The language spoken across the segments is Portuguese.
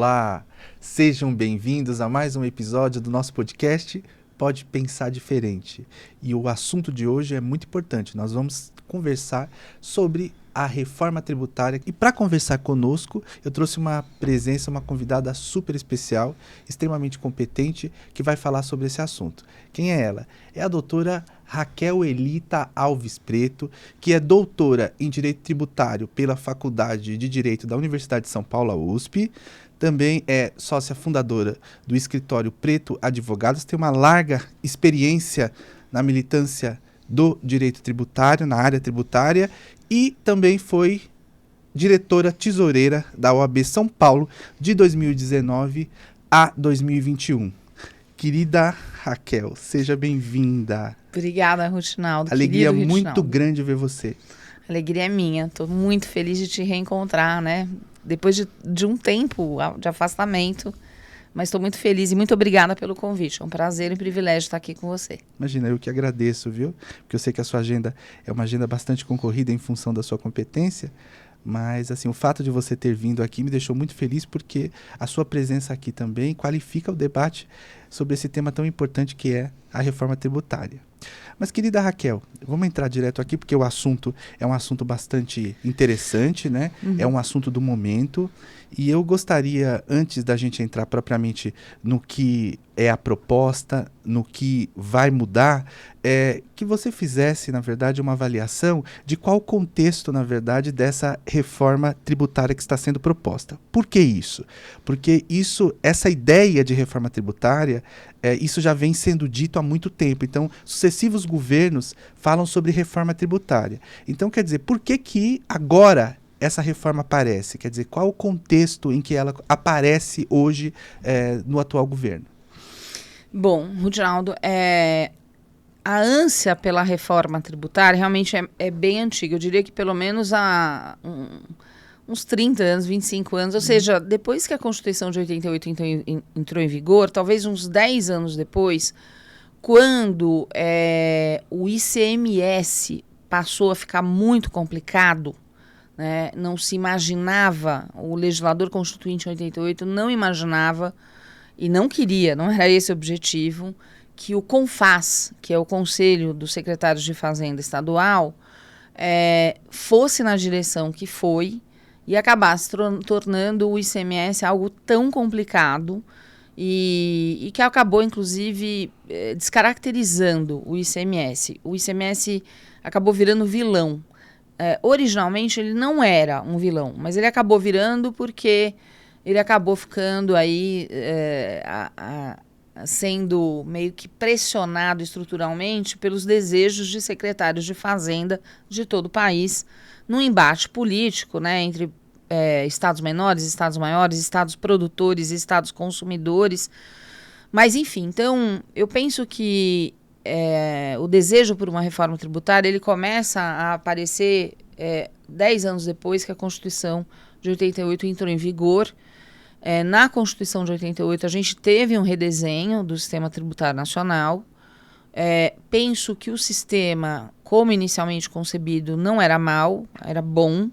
Olá, sejam bem-vindos a mais um episódio do nosso podcast Pode Pensar Diferente. E o assunto de hoje é muito importante, nós vamos conversar sobre a reforma tributária. E para conversar conosco, eu trouxe uma convidada super especial, extremamente competente, que vai falar sobre esse assunto. Quem é ela? É a doutora Raquel Elita Alves Preto, que é doutora em Direito Tributário pela Faculdade de Direito da Universidade de São Paulo, a USP. Também é sócia fundadora do escritório Preto Advogados, tem uma larga experiência na militância do direito tributário, na área tributária, e também foi diretora tesoureira da OAB São Paulo de 2019 a 2021. Querida Raquel, seja bem-vinda. Obrigada, Rutinaldo. Alegria muito grande ver você. Alegria é minha. Estou muito feliz de te reencontrar, né? Depois de um tempo de afastamento, mas estou muito feliz e muito obrigada pelo convite. É um prazer e um privilégio estar aqui com você. Imagina, eu que agradeço, viu? Porque eu sei que a sua agenda é uma agenda bastante concorrida em função da sua competência, mas assim, o fato de você ter vindo aqui me deixou muito feliz porque a sua presença aqui também qualifica o debate sobre esse tema tão importante que é a reforma tributária. Mas, querida Raquel, vamos entrar direto aqui porque o assunto é um assunto bastante interessante, né? É um assunto do momento e eu gostaria, antes da gente entrar propriamente no que é a proposta, no que vai mudar, que você fizesse, na verdade, uma avaliação de qual o contexto, na verdade, dessa reforma tributária que está sendo proposta. Por que isso? Porque essa ideia de reforma tributária, isso já vem sendo dito há muito tempo. Então, sucessivos governos falam sobre reforma tributária. Então, quer dizer, por que agora essa reforma aparece? Quer dizer, qual o contexto em que ela aparece hoje no atual governo? Bom, Rutinaldo, a ânsia pela reforma tributária realmente é bem antiga. Eu diria que pelo menos há uns 30 anos, 25 anos, ou seja, depois que a Constituição de 88 entrou em vigor, talvez uns 10 anos depois, quando o ICMS passou a ficar muito complicado, né, não se imaginava, o legislador constituinte em 88 não imaginava e não queria, não era esse o objetivo, que o CONFAS, que é o Conselho dos Secretários de Fazenda Estadual, fosse na direção que foi e acabasse tornando o ICMS algo tão complicado e que acabou, inclusive, descaracterizando o ICMS. O ICMS acabou virando vilão. Originalmente ele não era um vilão, mas ele acabou virando porque ele acabou ficando aí sendo meio que pressionado estruturalmente pelos desejos de secretários de Fazenda de todo o país, num embate político, né, entre estados menores, estados maiores, estados produtores e estados consumidores. Mas, enfim, então, eu penso que o desejo por uma reforma tributária, ele começa a aparecer 10 anos depois que a Constituição de 88 entrou em vigor. Na Constituição de 88, a gente teve um redesenho do sistema tributário nacional. Penso que o sistema, como inicialmente concebido, não era mau, era bom,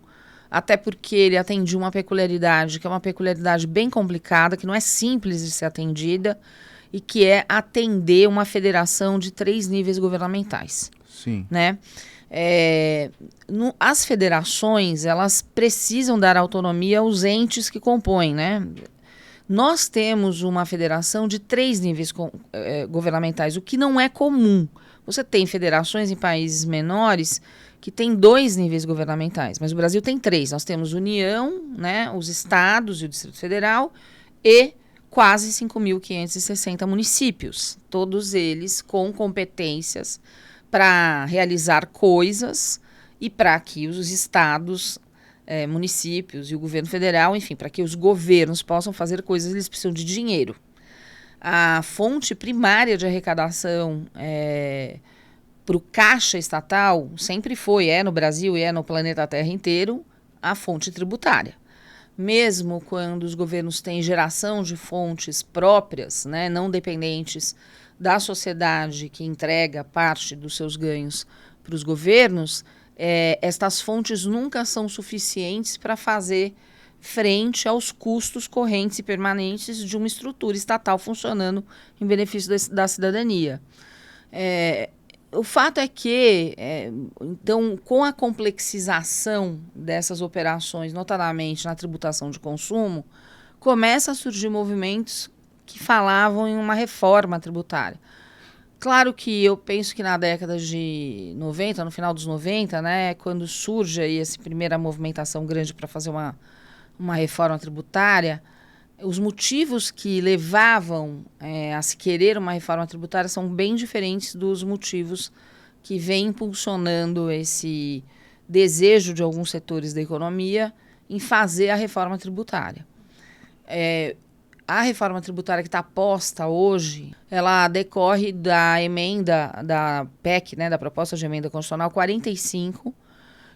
até porque ele atendia uma peculiaridade, que é uma peculiaridade bem complicada, que não é simples de ser atendida, e que é atender uma federação de 3 níveis governamentais. Sim. Né? As federações, elas precisam dar autonomia aos entes que compõem, né? Nós temos uma federação de 3 níveis governamentais, o que não é comum. Você tem federações em países menores que têm 2 níveis governamentais, mas o Brasil tem 3. Nós temos União, né, os estados e o Distrito Federal e quase 5.560 municípios, todos eles com competências para realizar coisas e para que os estados, municípios e o governo federal, enfim, para que os governos possam fazer coisas, eles precisam de dinheiro. A fonte primária de arrecadação para o caixa estatal sempre foi, no Brasil e no planeta Terra inteiro, a fonte tributária. Mesmo quando os governos têm geração de fontes próprias, né, não dependentes da sociedade que entrega parte dos seus ganhos para os governos, estas fontes nunca são suficientes para fazer frente aos custos correntes e permanentes de uma estrutura estatal funcionando em benefício da cidadania. O fato é que, então, com a complexização dessas operações, notadamente na tributação de consumo, começa a surgir movimentos que falavam em uma reforma tributária. Claro que eu penso que na década de 90, no final dos 90, né, quando surge aí essa primeira movimentação grande para fazer uma reforma tributária, os motivos que levavam a se querer uma reforma tributária são bem diferentes dos motivos que vêm impulsionando esse desejo de alguns setores da economia em fazer a reforma tributária. A reforma tributária que está posta hoje, ela decorre da emenda da PEC, né, da Proposta de Emenda Constitucional 45,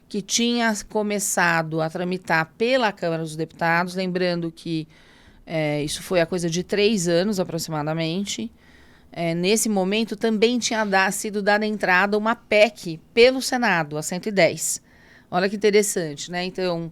que tinha começado a tramitar pela Câmara dos Deputados, lembrando que isso foi a coisa de 3 anos aproximadamente. Nesse momento também tinha sido dada entrada uma PEC pelo Senado, a 110. Olha que interessante, né? Então,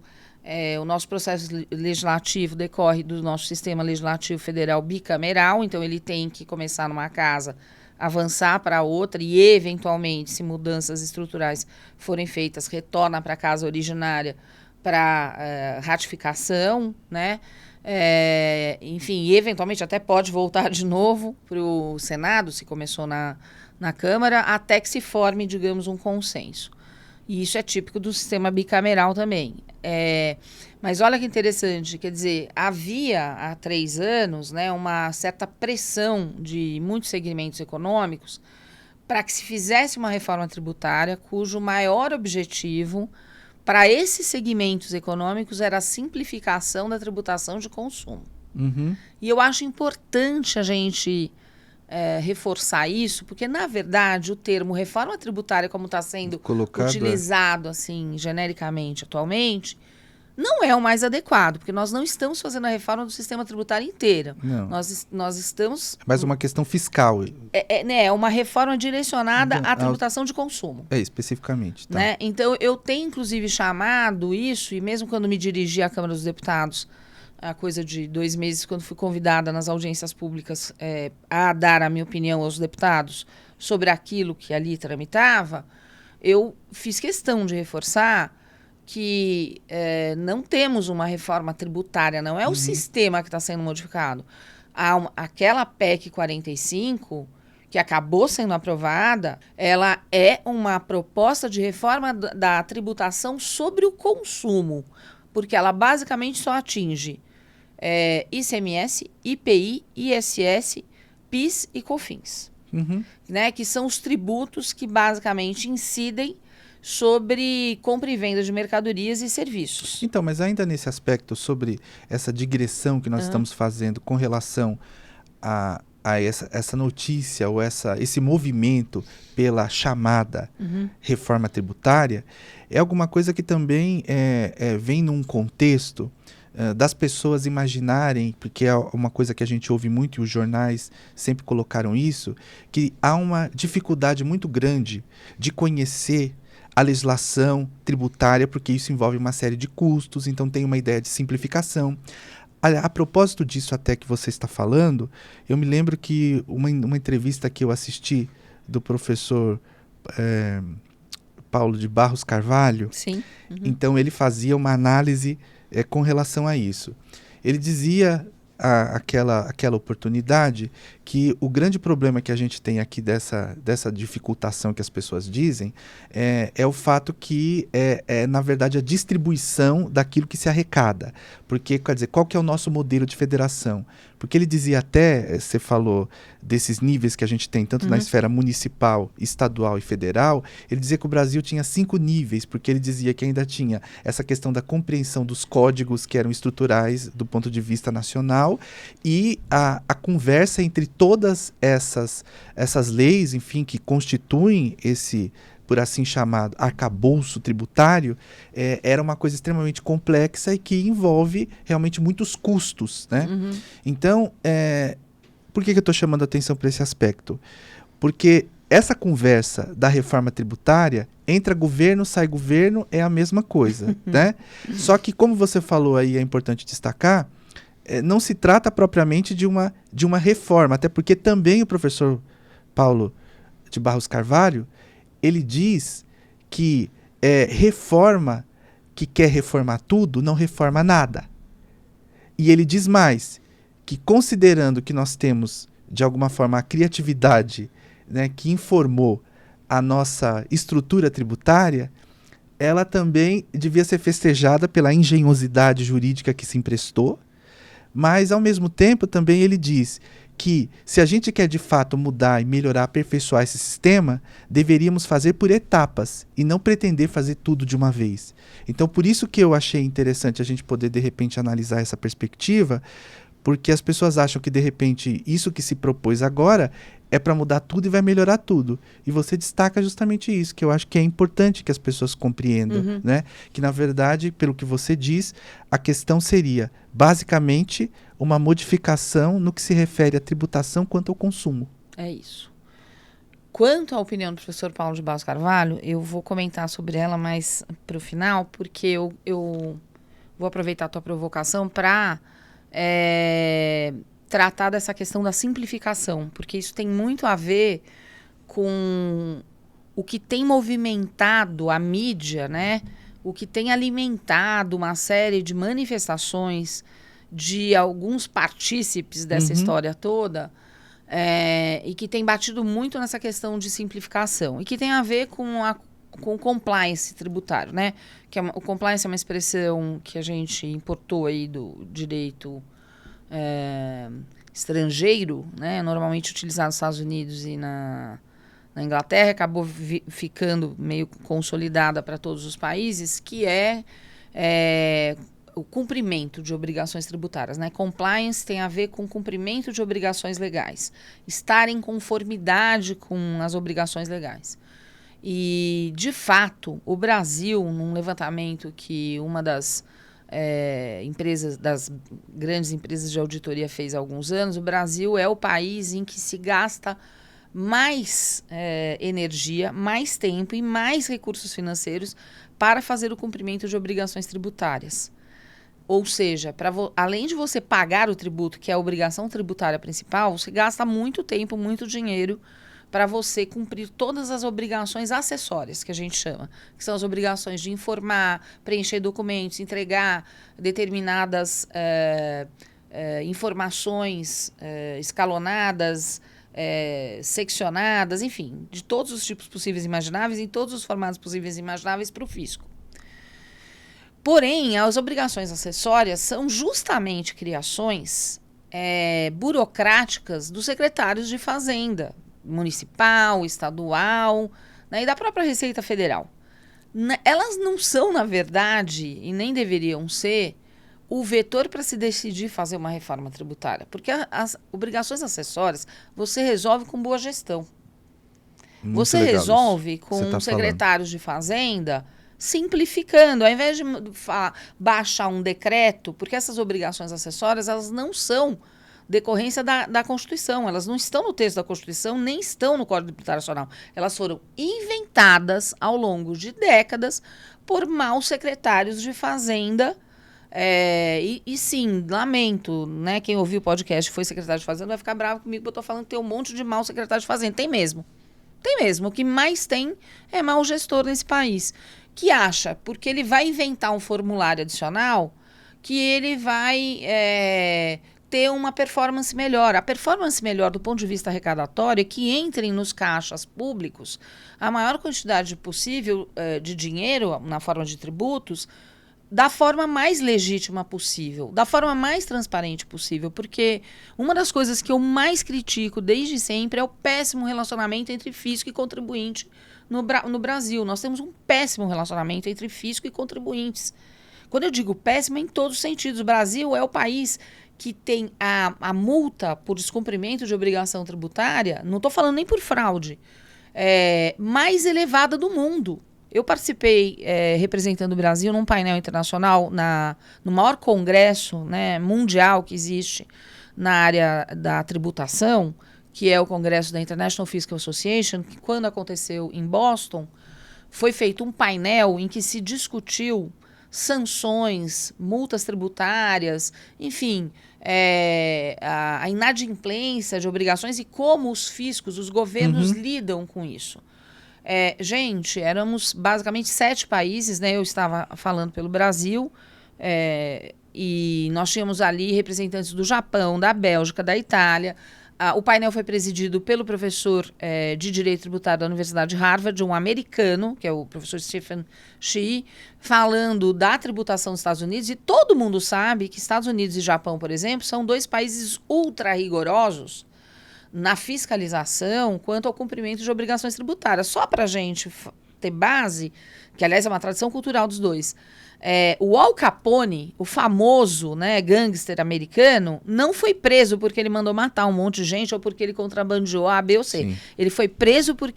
o nosso processo legislativo decorre do nosso sistema legislativo federal bicameral, então ele tem que começar numa casa, avançar para outra e, eventualmente, se mudanças estruturais forem feitas, retorna para a casa originária para ratificação, né? Enfim, eventualmente até pode voltar de novo para o Senado, se começou na Câmara, até que se forme, digamos, um consenso. E isso é típico do sistema bicameral também. Mas olha que interessante, quer dizer, havia há 3 anos, né, uma certa pressão de muitos segmentos econômicos para que se fizesse uma reforma tributária cujo maior objetivo para esses segmentos econômicos era a simplificação da tributação de consumo. Uhum. E eu acho importante a gente reforçar isso, porque, na verdade, o termo reforma tributária, como está sendo utilizado assim, genericamente atualmente, não é o mais adequado, porque nós não estamos fazendo a reforma do sistema tributário inteiro. Não. Nós estamos... É mais uma questão fiscal. É uma reforma direcionada à tributação de consumo. Especificamente. Tá. Né? Então, eu tenho, inclusive, chamado isso, e mesmo quando me dirigi à Câmara dos Deputados, a coisa de 2 meses, quando fui convidada nas audiências públicas a dar a minha opinião aos deputados sobre aquilo que ali tramitava, eu fiz questão de reforçar que não temos uma reforma tributária, não é o sistema que está sendo modificado. Aquela PEC 45, que acabou sendo aprovada, ela é uma proposta de reforma da tributação sobre o consumo, porque ela basicamente só atinge ICMS, IPI, ISS, PIS e COFINS, né, que são os tributos que basicamente incidem sobre compra e venda de mercadorias e serviços. Então, mas ainda nesse aspecto, sobre essa digressão que nós estamos fazendo com relação a essa notícia ou esse movimento pela chamada reforma tributária, é alguma coisa que também vem num contexto das pessoas imaginarem, porque é uma coisa que a gente ouve muito e os jornais sempre colocaram isso, que há uma dificuldade muito grande de conhecer a legislação tributária, porque isso envolve uma série de custos, então tem uma ideia de simplificação. A propósito disso até que você está falando, eu me lembro que uma entrevista que eu assisti do professor Paulo de Barros Carvalho, Sim. Então ele fazia uma análise com relação a isso. Ele dizia aquela oportunidade que o grande problema que a gente tem aqui dessa dificultação que as pessoas dizem é o fato que na verdade, a distribuição daquilo que se arrecada. Porque, quer dizer, qual que é o nosso modelo de federação? Porque ele dizia até, você falou desses níveis que a gente tem, tanto na esfera municipal, estadual e federal, ele dizia que o Brasil tinha 5 níveis, porque ele dizia que ainda tinha essa questão da compreensão dos códigos que eram estruturais do ponto de vista nacional e a conversa entre todas essas leis, enfim, que constituem esse, por assim chamado, arcabouço tributário, era uma coisa extremamente complexa e que envolve realmente muitos custos, né? Então, por que eu estou chamando a atenção para esse aspecto? Porque essa conversa da reforma tributária, entra governo, sai governo, é a mesma coisa, né? Só que, como você falou aí, é importante destacar, não se trata propriamente de uma reforma, até porque também o professor Paulo de Barros Carvalho, ele diz que reforma que quer reformar tudo, não reforma nada. E ele diz mais, que considerando que nós temos, de alguma forma, a criatividade, né, que informou a nossa estrutura tributária, ela também devia ser festejada pela engenhosidade jurídica que se emprestou, mas, ao mesmo tempo, também ele diz que, se a gente quer de fato mudar e melhorar, aperfeiçoar esse sistema, deveríamos fazer por etapas e não pretender fazer tudo de uma vez. Então, por isso que eu achei interessante a gente poder, de repente, analisar essa perspectiva, porque as pessoas acham que, de repente, isso que se propôs agora é para mudar tudo e vai melhorar tudo. E você destaca justamente isso, que eu acho que é importante que as pessoas compreendam, né? Que, na verdade, pelo que você diz, a questão seria, basicamente, uma modificação no que se refere à tributação quanto ao consumo. É isso. Quanto à opinião do professor Paulo de Barros Carvalho, eu vou comentar sobre ela mais para o final, porque eu vou aproveitar a tua provocação para tratar dessa questão da simplificação, porque isso tem muito a ver com o que tem movimentado a mídia, né? O que tem alimentado uma série de manifestações de alguns partícipes dessa história toda, e que tem batido muito nessa questão de simplificação, e que tem a ver com o compliance tributário, né? Que o compliance é uma expressão que a gente importou aí do direito estrangeiro, né? Normalmente utilizado nos Estados Unidos e na Inglaterra, acabou ficando meio consolidada para todos os países, que é o cumprimento de obrigações tributárias, né? Compliance tem a ver com cumprimento de obrigações legais, estar em conformidade com as obrigações legais. E, de fato, o Brasil, num levantamento que uma das das grandes empresas de auditoria fez há alguns anos, o Brasil é o país em que se gasta mais energia, mais tempo e mais recursos financeiros para fazer o cumprimento de obrigações tributárias. Ou seja, além de você pagar o tributo, que é a obrigação tributária principal, você gasta muito tempo, muito dinheiro para você cumprir todas as obrigações acessórias, que a gente chama, que são as obrigações de informar, preencher documentos, entregar determinadas informações escalonadas, seccionadas, enfim, de todos os tipos possíveis e imagináveis, em todos os formatos possíveis e imagináveis para o fisco. Porém, as obrigações acessórias são justamente criações burocráticas dos secretários de Fazenda, municipal, estadual, né, e da própria Receita Federal. Elas não são, na verdade, e nem deveriam ser, o vetor para se decidir fazer uma reforma tributária. Porque as obrigações acessórias você resolve com boa gestão. Muito você legal resolve isso com que você tá secretários de Fazenda simplificando, ao invés de baixar um decreto, porque essas obrigações acessórias elas não são decorrência da Constituição, elas não estão no texto da Constituição, nem estão no Código Tributário Nacional. Elas foram inventadas ao longo de décadas por maus secretários de Fazenda. E sim, lamento, né? Quem ouviu o podcast e foi secretário de Fazenda vai ficar bravo comigo, porque eu estou falando que tem um monte de mau secretário de Fazenda. Tem mesmo. Tem mesmo. O que mais tem é mau gestor nesse país. Que acha, porque ele vai inventar um formulário adicional, que ele vai ter uma performance melhor. A performance melhor do ponto de vista arrecadatório é que entrem nos caixas públicos a maior quantidade possível de dinheiro na forma de tributos da forma mais legítima possível, da forma mais transparente possível, porque uma das coisas que eu mais critico desde sempre é o péssimo relacionamento entre fisco e contribuinte no Brasil. Nós temos um péssimo relacionamento entre fisco e contribuintes. Quando eu digo péssimo, é em todos os sentidos. O Brasil é o país que tem a multa por descumprimento de obrigação tributária, não estou falando nem por fraude, mais elevada do mundo. Eu participei representando o Brasil num painel internacional no maior congresso, né, mundial que existe na área da tributação, que é o congresso da International Fiscal Association, que quando aconteceu em Boston, foi feito um painel em que se discutiu sanções, multas tributárias, enfim, a inadimplência de obrigações e como os fiscos, os governos lidam com isso. Gente, éramos basicamente 7 países, né? Eu estava falando pelo Brasil, e nós tínhamos ali representantes do Japão, da Bélgica, da Itália. O painel foi presidido pelo professor de Direito Tributário da Universidade de Harvard, um americano, que é o professor Stephen Shih, falando da tributação dos Estados Unidos. E todo mundo sabe que Estados Unidos e Japão, por exemplo, são 2 países ultra rigorosos na fiscalização quanto ao cumprimento de obrigações tributárias. Só para a gente ter base, que aliás é uma tradição cultural dos dois, o Al Capone, o famoso, né, gangster americano, não foi preso porque ele mandou matar um monte de gente ou porque ele contrabandeou A, B ou C. Sim. Ele foi preso por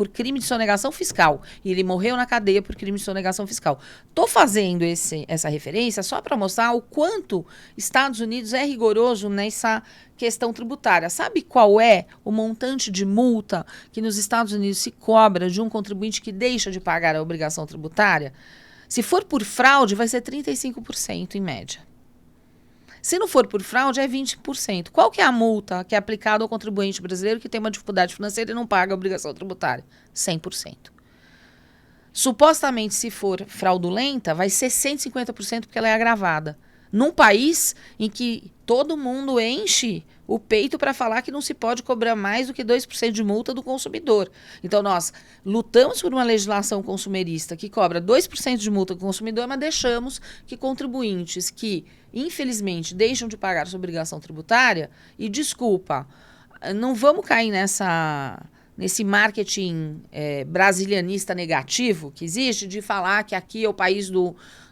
crime de sonegação fiscal. E ele morreu na cadeia por crime de sonegação fiscal. Estou fazendo essa referência só para mostrar o quanto Estados Unidos é rigoroso nessa questão tributária. Sabe qual é o montante de multa que nos Estados Unidos se cobra de um contribuinte que deixa de pagar a obrigação tributária? Se for por fraude, vai ser 35% em média. Se não for por fraude, é 20%. Qual que é a multa que é aplicada ao contribuinte brasileiro que tem uma dificuldade financeira e não paga a obrigação tributária? 100%. Supostamente, se for fraudulenta, vai ser 150% porque ela é agravada. Num país em que todo mundo enche o peito para falar que não se pode cobrar mais do que 2% de multa do consumidor. Então, nós lutamos por uma legislação consumerista que cobra 2% de multa do consumidor, mas deixamos que contribuintes que, infelizmente, deixam de pagar sua obrigação tributária, e desculpa, não vamos cair nesse marketing brasilianista negativo que existe, de falar que aqui é o país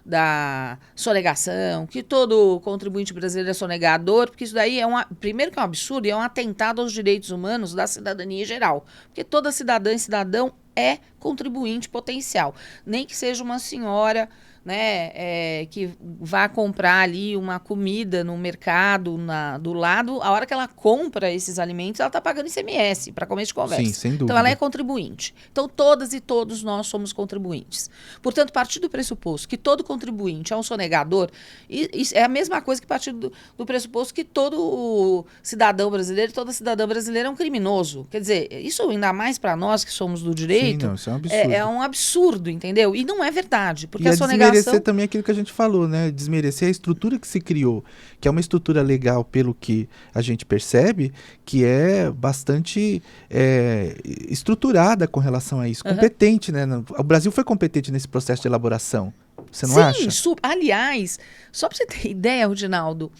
da sonegação, que todo contribuinte brasileiro é sonegador, porque isso daí primeiro que é um absurdo e é um atentado aos direitos humanos da cidadania em geral, porque toda cidadã e cidadão é contribuinte potencial, nem que seja uma senhora, né, que vá comprar ali uma comida no mercado do lado, a hora que ela compra esses alimentos, ela está pagando ICMS para começo de conversa. Sim, sem dúvida. Então, ela é contribuinte. Então, todas e todos nós somos contribuintes. Portanto, partir do pressuposto que todo contribuinte é um sonegador, é a mesma coisa que partir do pressuposto que todo cidadão brasileiro, toda cidadã brasileira é um criminoso. Quer dizer, isso ainda mais para nós que somos do direito, sim, não, isso é um absurdo. É um absurdo, entendeu? E não é verdade, porque a sonegação... desmerecer também aquilo que a gente falou, né? Desmerecer a estrutura que se criou, que é uma estrutura legal pelo que a gente percebe, que é bastante estruturada com relação a isso, competente, né? O Brasil foi competente nesse processo de elaboração, você não acha? Sim, aliás, só para você ter ideia, Rudinaldo,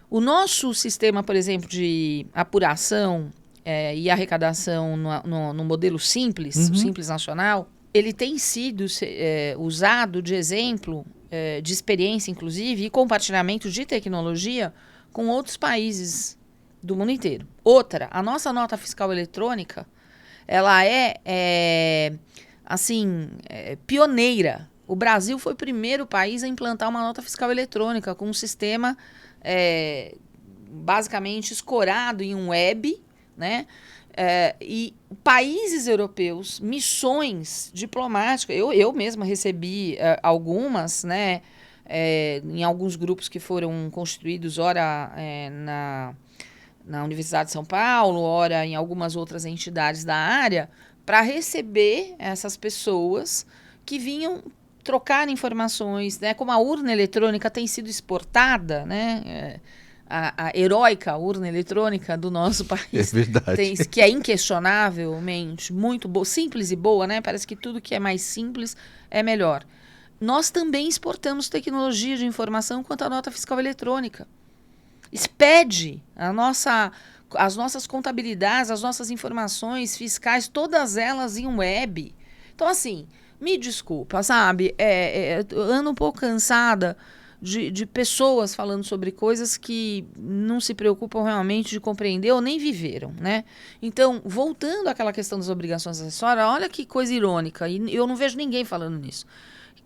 o nosso sistema, por exemplo, de apuração e arrecadação no modelo simples, o Simples Nacional, ele tem sido usado de exemplo, de experiência, inclusive, e compartilhamento de tecnologia com outros países do mundo inteiro. Outra, a nossa nota fiscal eletrônica, ela pioneira. O Brasil foi o primeiro país a implantar uma nota fiscal eletrônica com um sistema basicamente escorado em um web, né? E países europeus, missões diplomáticas, eu mesma recebi algumas, né, em alguns grupos que foram constituídos, ora na Universidade de São Paulo, ora em algumas outras entidades da área, para receber essas pessoas que vinham trocar informações, né, como a urna eletrônica tem sido exportada, né, a heróica urna eletrônica do nosso país. É verdade. Que é inquestionavelmente muito boa, simples e boa, né? Parece que tudo que é mais simples é melhor. Nós também exportamos tecnologia de informação quanto à nota fiscal eletrônica. Expede as nossas contabilidades, as nossas informações fiscais, todas elas em web. Então, assim, me desculpa, sabe? Eu ando um pouco cansada de pessoas falando sobre coisas que não se preocupam realmente de compreender ou nem viveram, né? Então, voltando àquela questão das obrigações acessórias, olha que coisa irônica, e eu não vejo ninguém falando nisso.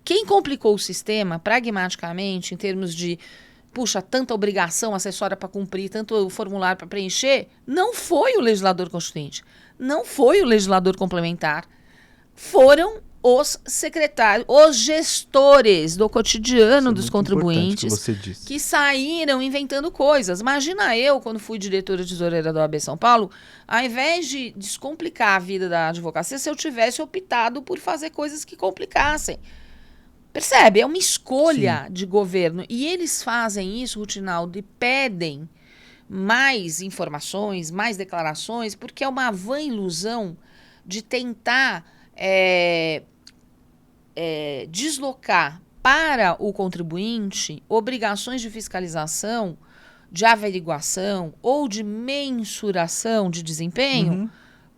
Quem complicou o sistema, pragmaticamente, em termos de puxa, tanta obrigação acessória para cumprir, tanto formulário para preencher, não foi o legislador constituinte, não foi o legislador complementar, foram os secretários, os gestores do cotidiano dos contribuintes que saíram inventando coisas. Imagina eu, quando fui diretora tesoureira da OAB São Paulo, ao invés de descomplicar a vida da advocacia, se eu tivesse optado por fazer coisas que complicassem. Percebe? É uma escolha de governo. E eles fazem isso, Rutinaldo, e pedem mais informações, mais declarações, porque é uma vã ilusão de tentar deslocar para o contribuinte obrigações de fiscalização, de averiguação ou de mensuração de desempenho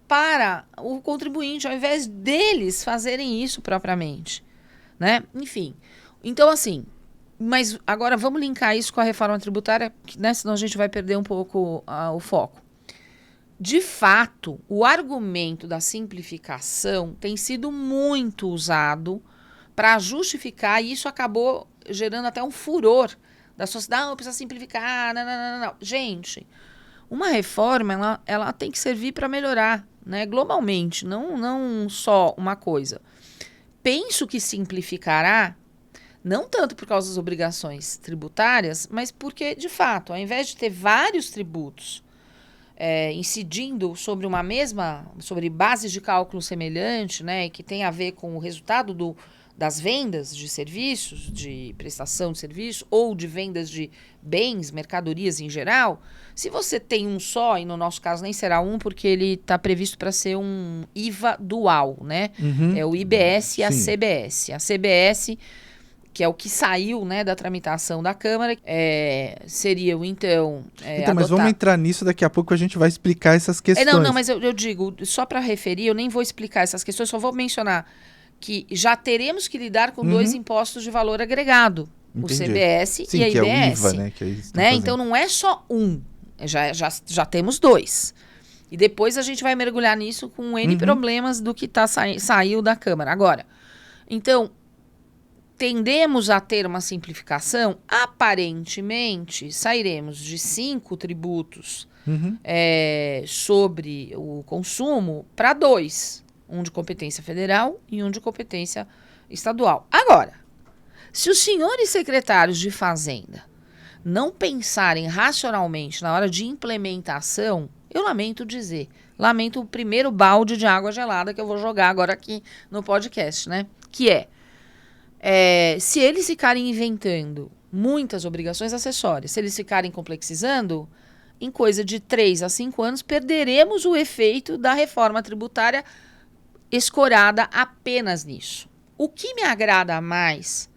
para o contribuinte, ao invés deles fazerem isso propriamente. Né? Enfim, então assim, mas agora vamos linkar isso com a reforma tributária, né? Senão a gente vai perder um pouco o foco. De fato, o argumento da simplificação tem sido muito usado para justificar, e isso acabou gerando até um furor da sociedade. Não, precisa simplificar, não. Gente, uma reforma, ela tem que servir para melhorar, né? Globalmente, não só uma coisa. Penso que simplificará, não tanto por causa das obrigações tributárias, mas porque, de fato, ao invés de ter vários tributos incidindo sobre sobre bases de cálculo semelhante, né, que tem a ver com o resultado das vendas de serviços, de prestação de serviço, ou de vendas de bens, mercadorias em geral, se você tem um só, e no nosso caso nem será um, porque ele está previsto para ser um IVA dual, né? É o IBS e a CBS. A CBS, que é o que saiu, né, da tramitação da Câmara, seriam, então... mas vamos entrar nisso daqui a pouco, a gente vai explicar essas questões. Não, mas eu digo, só para referir, eu nem vou explicar essas questões, só vou mencionar que já teremos que lidar com dois impostos de valor agregado, Entendi. O CBS e a IBS. Que é o IVA, né? Né? Então não é só um, já temos dois. E depois a gente vai mergulhar nisso com N problemas do que saiu da Câmara. Agora, então... tendemos a ter uma simplificação, aparentemente sairemos de 5 tributos sobre o consumo para 2, um de competência federal e um de competência estadual. Agora, se os senhores secretários de Fazenda não pensarem racionalmente na hora de implementação, eu lamento dizer, lamento o primeiro balde de água gelada que eu vou jogar agora aqui no podcast, né? Que se eles ficarem inventando muitas obrigações acessórias, se eles ficarem complexizando, em coisa de 3 a 5 anos, perderemos o efeito da reforma tributária escorada apenas nisso. O que me agrada mais,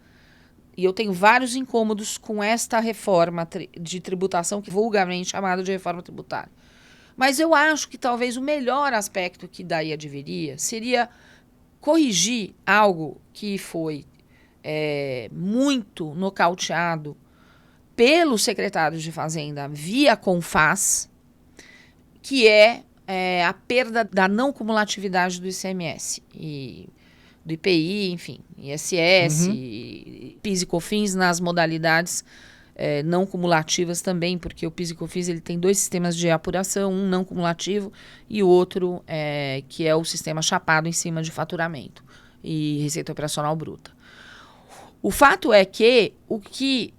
e eu tenho vários incômodos com esta reforma de tributação, que é vulgarmente chamada de reforma tributária, mas eu acho que talvez o melhor aspecto que daí adviria seria corrigir algo que foi muito nocauteado pelos secretários de Fazenda via CONFAS, que a perda da não cumulatividade do ICMS e do IPI, enfim, ISS, PIS e COFINS nas modalidades não cumulativas também, porque o PIS e COFINS ele tem 2 sistemas de apuração, um não cumulativo e o outro que é o sistema chapado em cima de faturamento e receita operacional bruta. O fato é que o que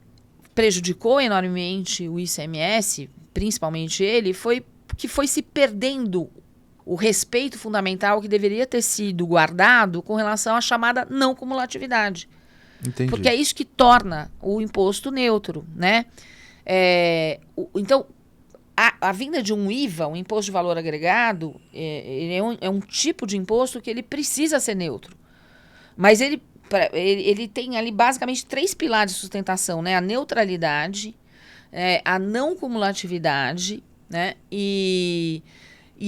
prejudicou enormemente o ICMS, principalmente ele, foi que foi se perdendo o respeito fundamental que deveria ter sido guardado com relação à chamada não cumulatividade. Entendi. Porque é isso que torna o imposto neutro, né? Então, a vinda de um IVA, um imposto de valor agregado, é um tipo de imposto que ele precisa ser neutro. Mas ele tem ali basicamente 3 pilares de sustentação, né? A neutralidade, a não cumulatividade, né? E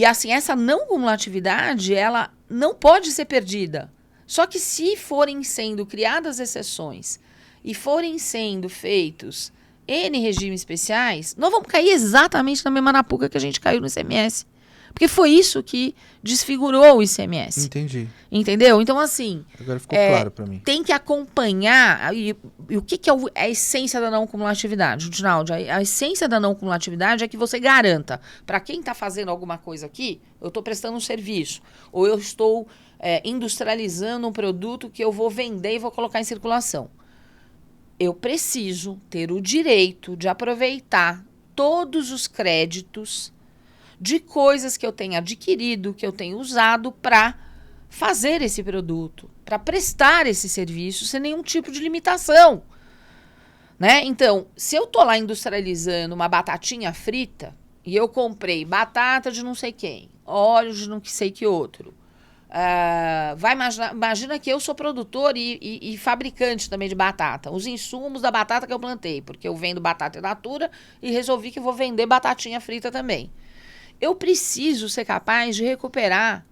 assim, essa não cumulatividade, ela não pode ser perdida. Só que se forem sendo criadas exceções e forem sendo feitos N regimes especiais, nós vamos cair exatamente na mesma napuca que a gente caiu no ICMS. Porque foi isso que desfigurou o ICMS. Entendi. Entendeu? Então, assim... Agora ficou claro para mim. Tem que acompanhar... E o que é a essência da não cumulatividade, Ginaldo? A essência da não cumulatividade é que você garanta, para quem está fazendo alguma coisa aqui, eu estou prestando um serviço, ou eu estou industrializando um produto que eu vou vender e vou colocar em circulação. Eu preciso ter o direito de aproveitar todos os créditos de coisas que eu tenho adquirido, que eu tenho usado para fazer esse produto, para prestar esse serviço sem nenhum tipo de limitação. Né? Então, se eu tô lá industrializando uma batatinha frita e eu comprei batata de não sei quem, óleo de não sei que outro, imagina que eu sou produtor e fabricante também de batata, os insumos da batata que eu plantei, porque eu vendo batata in natura e resolvi que vou vender batatinha frita também. Eu preciso ser capaz de recuperar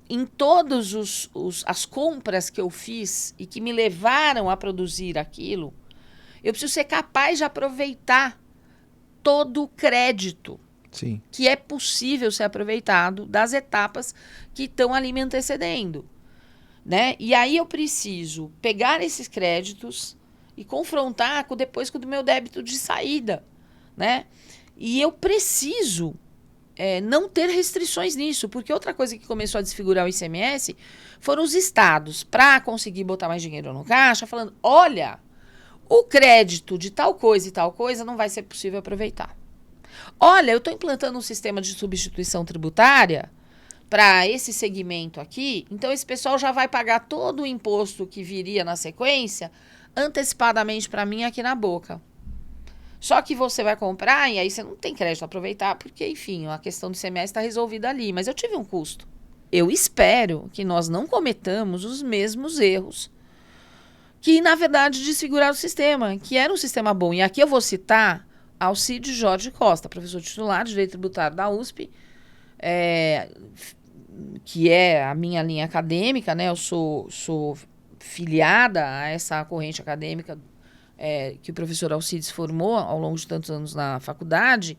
em todas as compras que eu fiz e que me levaram a produzir aquilo. Eu preciso ser capaz de aproveitar todo o crédito Sim. que é possível ser aproveitado das etapas que estão ali me antecedendo. Né? E aí eu preciso pegar esses créditos e confrontar depois com o meu débito de saída. Né? E eu preciso... não ter restrições nisso, porque outra coisa que começou a desfigurar o ICMS foram os estados, para conseguir botar mais dinheiro no caixa, falando, olha, o crédito de tal coisa e tal coisa não vai ser possível aproveitar. Olha, eu estou implantando um sistema de substituição tributária para esse segmento aqui, então esse pessoal já vai pagar todo o imposto que viria na sequência antecipadamente para mim aqui na boca. Só que você vai comprar e aí você não tem crédito a aproveitar, porque, enfim, a questão do ICMS está resolvida ali. Mas eu tive um custo. Eu espero que nós não cometamos os mesmos erros que, na verdade, desfiguraram o sistema, que era um sistema bom. E aqui eu vou citar Alcide Jorge Costa, professor titular de Direito Tributário da USP, que é a minha linha acadêmica, né? Eu sou filiada a essa corrente acadêmica que o professor Alcides formou ao longo de tantos anos na faculdade,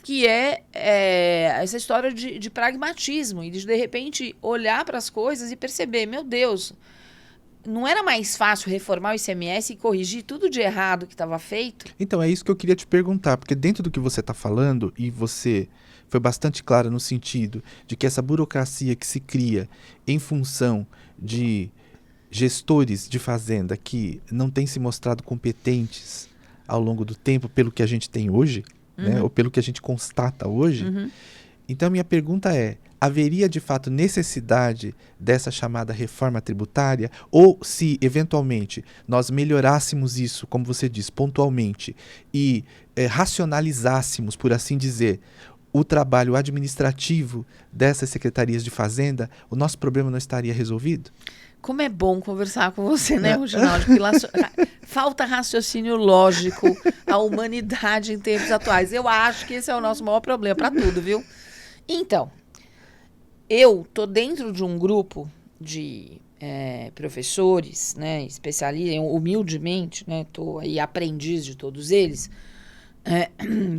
que essa história de pragmatismo e de repente, olhar para as coisas e perceber, meu Deus, não era mais fácil reformar o ICMS e corrigir tudo de errado que estava feito? Então, é isso que eu queria te perguntar, porque dentro do que você está falando, e você foi bastante clara no sentido de que essa burocracia que se cria em função de gestores de fazenda que não têm se mostrado competentes ao longo do tempo pelo que a gente tem hoje, né, ou pelo que a gente constata hoje. Então, minha pergunta é, haveria de fato necessidade dessa chamada reforma tributária? Ou se, eventualmente, nós melhorássemos isso, como você diz, pontualmente, e racionalizássemos, por assim dizer, o trabalho administrativo dessas secretarias de fazenda, o nosso problema não estaria resolvido? Como é bom conversar com você, né, Ginaldo? Porque falta raciocínio lógico à humanidade em tempos atuais. Eu acho que esse é o nosso maior problema para tudo, viu? Então, eu tô dentro de um grupo de professores, né, especialistas, humildemente, né, tô aí aprendiz de todos eles,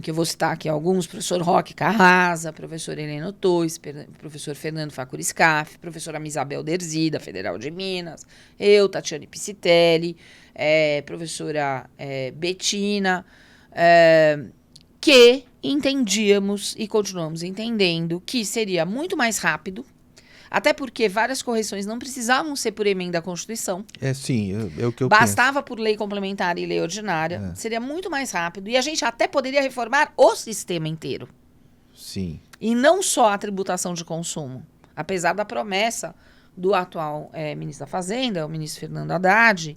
que eu vou citar aqui alguns: professor Roque Carrasa, professor Heleno Tois, professor Fernando Facuri Scaff, professora Isabel Derzi, da Federal de Minas, eu, Tatiane Piscitelli, professora Betina, que entendíamos e continuamos entendendo que seria muito mais rápido, até porque várias correções não precisavam ser por emenda à Constituição. Sim, é o que eu Bastava penso. por lei complementar e lei ordinária. Seria muito mais rápido. E a gente até poderia reformar o sistema inteiro. Sim. E não só a tributação de consumo. Apesar da promessa do atual ministro da Fazenda, o ministro Fernando Haddad,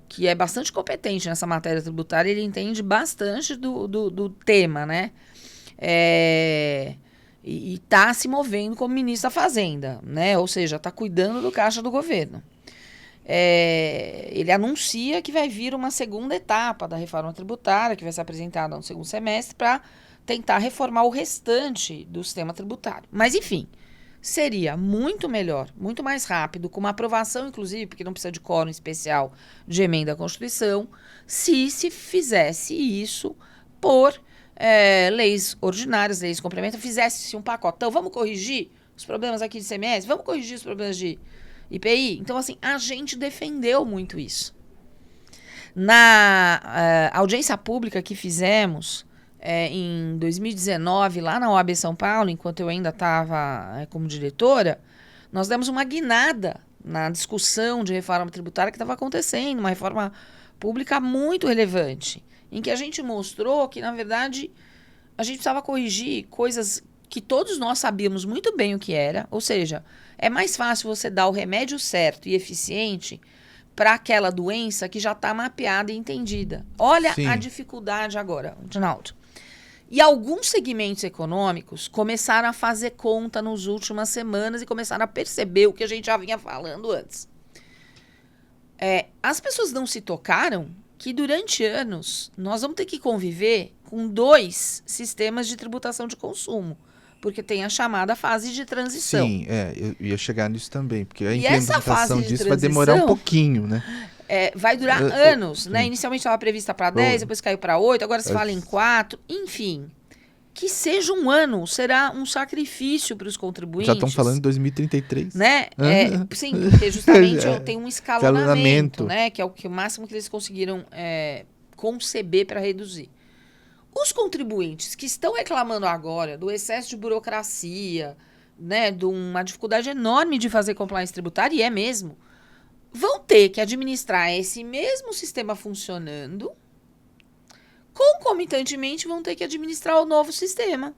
que é bastante competente nessa matéria tributária, ele entende bastante do tema, né? E está se movendo como ministro da Fazenda, né? Ou seja, está cuidando do caixa do governo. Ele anuncia que vai vir uma segunda etapa da reforma tributária, que vai ser apresentada no segundo semestre, para tentar reformar o restante do sistema tributário. Mas, enfim, seria muito melhor, muito mais rápido, com uma aprovação, inclusive, porque não precisa de quórum especial de emenda à Constituição, se fizesse isso por leis ordinárias, leis complementares, fizesse um pacotão, vamos corrigir os problemas aqui de ICMS, vamos corrigir os problemas de IPI. Então, assim, a gente defendeu muito isso. Na audiência pública que fizemos em 2019, lá na OAB São Paulo, enquanto eu ainda estava como diretora, nós demos uma guinada na discussão de reforma tributária que estava acontecendo, uma reforma pública muito relevante, em que a gente mostrou que, na verdade, a gente precisava corrigir coisas que todos nós sabíamos muito bem o que era, ou seja, é mais fácil você dar o remédio certo e eficiente para aquela doença que já está mapeada e entendida. Olha a dificuldade agora, Ronaldo. E alguns segmentos econômicos começaram a fazer conta nas últimas semanas e começaram a perceber o que a gente já vinha falando antes. As pessoas não se tocaram que durante anos nós vamos ter que conviver com 2 sistemas de tributação de consumo, porque tem a chamada fase de transição. Sim, eu ia chegar nisso também, porque a implementação disso vai demorar um pouquinho, né? Vai durar anos, né? Inicialmente estava prevista para 10, depois caiu para 8, agora se fala em 4, enfim. Que seja um ano, será um sacrifício para os contribuintes. Já estão falando em 2033. Né? Sim, porque justamente tem um escalonamento, né? Que é o máximo que eles conseguiram conceber para reduzir. Os contribuintes que estão reclamando agora do excesso de burocracia, né, de uma dificuldade enorme de fazer compliance tributária, e é mesmo, vão ter que administrar esse mesmo sistema funcionando, concomitantemente vão ter que administrar o novo sistema.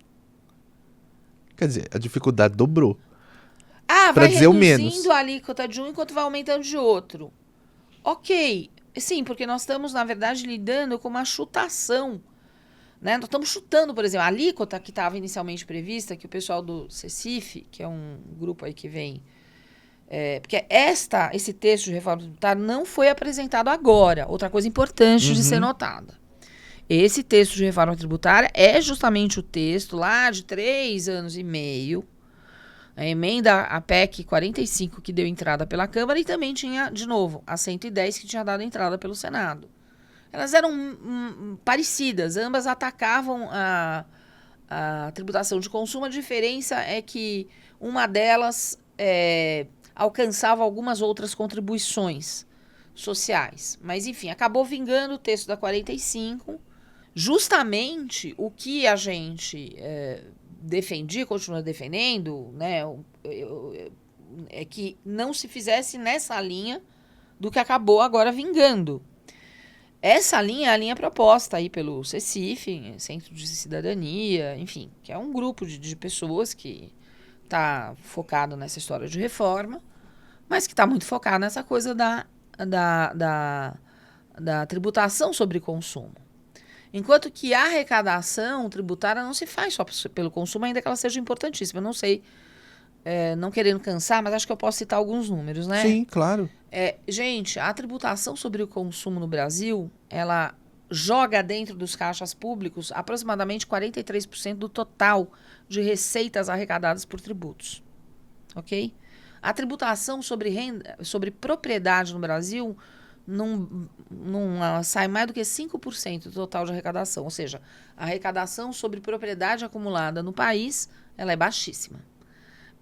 Quer dizer, a dificuldade dobrou. Vai reduzindo a alíquota de um enquanto vai aumentando de outro. Ok, sim, porque nós estamos, na verdade, lidando com uma chutação. Né? Nós estamos chutando, por exemplo, a alíquota que estava inicialmente prevista, que o pessoal do CECIF, que é um grupo aí que vem... porque esse texto de reforma tributária não foi apresentado agora. Outra coisa importante de ser notada. Esse texto de reforma tributária é justamente o texto lá de 3 anos e meio, a emenda à PEC 45 que deu entrada pela Câmara e também tinha, de novo, a 110 que tinha dado entrada pelo Senado. Elas eram parecidas, ambas atacavam a tributação de consumo. A diferença é que uma delas alcançava algumas outras contribuições sociais. Mas, enfim, acabou vingando o texto da 45. Justamente o que a gente defendia, continua defendendo, né, é que não se fizesse nessa linha do que acabou agora vingando. Essa linha é a linha proposta aí pelo CECIF, Centro de Cidadania, enfim, que é um grupo de pessoas que está focado nessa história de reforma, mas que está muito focado nessa coisa da tributação sobre consumo. Enquanto que a arrecadação tributária não se faz só pelo consumo, ainda que ela seja importantíssima. Eu não sei, não querendo cansar, mas acho que eu posso citar alguns números, né? Sim, claro. Gente, a tributação sobre o consumo no Brasil, ela joga dentro dos caixas públicos aproximadamente 43% do total de receitas arrecadadas por tributos. Ok? A tributação sobre propriedade no Brasil não sai mais do que 5% do total de arrecadação. Ou seja, a arrecadação sobre propriedade acumulada no país, ela é baixíssima.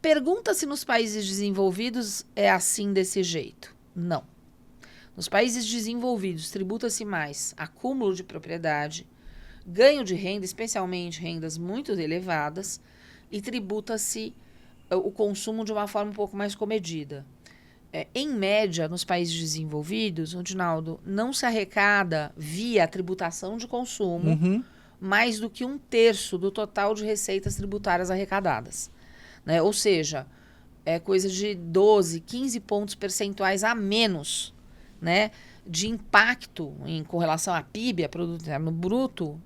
Pergunta se nos países desenvolvidos é assim desse jeito. Não. Nos países desenvolvidos, tributa-se mais acúmulo de propriedade, ganho de renda, especialmente rendas muito elevadas, e tributa-se o consumo de uma forma um pouco mais comedida. Em média, nos países desenvolvidos, Ronaldo, não se arrecada via tributação de consumo mais do que 1/3 do total de receitas tributárias arrecadadas. Né? Ou seja, é coisa de 12, 15 pontos percentuais a menos, né, de impacto com relação à PIB, a Produto Interno Bruto,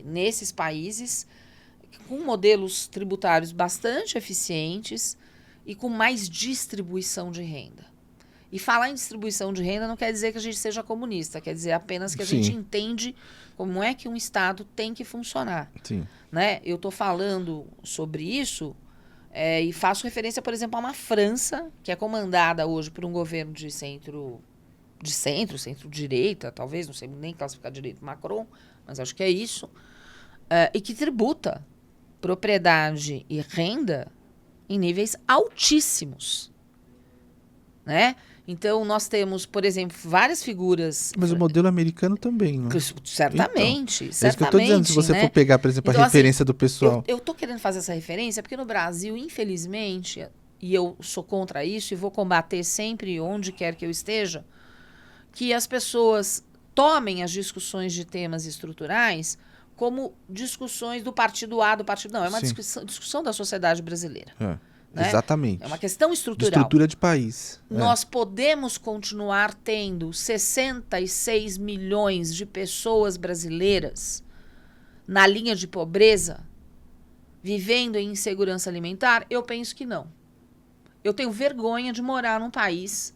nesses países com modelos tributários bastante eficientes e com mais distribuição de renda. E falar em distribuição de renda não quer dizer que a gente seja comunista, quer dizer apenas que a gente entende como é que um Estado tem que funcionar. Sim. Né? Eu estou falando sobre isso e faço referência, por exemplo, a uma França, que é comandada hoje por um governo de centro-direita, talvez, não sei nem classificar direito Macron, mas acho que é isso, e que tributa propriedade e renda em níveis altíssimos, né? Então, nós temos, por exemplo, várias figuras... Mas o modelo americano também, não é? Certamente, então, certamente. É isso que eu estou dizendo, se você for pegar, por exemplo, então, a referência do pessoal. Eu estou querendo fazer essa referência porque no Brasil, infelizmente, e eu sou contra isso e vou combater sempre onde quer que eu esteja, que as pessoas tomem as discussões de temas estruturais como discussões do partido A, do partido... Não, é uma discussão da sociedade brasileira. Né? Exatamente. É uma questão estrutural. De estrutura de país. Nós podemos continuar tendo 66 milhões de pessoas brasileiras na linha de pobreza, vivendo em insegurança alimentar? Eu penso que não. Eu tenho vergonha de morar num país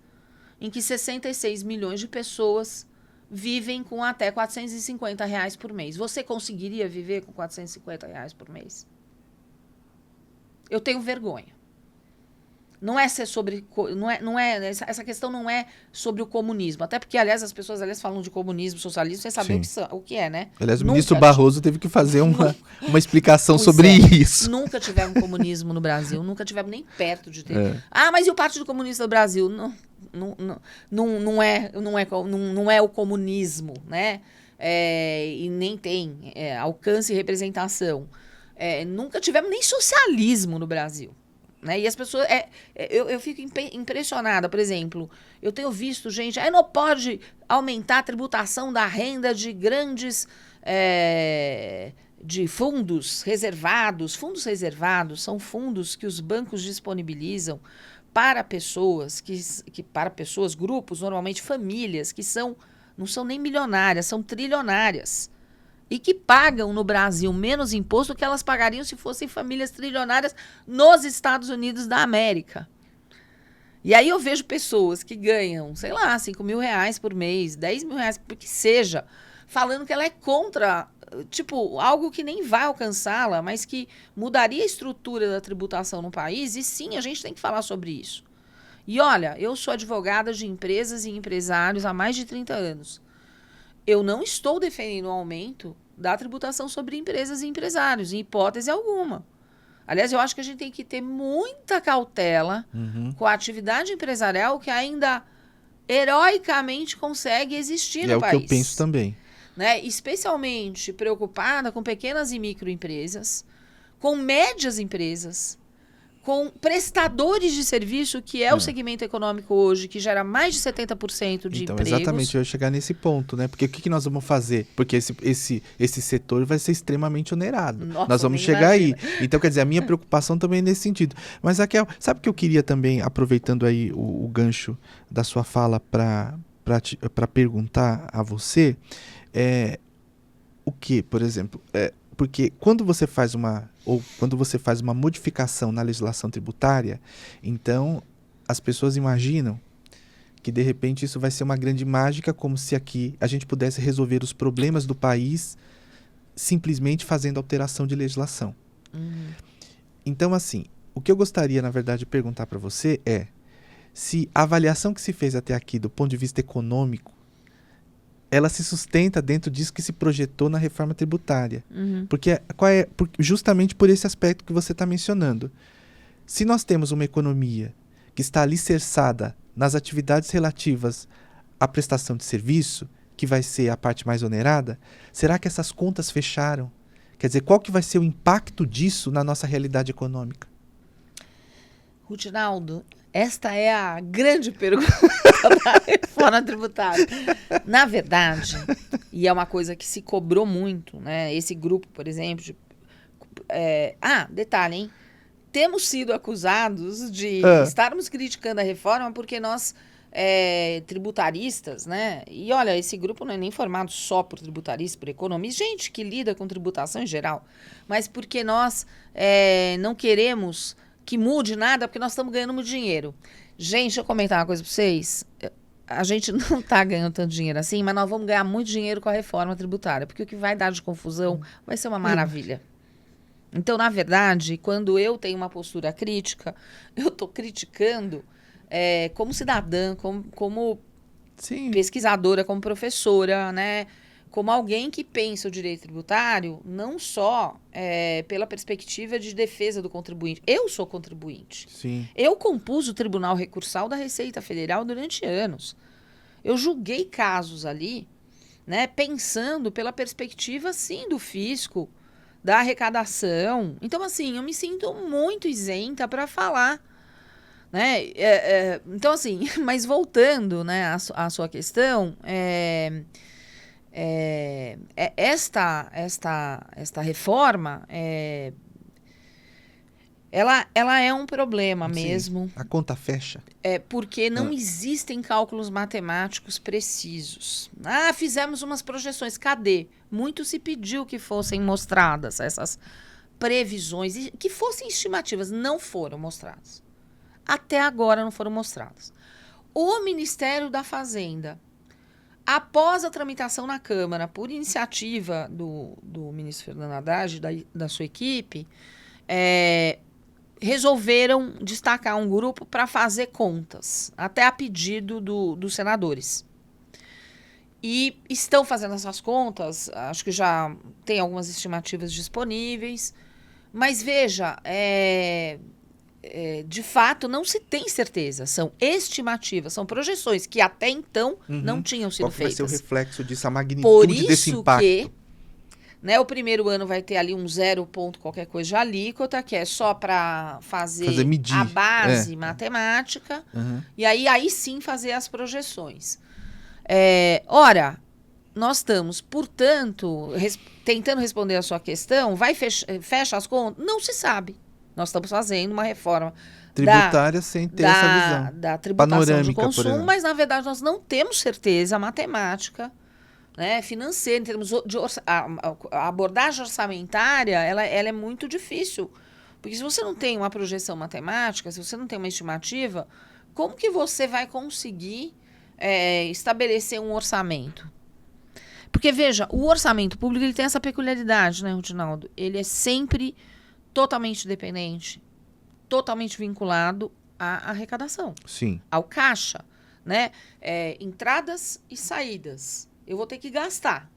em que 66 milhões de pessoas vivem com até R$450 por mês. Você conseguiria viver com R$450 por mês? Eu tenho vergonha. Não é ser sobre... essa questão não é sobre o comunismo. Até porque, aliás, as pessoas falam de comunismo, socialismo, sem saber o que é, né? Aliás, o ministro Barroso teve que fazer uma explicação sobre isso. Nunca tivemos comunismo no Brasil. Nunca tivemos nem perto de ter. Mas e o Partido Comunista do Brasil? Não é o comunismo, né? E nem tem alcance e representação. Nunca tivemos nem socialismo no Brasil. Né? E as pessoas... eu fico impressionada, por exemplo, eu tenho visto gente... não pode aumentar a tributação da renda de grandes... de fundos reservados. Fundos reservados são fundos que os bancos disponibilizam para pessoas, para pessoas, grupos, normalmente famílias, que não são nem milionárias, são trilionárias. E que pagam no Brasil menos imposto do que elas pagariam se fossem famílias trilionárias nos Estados Unidos da América. E aí eu vejo pessoas que ganham, sei lá, R$5.000 por mês, R$10.000, por que seja, falando que ela é contra, tipo, algo que nem vai alcançá-la, mas que mudaria a estrutura da tributação no país. E sim, a gente tem que falar sobre isso. E olha, eu sou advogada de empresas e empresários há mais de 30 anos. Eu não estou defendendo o aumento da tributação sobre empresas e empresários, em hipótese alguma. Aliás, eu acho que a gente tem que ter muita cautela com a atividade empresarial que ainda heroicamente consegue existir no país. É o que eu penso também. Né? Especialmente preocupada com pequenas e microempresas, com médias empresas, com prestadores de serviço, que é o segmento econômico hoje, que gera mais de 70% de empregos. Exatamente, eu ia chegar nesse ponto, né? Porque o que nós vamos fazer? Porque esse setor vai ser extremamente onerado. Nossa, nós vamos chegar aí. Então, quer dizer, a minha preocupação também é nesse sentido. Mas, Raquel, sabe o que eu queria também, aproveitando aí o gancho da sua fala para perguntar a você? O que, por exemplo... Porque quando você faz uma modificação na legislação tributária, então as pessoas imaginam que de repente isso vai ser uma grande mágica, como se aqui a gente pudesse resolver os problemas do país simplesmente fazendo alteração de legislação. Então, assim, o que eu gostaria, na verdade, de perguntar para você é se a avaliação que se fez até aqui do ponto de vista econômico, ela se sustenta dentro disso que se projetou na reforma tributária. Porque justamente por esse aspecto que você está mencionando. Se nós temos uma economia que está alicerçada nas atividades relativas à prestação de serviço, que vai ser a parte mais onerada, será que essas contas fecharam? Quer dizer, qual que vai ser o impacto disso na nossa realidade econômica? Rutinaldo, esta é a grande pergunta da reforma tributária. Na verdade, e é uma coisa que se cobrou muito, né? Esse grupo, por exemplo... detalhe, hein? Temos sido acusados de estarmos criticando a reforma porque nós, tributaristas, né? E olha, esse grupo não é nem formado só por tributaristas, por economistas, gente que lida com tributação em geral, mas porque nós não queremos que mude nada, porque nós estamos ganhando muito dinheiro. Gente, deixa eu comentar uma coisa para vocês. A gente não está ganhando tanto dinheiro assim, mas nós vamos ganhar muito dinheiro com a reforma tributária, porque o que vai dar de confusão vai ser uma maravilha. Então, na verdade, quando eu tenho uma postura crítica, eu estou criticando como cidadã, como pesquisadora, como professora, né? como alguém que pensa o direito tributário não só pela perspectiva de defesa do contribuinte. Eu sou contribuinte. Sim. Eu compus o Tribunal Recursal da Receita Federal durante anos. Eu julguei casos ali, né, pensando pela perspectiva, sim, do fisco, da arrecadação. Então, assim, eu me sinto muito isenta para falar, né? Então, assim, mas voltando, né, à sua questão, esta reforma, ela é um problema mesmo. A conta fecha. Porque não existem cálculos matemáticos precisos. Fizemos umas projeções. Cadê? Muito se pediu que fossem mostradas essas previsões, e que fossem estimativas. Não foram mostradas. Até agora não foram mostradas. O Ministério da Fazenda, após a tramitação na Câmara, por iniciativa do ministro Fernando Haddad e da sua equipe, resolveram destacar um grupo para fazer contas, até a pedido dos senadores. E estão fazendo essas contas, acho que já tem algumas estimativas disponíveis, mas veja, de fato não se tem certeza, são estimativas, são projeções que até então não tinham sido feitas. Qual vai ser o reflexo disso, a magnitude desse impacto? Por isso que, né, o primeiro ano vai ter ali um 0 ponto qualquer coisa de alíquota, que é só para medir a base matemática, e aí sim fazer as projeções. Ora, nós estamos, portanto, tentando responder a sua questão, fecha as contas? Não se sabe. Nós estamos fazendo uma reforma tributária sem ter essa visão. Da tributação panorâmica, de consumo, mas na verdade nós não temos certeza matemática, né, financeira, em termos de a abordagem orçamentária, ela é muito difícil. Porque se você não tem uma projeção matemática, se você não tem uma estimativa, como que você vai conseguir estabelecer um orçamento? Porque, veja, o orçamento público ele tem essa peculiaridade, né, Rudinaldo? Ele é sempre totalmente dependente, totalmente vinculado à arrecadação. Sim. Ao caixa, né? Entradas e saídas. Eu vou ter que gastar.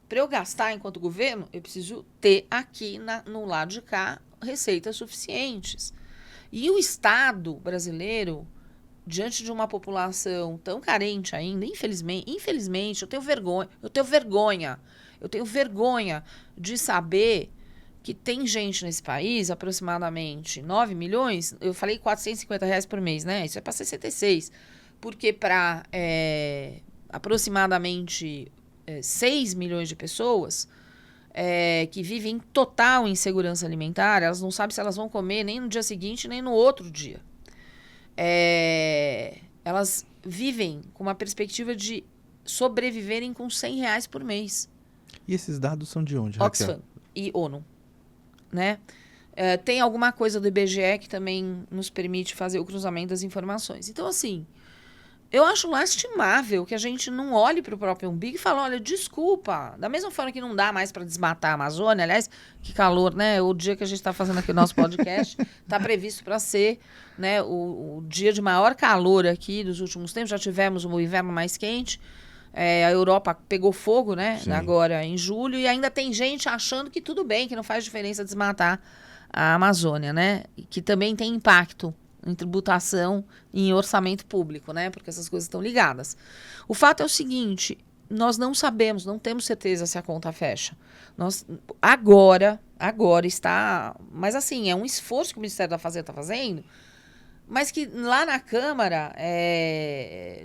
Para eu gastar enquanto governo, eu preciso ter aqui no lado de cá receitas suficientes. E o Estado brasileiro, diante de uma população tão carente ainda, infelizmente, eu tenho vergonha de saber que tem gente nesse país, aproximadamente 9 milhões, eu falei R$450 por mês, né? Isso é para 66. Porque para aproximadamente 6 milhões de pessoas que vivem em total insegurança alimentar, elas não sabem se elas vão comer nem no dia seguinte, nem no outro dia. Elas vivem com uma perspectiva de sobreviverem com R$100 por mês. E esses dados são de onde, Raquel? Oxfam e ONU, né? Tem alguma coisa do IBGE que também nos permite fazer o cruzamento das informações. Então, assim, eu acho lastimável que a gente não olhe para o próprio umbigo e fale, olha, desculpa, da mesma forma que não dá mais para desmatar a Amazônia, aliás, que calor, né? O dia que a gente está fazendo aqui o nosso podcast está previsto para ser, né, o dia de maior calor aqui dos últimos tempos. Já tivemos um inverno mais quente, a Europa pegou fogo, né? Sim. Agora em julho, e ainda tem gente achando que tudo bem, que não faz diferença desmatar a Amazônia, né? Que também tem impacto em tributação e em orçamento público, né? Porque essas coisas estão ligadas. O fato é o seguinte, nós não sabemos, não temos certeza se a conta fecha. Agora está... Mas assim, é um esforço que o Ministério da Fazenda está fazendo, mas que lá na Câmara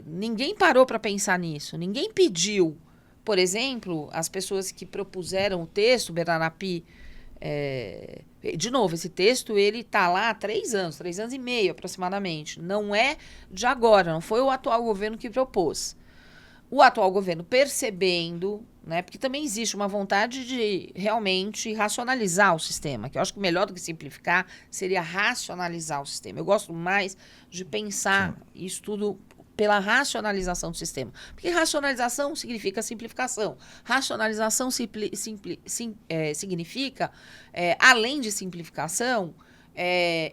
ninguém parou para pensar nisso. Ninguém pediu, por exemplo, as pessoas que propuseram o texto, Bernardo Api, de novo, esse texto ele está lá há 3 anos e meio aproximadamente. Não é de agora, não foi o atual governo que propôs. O atual governo percebendo, né, porque também existe uma vontade de realmente racionalizar o sistema, que eu acho que melhor do que simplificar seria racionalizar o sistema. Eu gosto mais de pensar isso tudo pela racionalização do sistema. Porque racionalização significa simplificação. Racionalização significa, além de simplificação,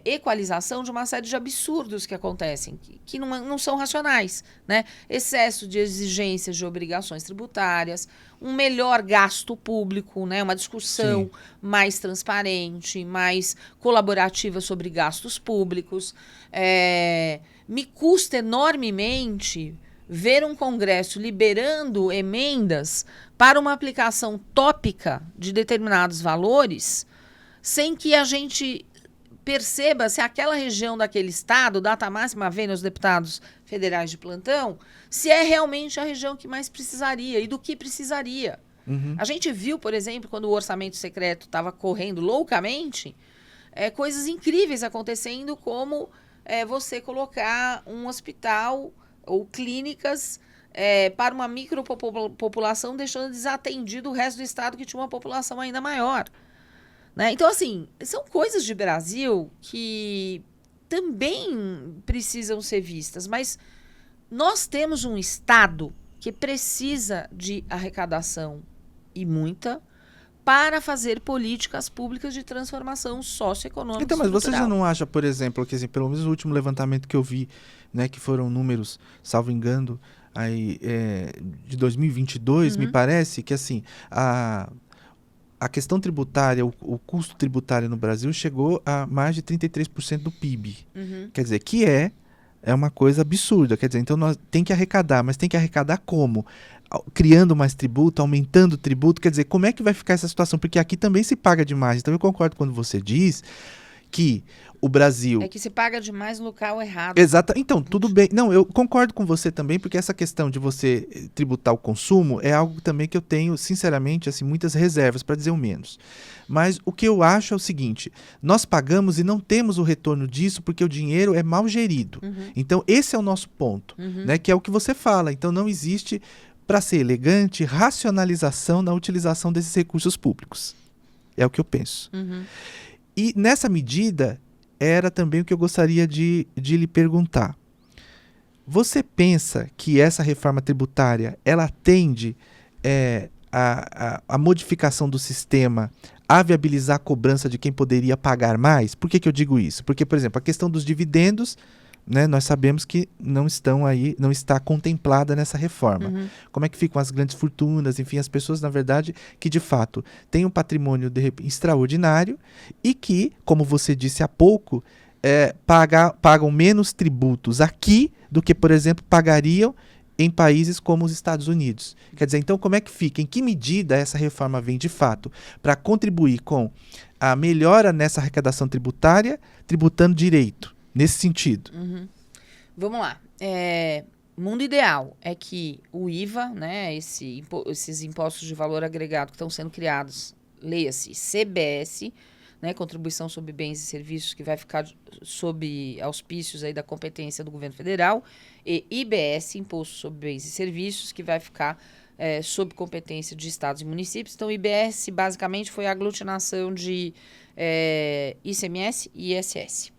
equalização de uma série de absurdos que acontecem, que não são racionais, né? Excesso de exigências de obrigações tributárias, um melhor gasto público, né? Uma discussão mais transparente, mais colaborativa sobre gastos públicos. Me custa enormemente ver um Congresso liberando emendas para uma aplicação tópica de determinados valores, sem que a gente perceba se aquela região daquele estado, data máxima vem nos deputados federais de plantão, se é realmente a região que mais precisaria e do que precisaria. A gente viu, por exemplo, quando o orçamento secreto estava correndo loucamente, coisas incríveis acontecendo, como você colocar um hospital ou clínicas para uma micropopulação, deixando desatendido o resto do estado que tinha uma população ainda maior. Né? Então, assim, são coisas de Brasil que também precisam ser vistas, mas nós temos um Estado que precisa de arrecadação, e muita, para fazer políticas públicas de transformação socioeconômica. Então, mas você já não acha, por exemplo, que assim, pelo menos o último levantamento que eu vi, né, que foram números, salvo engano, aí, de 2022, me parece que assim, a questão tributária, o custo tributário no Brasil chegou a mais de 33% do PIB. Quer dizer, que é uma coisa absurda. Quer dizer, então nós tem que arrecadar, mas tem que arrecadar como? Criando mais tributo, aumentando o tributo. Quer dizer, como é que vai ficar essa situação? Porque aqui também se paga demais. Então eu concordo quando você diz que o Brasil... É que se paga demais no local errado. Exato. Então, tudo bem. Não, eu concordo com você também, porque essa questão de você tributar o consumo é algo também que eu tenho, sinceramente, assim, muitas reservas, para dizer o menos. Mas o que eu acho é o seguinte, nós pagamos e não temos o retorno disso porque o dinheiro é mal gerido. Então, esse é o nosso ponto, né, que é o que você fala. Então, não existe, para ser elegante, racionalização na utilização desses recursos públicos. É o que eu penso. E nessa medida, era também o que eu gostaria de lhe perguntar. Você pensa que essa reforma tributária, ela atende a modificação do sistema a viabilizar a cobrança de quem poderia pagar mais? Por que eu digo isso? Porque, por exemplo, a questão dos dividendos, né, nós sabemos que não está contemplada nessa reforma. Como é que ficam as grandes fortunas, enfim, as pessoas, na verdade, que de fato têm um patrimônio extraordinário e que, como você disse há pouco, pagam menos tributos aqui do que, por exemplo, pagariam em países como os Estados Unidos. Quer dizer, então, como é que fica? Em que medida essa reforma vem, de fato, para contribuir com a melhora nessa arrecadação tributária, tributando direito? Nesse sentido. Vamos lá. Mundo ideal é que o IVA, né, esses impostos de valor agregado que estão sendo criados, leia-se CBS, né, contribuição sobre bens e serviços, que vai ficar sob auspícios aí da competência do governo federal, e IBS, imposto sobre bens e serviços, que vai ficar sob competência de estados e municípios. Então, o IBS basicamente foi a aglutinação de ICMS e ISS.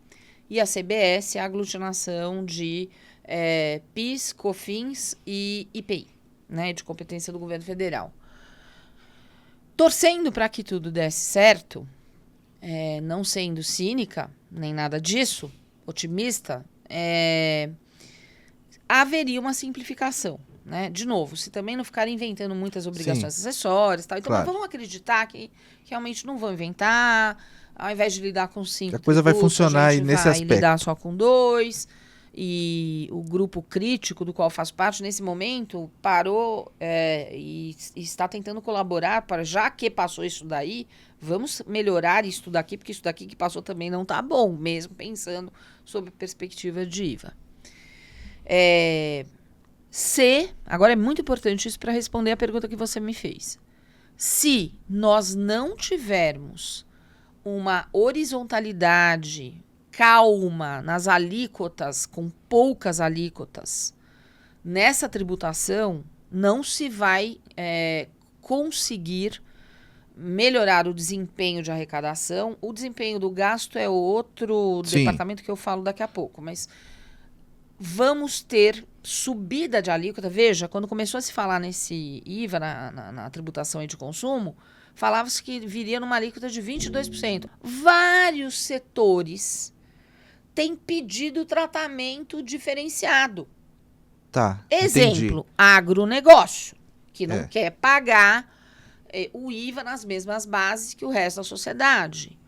E a CBS é a aglutinação de PIS, COFINS e IPI, né, de competência do governo federal. Torcendo para que tudo desse certo, não sendo cínica, nem nada disso, otimista, haveria uma simplificação. Né? De novo, se também não ficarem inventando muitas obrigações acessórias, tal, então claro. Vamos acreditar que realmente não vão inventar. Ao invés de lidar com 5 a coisa vai funcionar aí nesse aspecto. Lidar só com 2. E o grupo crítico do qual faço parte, nesse momento, parou e está tentando colaborar para, já que passou isso daí, vamos melhorar isso daqui, porque isso daqui que passou também não está bom, mesmo pensando sob perspectiva de IVA. Agora é muito importante isso para responder a pergunta que você me fez. Se nós não tivermos uma horizontalidade calma nas alíquotas, com poucas alíquotas, nessa tributação, não se vai conseguir melhorar o desempenho de arrecadação. O desempenho do gasto é outro departamento que eu falo daqui a pouco, mas vamos ter subida de alíquota. Veja, quando começou a se falar nesse IVA, na tributação aí de consumo, falava-se que viria numa alíquota de 22%. Vários setores têm pedido tratamento diferenciado. Tá, Exemplo, entendi. agronegócio, que não É. quer pagar o IVA nas mesmas bases que o resto da sociedade.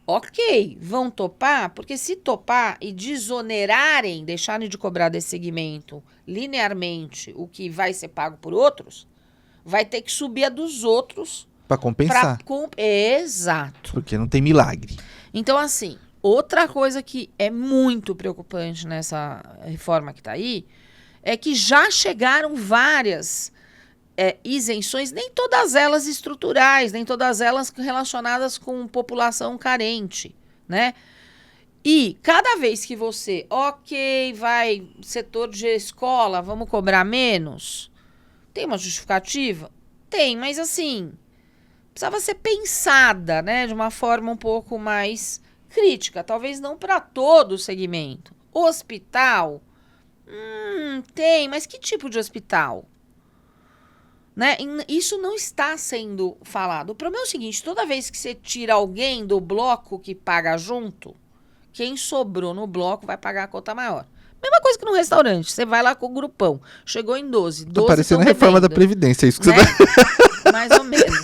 Ok, vão topar, porque se topar e desonerarem, deixarem de cobrar desse segmento linearmente o que vai ser pago por outros, vai ter que subir a dos outros. Para compensar, Exato. porque não tem milagre. Então, assim, outra coisa que é muito preocupante nessa reforma que está aí é que já chegaram várias isenções, nem todas elas estruturais, nem todas elas relacionadas com população carente, né? E cada vez que você, ok, vai, setor de escola, vamos cobrar menos, tem uma justificativa? Tem, mas assim, precisava ser pensada, né, de uma forma um pouco mais crítica, talvez não para todo o segmento. Hospital, tem, mas que tipo de hospital? Né? Isso não está sendo falado. O problema é o seguinte, toda vez que você tira alguém do bloco que paga junto, quem sobrou no bloco vai pagar a conta maior. Mesma coisa que no restaurante, você vai lá com o grupão, chegou em 12 Tá parecendo a reforma da Previdência, isso que né? você tá... Mais ou menos.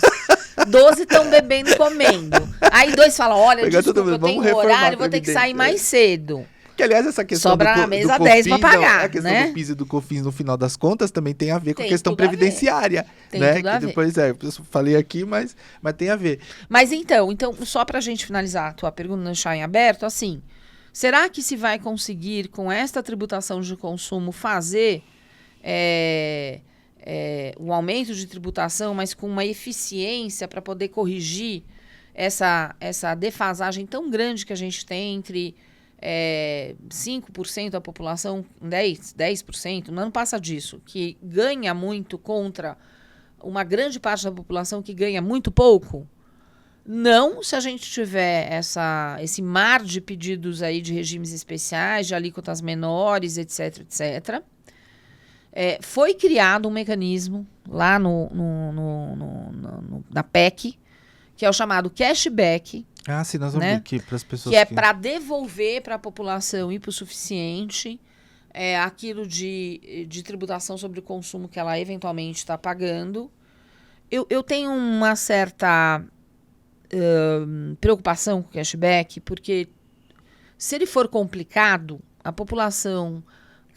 12 estão bebendo e comendo. Aí 2 falam, olha, Pegar desculpa, todo mundo, eu tenho vamos reformar horário, a vou ter que sair Previdência. mais cedo. Que, aliás, essa questão Sobra do, na mesa do 10 pra COFINS, pagar, a questão né? do PIS e do COFINS, no final das contas, também tem a ver com a Tem questão tudo a ver. previdenciária. Tem né? tudo a Que ver. depois, eu falei aqui, mas tem a ver. Mas então, só pra gente finalizar a tua pergunta, deixar em aberto, assim, será que se vai conseguir, com esta tributação de consumo, fazer um aumento de tributação, mas com uma eficiência para poder corrigir essa defasagem tão grande que a gente tem entre 5% da população, 10%, não passa disso, que ganha muito contra uma grande parte da população que ganha muito pouco? Não se a gente tiver esse mar de pedidos aí de regimes especiais, de alíquotas menores, etc, etc. Foi criado um mecanismo lá na PEC, que é o chamado cashback, Ah, sim, nós vamos né? ver aqui para as pessoas que é para devolver para a população hipossuficiente aquilo de tributação sobre o consumo que ela eventualmente está pagando. Eu tenho uma certa preocupação com o cashback, porque se ele for complicado, a população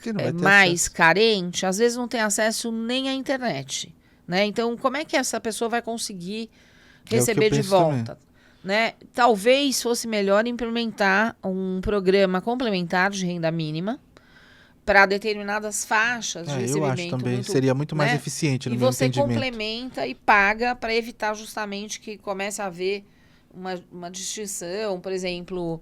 que não vai ter mais acesso. carente, às vezes não tem acesso nem à internet, né? Então, como é que essa pessoa vai conseguir receber de volta? Né? Talvez fosse melhor implementar um programa complementar de renda mínima para determinadas faixas de Eu recebimento. acho também, seria muito mais eficiente no E meu você entendimento. complementa e paga para evitar justamente que comece a haver uma distinção. Por exemplo,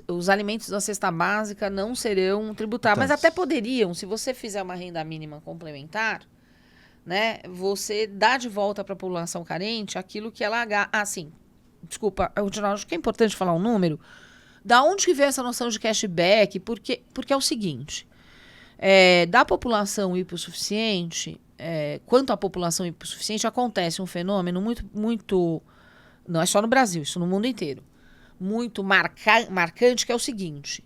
os alimentos da cesta básica não serão tributados, mas até poderiam. Se você fizer uma renda mínima complementar, né, você dá de volta para a população carente aquilo que ela... Desculpa, acho que é importante falar um número. Da onde que veio essa noção de cashback? Porque é o seguinte, da população hipossuficiente, quanto à população hipossuficiente, acontece um fenômeno muito, não é só no Brasil, isso no mundo inteiro, muito marcante, que é o seguinte: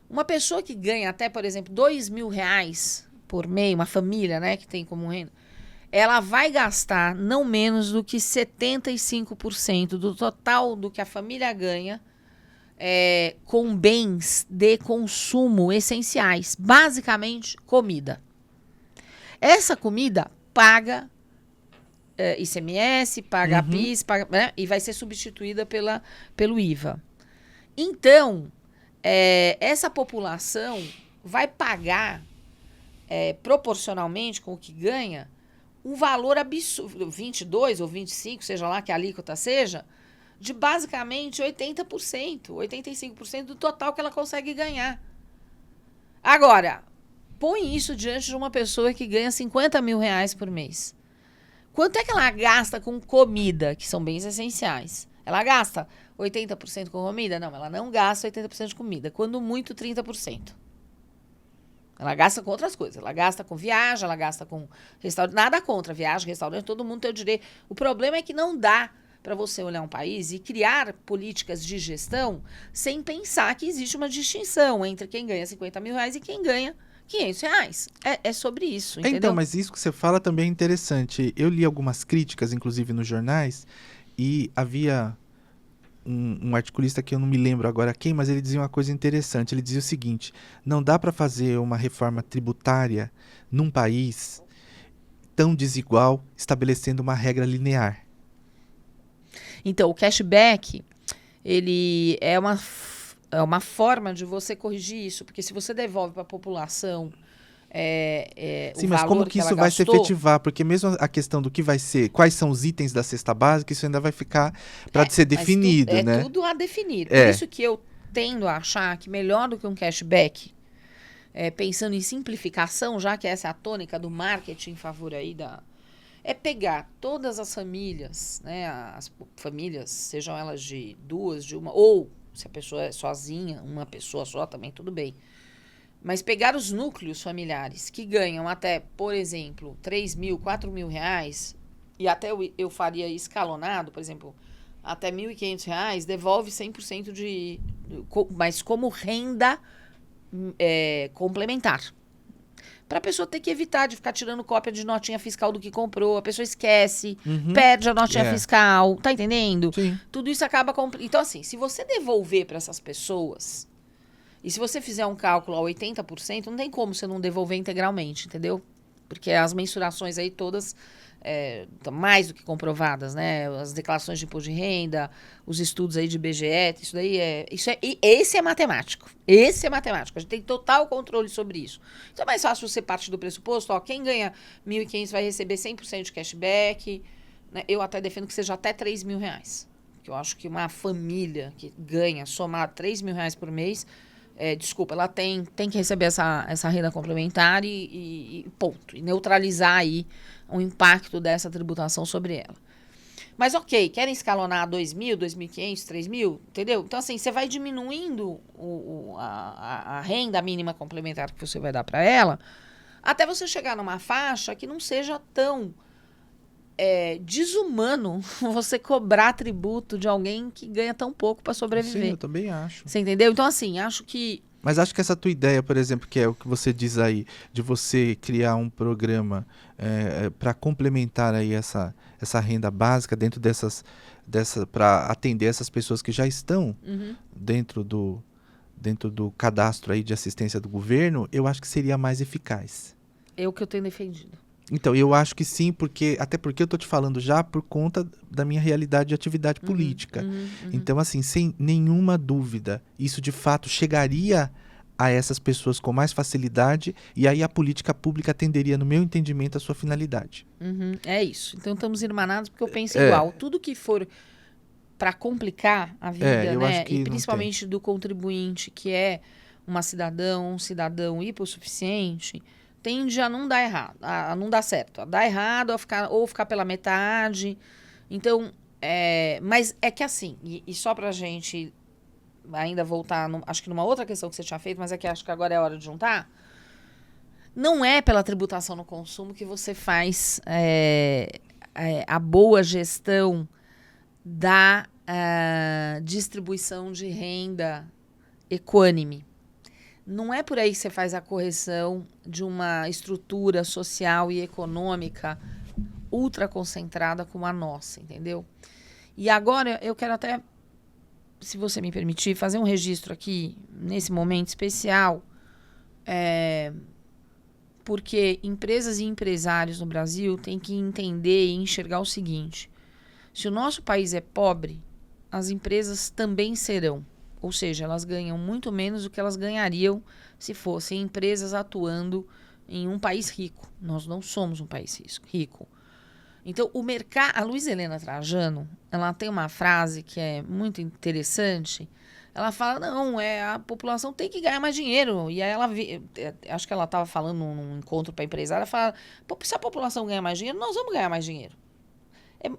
uma pessoa que ganha até, por exemplo, R$2.000 por mês, uma família, né, que tem como renda, ela vai gastar não menos do que 75% do total do que a família ganha com bens de consumo essenciais. Basicamente, comida. Essa comida paga ICMS, paga PIS, paga, né, e vai ser substituída pelo IVA. Então, essa população vai pagar, proporcionalmente com o que ganha, um valor absurdo, 22 ou 25, seja lá que a alíquota seja, de basicamente 80%, 85% do total que ela consegue ganhar. Agora, põe isso diante de uma pessoa que ganha R$50.000 por mês. Quanto é que ela gasta com comida, que são bens essenciais? Ela gasta 80% com comida? Não, ela não gasta 80% de comida, quando muito 30%. Ela gasta com outras coisas. Ela gasta com viagem, ela gasta com restaurante. Nada contra viagem, restaurante, todo mundo tem o direito. O problema é que não dá para você olhar um país e criar políticas de gestão sem pensar que existe uma distinção entre quem ganha 50 mil reais e quem ganha 500 reais. É sobre isso, entendeu? Então, mas isso que você fala também é interessante. Eu li algumas críticas, inclusive nos jornais, e havia um articulista que eu não me lembro agora quem, mas ele dizia uma coisa interessante. Ele dizia o seguinte: não dá para fazer uma reforma tributária num país tão desigual, estabelecendo uma regra linear. Então, o cashback, ele é uma forma de você corrigir isso, porque se você devolve para a população Sim, o mas como valor que ela isso vai se gastou, efetivar? Porque mesmo a questão do que vai ser, quais são os itens da cesta básica, isso ainda vai ficar para ser mas definido, né? tudo a definir. Por É. isso que eu tendo a achar que melhor do que um cashback, pensando em simplificação, já que essa é a tônica do marketing em favor aí é pegar todas as famílias, né? As famílias, sejam elas de duas, de uma, ou se a pessoa é sozinha, uma pessoa só também, tudo bem. Mas pegar os núcleos familiares que ganham até, por exemplo, 3 mil, 4 mil reais, e até eu faria escalonado, por exemplo, até R$ 1.500, devolve 100% mas como renda complementar. Para a pessoa ter que evitar de ficar tirando cópia de notinha fiscal do que comprou, a pessoa esquece, perde a notinha fiscal, tá entendendo? Sim. Tudo isso acaba... Então, assim, se você devolver para essas pessoas... E se você fizer um cálculo a 80%, não tem como você não devolver integralmente, entendeu? Porque as mensurações aí todas estão mais do que comprovadas, né? As declarações de imposto de renda, os estudos aí de IBGE, esse é matemático. Esse é matemático. A gente tem total controle sobre isso. Então é mais fácil você partir do pressuposto, quem ganha 1.500 vai receber 100% de cashback, né? Eu até defendo que seja até 3 mil reais. Porque eu acho que uma família que ganha, somar 3 mil reais por mês... ela tem que receber essa renda complementar e ponto. E neutralizar aí o impacto dessa tributação sobre ela. Mas ok, querem escalonar 2 mil, 2.500, 3 mil, entendeu? Então assim, você vai diminuindo a renda mínima complementar que você vai dar para ela, até você chegar numa faixa que não seja tão desumano você cobrar tributo de alguém que ganha tão pouco para sobreviver. Sim, eu também acho. Você entendeu? Então, assim, acho que... Mas acho que essa tua ideia, por exemplo, que é o que você diz aí, de você criar um programa para complementar aí essa renda básica dentro para atender essas pessoas que já estão dentro do cadastro aí de assistência do governo, eu acho que seria mais eficaz. É o que eu tenho defendido. Então, eu acho que sim, até porque eu estou te falando já por conta da minha realidade de atividade política. Então, assim, sem nenhuma dúvida, isso de fato chegaria a essas pessoas com mais facilidade e aí a política pública atenderia, no meu entendimento, a sua finalidade. É isso. Então, estamos irmanados porque eu penso igual. Tudo que for para complicar a vida, eu né? acho que E principalmente do contribuinte, que é um cidadão hipossuficiente... tende a não dar errado, a não dar certo, a dar errado, ou ficar pela metade. Então, mas é que assim, e só pra gente ainda voltar, acho que numa outra questão que você tinha feito, mas é que acho que agora é hora de juntar, não é pela tributação no consumo que você faz a boa gestão da distribuição de renda equânime. Não é por aí que você faz a correção de uma estrutura social e econômica ultra concentrada como a nossa, entendeu? E agora eu quero até, se você me permitir, fazer um registro aqui, nesse momento especial, porque empresas e empresários no Brasil têm que entender e enxergar o seguinte: se o nosso país é pobre, as empresas também serão. Ou seja, elas ganham muito menos do que elas ganhariam se fossem empresas atuando em um país rico. Nós não somos um país rico. Então, o mercado... A Luísa Helena Trajano, ela tem uma frase que é muito interessante. Ela fala, não, a população tem que ganhar mais dinheiro. E aí ela... acho que ela estava falando num encontro para empresária, ela fala, se a população ganhar mais dinheiro, nós vamos ganhar mais dinheiro.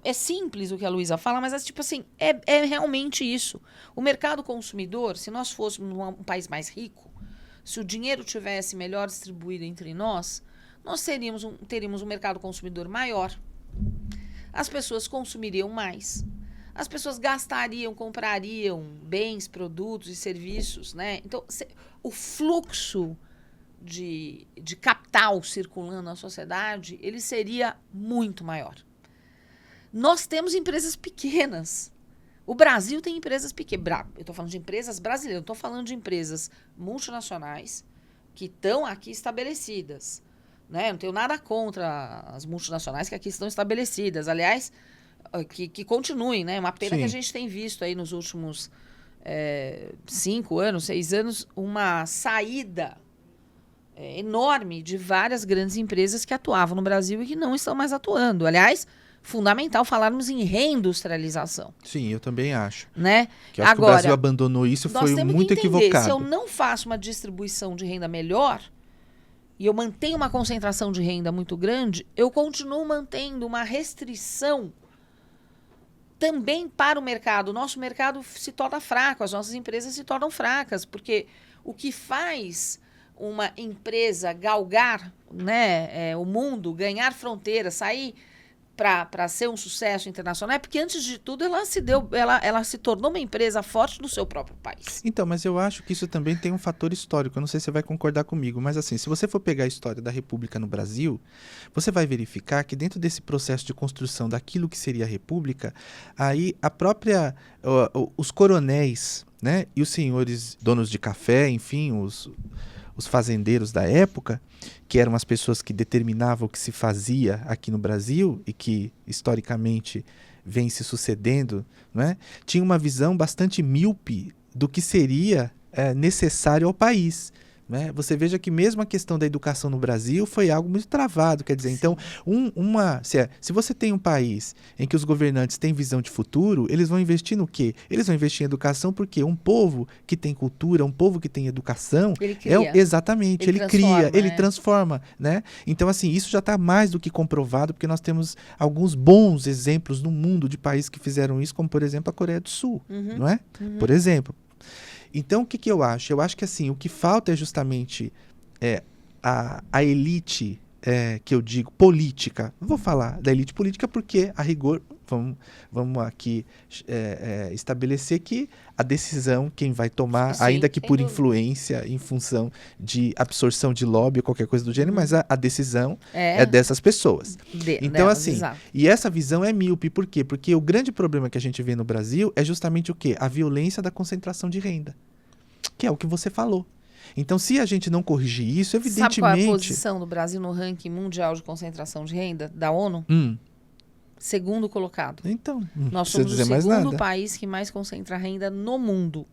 É simples o que a Luísa fala, mas tipo assim, é realmente isso. O mercado consumidor, se nós fôssemos um país mais rico, se o dinheiro tivesse melhor distribuído entre nós teríamos um mercado consumidor maior. As pessoas consumiriam mais. as pessoas gastariam, comprariam bens, produtos e serviços, né? Então, o fluxo de capital circulando na sociedade, ele seria muito maior. Nós temos empresas pequenas. O Brasil tem empresas pequenas. Eu estou falando de empresas brasileiras, eu estou falando de empresas multinacionais que estão aqui estabelecidas. Né? Não tenho nada contra as multinacionais que aqui estão estabelecidas. Aliás, que continuem, né? Uma pena que a gente tem visto aí nos últimos 5 anos, 6 anos, uma saída enorme de várias grandes empresas que atuavam no Brasil e que não estão mais atuando. Aliás, fundamental falarmos em reindustrialização. Sim, eu também acho. Né? Que eu acho que o Brasil abandonou isso, foi muito equivocado. Se eu não faço uma distribuição de renda melhor e eu mantenho uma concentração de renda muito grande, eu continuo mantendo uma restrição também para o mercado. O nosso mercado se torna fraco, as nossas empresas se tornam fracas, porque o que faz uma empresa galgar, né, o mundo, ganhar fronteiras, sair para ser um sucesso internacional, é porque, antes de tudo, ela se tornou uma empresa forte no seu próprio país. Então, mas eu acho que isso também tem um fator histórico. Eu não sei se você vai concordar comigo, mas assim, se você for pegar a história da República no Brasil, você vai verificar que dentro desse processo de construção daquilo que seria a República, aí a própria, os coronéis, né, e os senhores donos de café, enfim, os fazendeiros da época, que eram as pessoas que determinavam o que se fazia aqui no Brasil e que, historicamente, vem se sucedendo, né? Tinha uma visão bastante míope do que seria necessário ao país. Né? Você veja que mesmo a questão da educação no Brasil foi algo muito travado. Quer dizer, sim. Então, se você tem um país em que os governantes têm visão de futuro, eles vão investir no quê? Eles vão investir em educação porque um povo que tem cultura, um povo que tem educação, ele cria. Exatamente, ele cria, ele transforma. Né? Então, assim, isso já está mais do que comprovado, porque nós temos alguns bons exemplos no mundo de países que fizeram isso, como, por exemplo, a Coreia do Sul. Não é? Por exemplo. Então, o que eu acho? Eu acho que assim, o que falta é justamente a elite, que eu digo, política. Não vou falar da elite política porque, a rigor, vamos aqui estabelecer que a decisão, quem vai tomar, sim, ainda que por influência, em função de absorção de lobby ou qualquer coisa do gênero, mas a decisão é dessas pessoas. Então, assim, exato. E essa visão é míope. Por quê? Porque o grande problema que a gente vê no Brasil é justamente o quê? A violência da concentração de renda, que é o que você falou. Então, se a gente não corrigir isso, evidentemente... Sabe qual é a posição do Brasil no ranking mundial de concentração de renda da ONU? Segundo colocado. Então, nós somos o segundo país que mais concentra renda no mundo.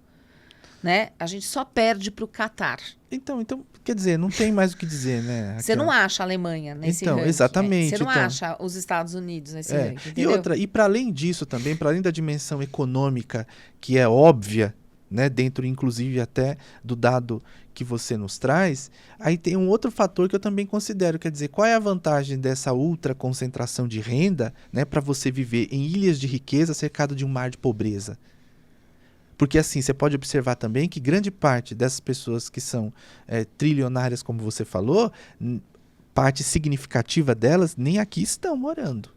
Né? A gente só perde para o Catar. Então, quer dizer, não tem mais o que dizer, né? Você não acha a Alemanha nesse ranking. Exatamente. Você não acha os Estados Unidos nesse ranking, entendeu? E para além disso também, para além da dimensão econômica, que é óbvia, né, dentro inclusive até do dado que você nos traz, aí tem um outro fator que eu também considero, quer dizer, qual é a vantagem dessa ultra concentração de renda, né, para você viver em ilhas de riqueza cercado de um mar de pobreza? Porque assim, você pode observar também que grande parte dessas pessoas que são trilionárias, como você falou, parte significativa delas nem aqui estão morando.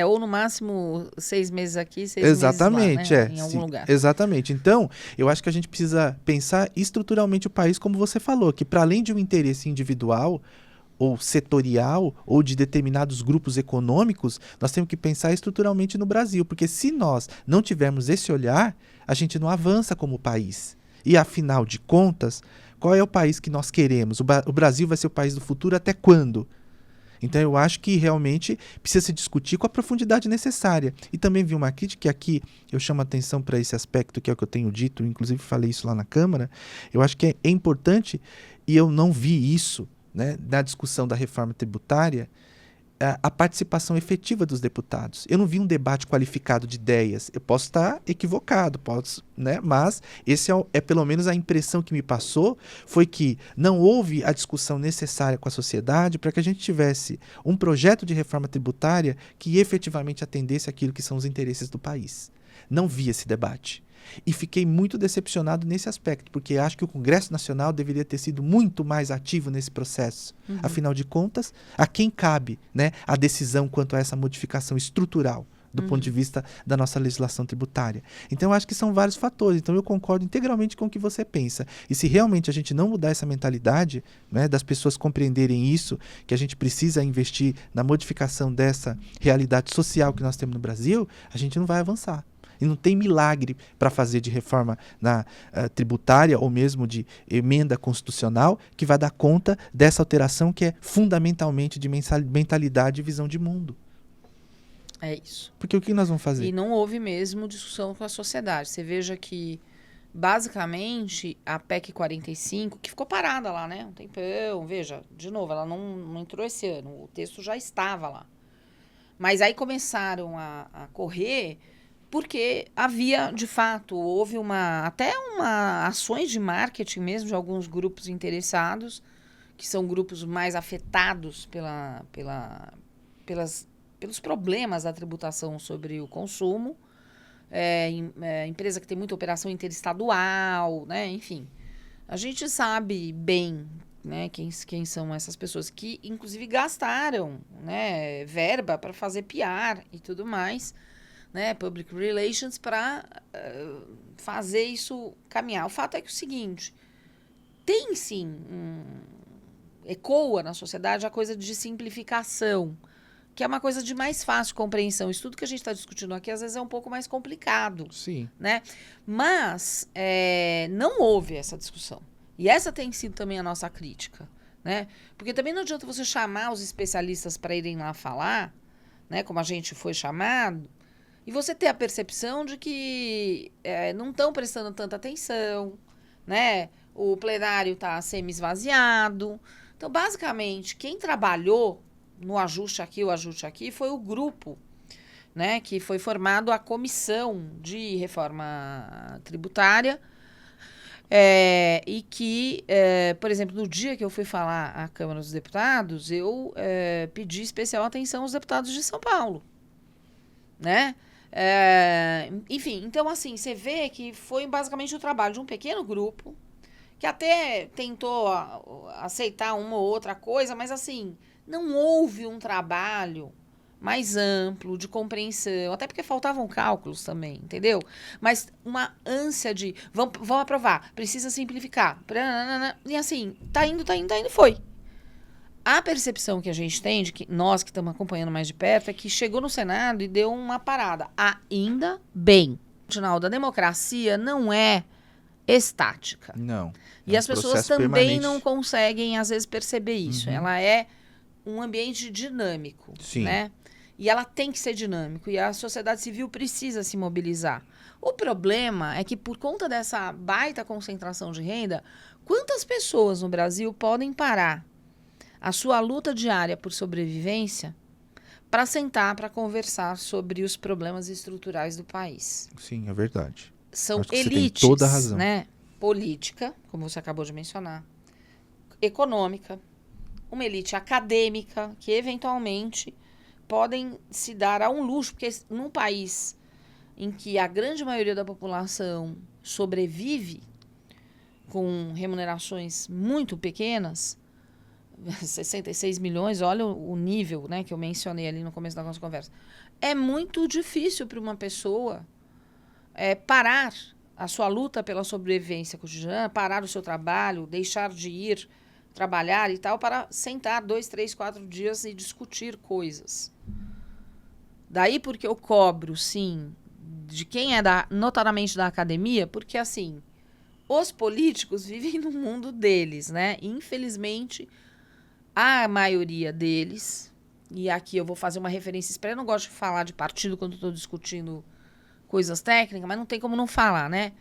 Ou no máximo 6 meses aqui, 6 meses lá, né? Em algum lugar. Exatamente. Então, eu acho que a gente precisa pensar estruturalmente o país, como você falou, que para além de um interesse individual ou setorial ou de determinados grupos econômicos, nós temos que pensar estruturalmente no Brasil, porque se nós não tivermos esse olhar, a gente não avança como país. E, afinal de contas, qual é o país que nós queremos? O Brasil vai ser o país do futuro até quando? Então, eu acho que realmente precisa se discutir com a profundidade necessária. E também vi uma crítica, que aqui eu chamo a atenção para esse aspecto, que é o que eu tenho dito, inclusive falei isso lá na Câmara. Eu acho que é importante, e eu não vi isso, né, na discussão da reforma tributária, a participação efetiva dos deputados. Eu não vi um debate qualificado de ideias. Eu posso estar equivocado, né? Mas esse é pelo menos a impressão que me passou, foi que não houve a discussão necessária com a sociedade para que a gente tivesse um projeto de reforma tributária que efetivamente atendesse aquilo que são os interesses do país. Não vi esse debate. E fiquei muito decepcionado nesse aspecto, porque acho que o Congresso Nacional deveria ter sido muito mais ativo nesse processo. Afinal de contas, a quem cabe, né, a decisão quanto a essa modificação estrutural do ponto de vista da nossa legislação tributária. Então, eu acho que são vários fatores. Então, eu concordo integralmente com o que você pensa. E se realmente a gente não mudar essa mentalidade, né, das pessoas compreenderem isso, que a gente precisa investir na modificação dessa realidade social que nós temos no Brasil, a gente não vai avançar. E não tem milagre para fazer de reforma tributária ou mesmo de emenda constitucional que vai dar conta dessa alteração que é fundamentalmente de mentalidade e visão de mundo. É isso. Porque o que nós vamos fazer? E não houve mesmo discussão com a sociedade. Você veja que, basicamente, a PEC 45, que ficou parada lá, né? Um tempão, veja, de novo, ela não entrou esse ano, o texto já estava lá. Mas aí começaram a correr... Porque havia, de fato, houve até ações de marketing mesmo de alguns grupos interessados, que são grupos mais afetados pelos problemas da tributação sobre o consumo. Empresa que tem muita operação interestadual, né? Enfim. A gente sabe bem, né, quem são essas pessoas que, inclusive, gastaram, né, verba para fazer PR e tudo mais, né, public relations, para fazer isso caminhar. O fato é que é o seguinte, tem sim, ecoa na sociedade a coisa de simplificação, que é uma coisa de mais fácil compreensão. Isso tudo que a gente está discutindo aqui, às vezes, é um pouco mais complicado. Sim. Né? Mas não houve essa discussão. E essa tem sido também a nossa crítica. Né? Porque também não adianta você chamar os especialistas para irem lá falar, né, como a gente foi chamado, e você ter a percepção de que não estão prestando tanta atenção, né? O plenário está semi-esvaziado. Então, basicamente, quem trabalhou no ajuste aqui foi o grupo, né? Que foi formado a comissão de reforma tributária e que, por exemplo, no dia que eu fui falar à Câmara dos Deputados, eu pedi especial atenção aos deputados de São Paulo, né? Enfim, então assim, você vê que foi basicamente o trabalho de um pequeno grupo que até tentou aceitar uma ou outra coisa, mas assim, não houve um trabalho mais amplo de compreensão, até porque faltavam cálculos também, entendeu? Mas uma ânsia de vamos aprovar, precisa simplificar, e assim, tá indo, foi. A percepção que a gente tem, de que nós que estamos acompanhando mais de perto, é que chegou no Senado e deu uma parada. Ainda bem. Afinal, a democracia não é estática. Não. E as pessoas também permanente. não conseguem, às vezes, perceber isso. Ela é um ambiente dinâmico. Sim. Né? E ela tem que ser dinâmico. E a sociedade civil precisa se mobilizar. O problema é que, por conta dessa baita concentração de renda, quantas pessoas no Brasil podem parar a sua luta diária por sobrevivência para sentar para conversar sobre os problemas estruturais do país? Sim, é verdade. São Acho que elites, você tem toda a razão. né? Política, como você acabou de mencionar, econômica, uma elite acadêmica, que eventualmente podem se dar a um luxo, porque num país em que a grande maioria da população sobrevive com remunerações muito pequenas, 66 milhões, olha o nível, né, que eu mencionei ali no começo da nossa conversa. É muito difícil para uma pessoa parar a sua luta pela sobrevivência cotidiana, parar o seu trabalho, deixar de ir trabalhar e tal, para sentar 2, 3, 4 dias e discutir coisas. Daí porque eu cobro, sim, de quem é notadamente da academia, porque, assim, os políticos vivem no mundo deles, né? Infelizmente, a maioria deles, e aqui eu vou fazer uma referência expressa, eu não gosto de falar de partido quando estou discutindo coisas técnicas, mas não tem como não falar, né?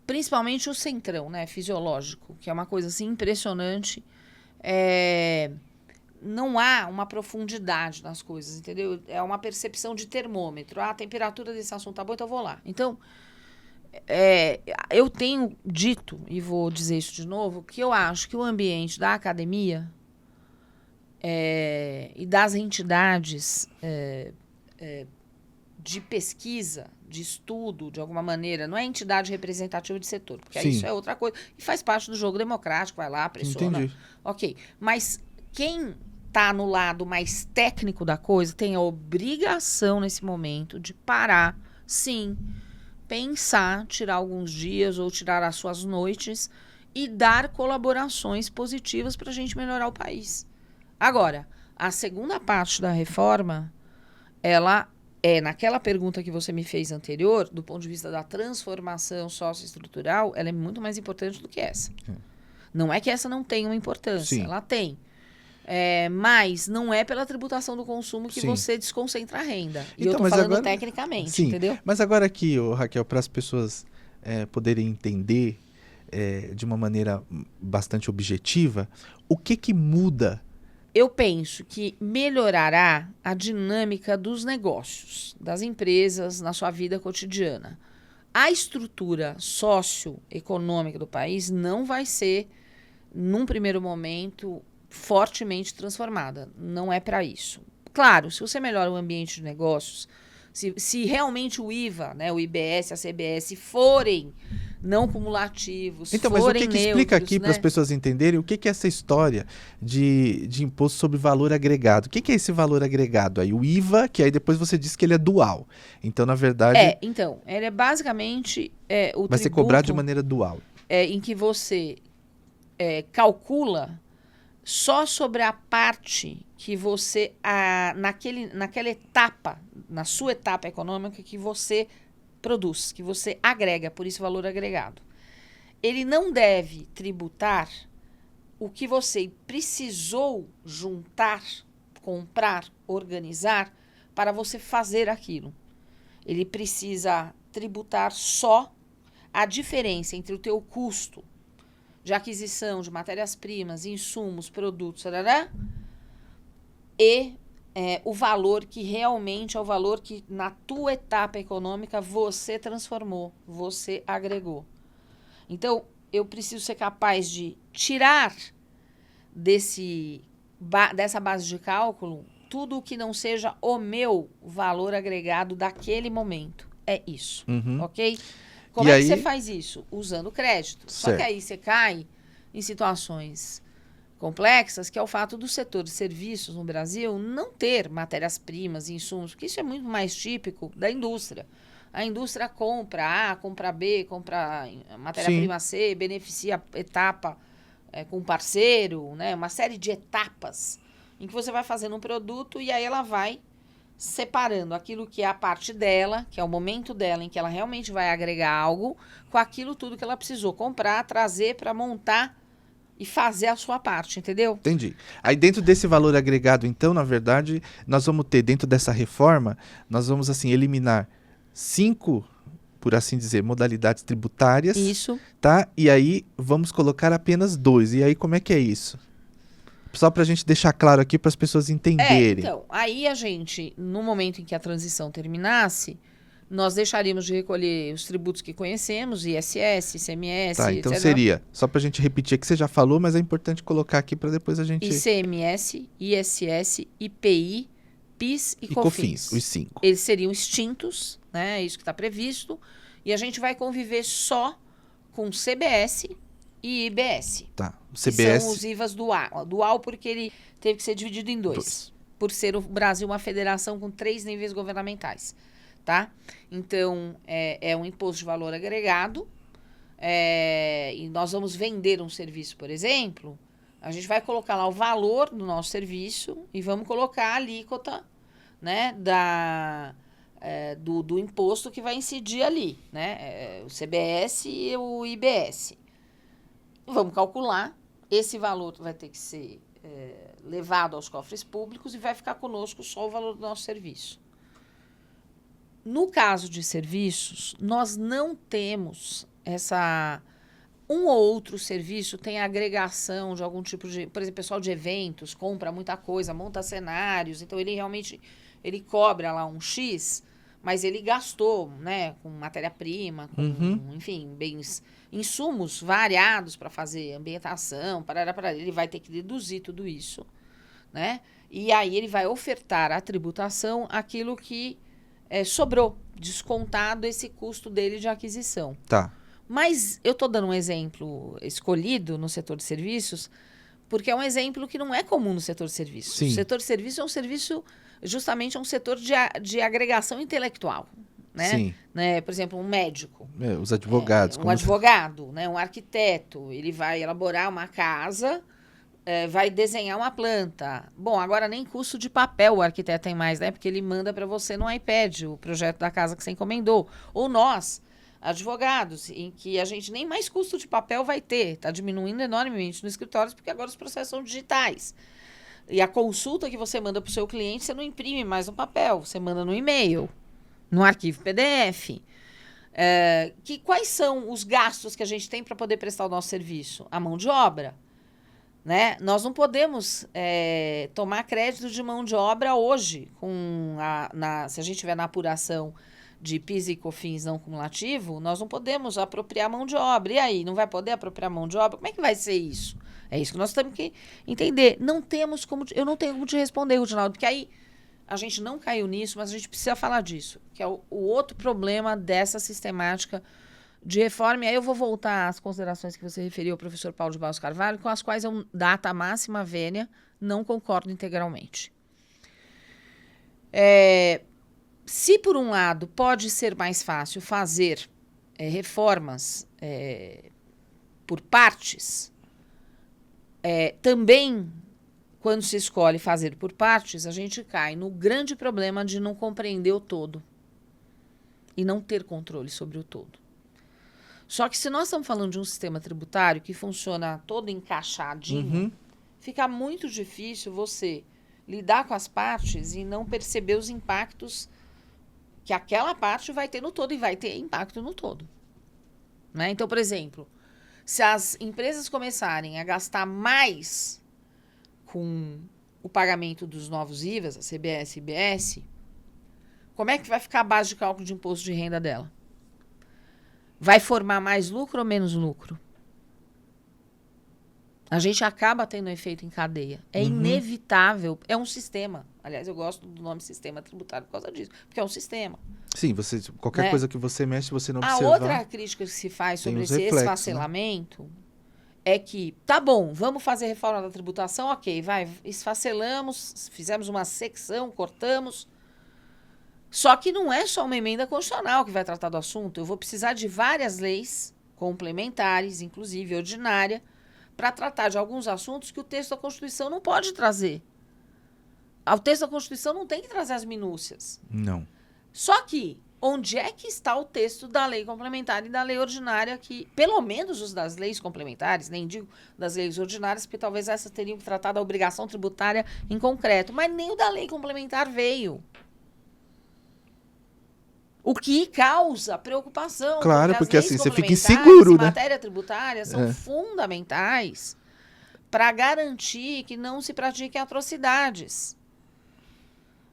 Principalmente o centrão, né, fisiológico, que é uma coisa assim impressionante. Não há uma profundidade nas coisas, entendeu? É uma percepção de termômetro. A temperatura desse assunto tá boa, então eu vou lá. Então, eu tenho dito, e vou dizer isso de novo, que eu acho que o ambiente da academia e das entidades de pesquisa, de estudo, de alguma maneira, não é entidade representativa de setor, porque isso é outra coisa, e faz parte do jogo democrático, vai lá, pressiona. Entendi. Ok, mas quem está no lado mais técnico da coisa tem a obrigação nesse momento de parar, sim, pensar, tirar alguns dias ou tirar as suas noites e dar colaborações positivas para a gente melhorar o país. Agora, a segunda parte da reforma, ela naquela pergunta que você me fez anterior, do ponto de vista da transformação socioestrutural, ela é muito mais importante do que essa. Não é que essa não tenha uma importância, Sim. ela tem. Mas não é pela tributação do consumo que Sim. você desconcentra a renda. E Então, eu estou mas falando agora- tecnicamente, Sim, entendeu? mas agora aqui, Raquel, para as pessoas poderem entender de uma maneira bastante objetiva, o que muda? Eu penso que melhorará a dinâmica dos negócios, das empresas, na sua vida cotidiana. A estrutura socioeconômica do país não vai ser, num primeiro momento, fortemente transformada. Não é para isso. Claro, se você melhora o ambiente de negócios, se realmente o IVA, né, o IBS, a CBS forem não cumulativos, Então, mas o forem que explica aqui neutros, para as né? pessoas entenderem o que é essa história de imposto sobre valor agregado? O que é esse valor agregado aí? O IVA, que aí depois você disse que ele é dual. Então, na verdade, Então, ele é basicamente o vai ser tributo cobrado de maneira dual. em que você calcula só sobre a parte que você, naquela etapa, na sua etapa econômica, que você produz, que você agrega, por isso valor agregado. Ele não deve tributar o que você precisou juntar, comprar, organizar para você fazer aquilo. Ele precisa tributar só a diferença entre o teu custo de aquisição de matérias-primas, insumos, produtos, e o valor que realmente é o valor que na tua etapa econômica você transformou, você agregou. Então, eu preciso ser capaz de tirar dessa base de cálculo tudo o que não seja o meu valor agregado daquele momento. É isso, ok? Como E é aí- que você faz isso? Usando crédito. Só que Certo. aí você cai em situações complexas, que é o fato do setor de serviços no Brasil não ter matérias-primas e insumos, porque isso é muito mais típico da indústria. A indústria compra A, compra B, compra matéria-prima C, beneficia a etapa com parceiro, né? Uma série de etapas em que você vai fazendo um produto e aí ela vai separando aquilo que é a parte dela, que é o momento dela em que ela realmente vai agregar algo, com aquilo tudo que ela precisou comprar, trazer para montar e fazer a sua parte, entendeu? Entendi. Aí dentro desse valor agregado, então, na verdade, nós vamos ter, dentro dessa reforma, nós vamos, assim, eliminar 5, por assim dizer, modalidades tributárias. Isso. Tá? E aí vamos colocar apenas 2. E aí como é que é isso? Só pra gente deixar claro aqui para as pessoas entenderem. Então, aí a gente, no momento em que a transição terminasse, nós deixaríamos de recolher os tributos que conhecemos, ISS, ICMS, Tá, então etc. seria, só pra gente repetir que você já falou, mas é importante colocar aqui para depois a gente... ICMS, ISS, IPI, PIS e COFINS. Os 5. Eles seriam extintos, né? É isso que está previsto. E a gente vai conviver só com CBS e IBS. Tá, o Que CBS... são os IVAs dual. Dual porque ele teve que ser dividido em 2. Por ser o Brasil uma federação com 3 níveis governamentais. Tá? Então, é um imposto de valor agregado. E nós vamos vender um serviço, por exemplo, a gente vai colocar lá o valor do nosso serviço e vamos colocar a alíquota, né, do imposto que vai incidir ali, né, o CBS e o IBS. Vamos calcular, esse valor vai ter que ser levado aos cofres públicos e vai ficar conosco só o valor do nosso serviço. No caso de serviços, nós não temos um ou outro serviço tem agregação de algum tipo de... Por exemplo, pessoal de eventos compra muita coisa, monta cenários, então ele realmente cobra lá um X, mas ele gastou, né, com matéria-prima, com, enfim, insumos variados para fazer ambientação, ele vai ter que deduzir tudo isso, né? E aí ele vai ofertar à tributação aquilo que sobrou, descontado esse custo dele de aquisição. Tá. Mas eu estou dando um exemplo escolhido no setor de serviços Porque é um exemplo que não é comum no setor de serviços. Sim. O setor de serviço é um serviço, justamente é um setor de agregação intelectual. Né? Sim. Né? Por exemplo, um médico. Os advogados. Um advogado, né? Um arquiteto. Ele vai elaborar uma casa, vai desenhar uma planta. Bom, agora nem custo de papel o arquiteto tem mais, né? Porque ele manda para você no iPad o projeto da casa que você encomendou. Ou nós, advogados, em que a gente nem mais custo de papel vai ter. Está diminuindo enormemente nos escritórios, porque agora os processos são digitais. E a consulta que você manda para o seu cliente, você não imprime mais no papel, você manda no e-mail, no arquivo PDF. Quais são os gastos que a gente tem para poder prestar o nosso serviço? A mão de obra. Né? Nós não podemos tomar crédito de mão de obra hoje, se a gente estiver na apuração de PIS e COFINS não cumulativo, nós não podemos apropriar mão de obra. E aí, não vai poder apropriar mão de obra? Como é que vai ser isso? É isso que nós temos que entender. Eu não tenho como te responder, Rudinaldo, porque aí a gente não caiu nisso, mas a gente precisa falar disso, que é o outro problema dessa sistemática de reforma. E aí eu vou voltar às considerações que você referiu ao professor Paulo de Barros Carvalho, com as quais eu, data máxima vênia, não concordo integralmente. Se, por um lado, pode ser mais fácil fazer reformas por partes, também, quando se escolhe fazer por partes, a gente cai no grande problema de não compreender o todo e não ter controle sobre o todo. Só que se nós estamos falando de um sistema tributário que funciona todo encaixadinho, fica muito difícil você lidar com as partes e não perceber os impactos que aquela parte vai ter no todo, e vai ter impacto no todo. Né? Então, por exemplo, se as empresas começarem a gastar mais com o pagamento dos novos IVAs, a CBS e IBS, como é que vai ficar a base de cálculo de imposto de renda dela? Vai formar mais lucro ou menos lucro? A gente acaba tendo um efeito em cadeia. É inevitável. É um sistema. Aliás, eu gosto do nome sistema tributário por causa disso. Porque é um sistema. Sim, qualquer coisa que você mexe, você não observar. A outra crítica que se faz sobre esse esfacelamento é que, tá bom, vamos fazer reforma da tributação, ok, esfacelamos, fizemos uma secção, cortamos. Só que não é só uma emenda constitucional que vai tratar do assunto. Eu vou precisar de várias leis complementares, inclusive ordinária, para tratar de alguns assuntos que o texto da Constituição não pode trazer. O texto da Constituição não tem que trazer as minúcias. Não. Só que, onde é que está o texto da lei complementar e da lei ordinária, que, pelo menos os das leis complementares, nem digo das leis ordinárias, porque talvez essas teriam que tratar da obrigação tributária em concreto, mas nem o da lei complementar veio. O que causa preocupação. Claro, porque assim você fica inseguro, inseguro, né? Em matéria tributária são fundamentais para garantir que não se pratiquem atrocidades.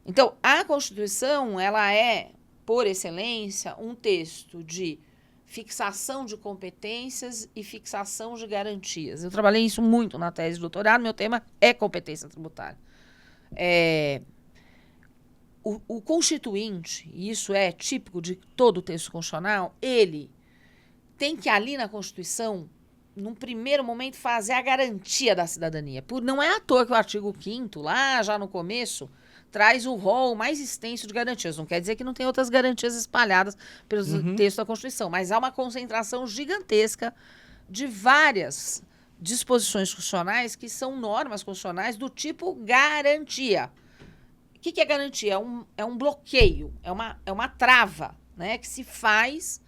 Então, a Constituição, ela é, por excelência, um texto de fixação de competências e fixação de garantias. Eu trabalhei isso muito na tese de doutorado, meu tema é competência tributária. O Constituinte, e isso é típico de todo o texto constitucional, ele tem que, ali na Constituição, num primeiro momento, fazer a garantia da cidadania. Não é à toa que o artigo 5º, lá já no começo, traz o rol mais extenso de garantias. Não quer dizer que não tem outras garantias espalhadas pelo texto da Constituição, mas há uma concentração gigantesca de várias disposições constitucionais que são normas constitucionais do tipo garantia. O que é garantia? É um bloqueio, é uma trava, né, que se faz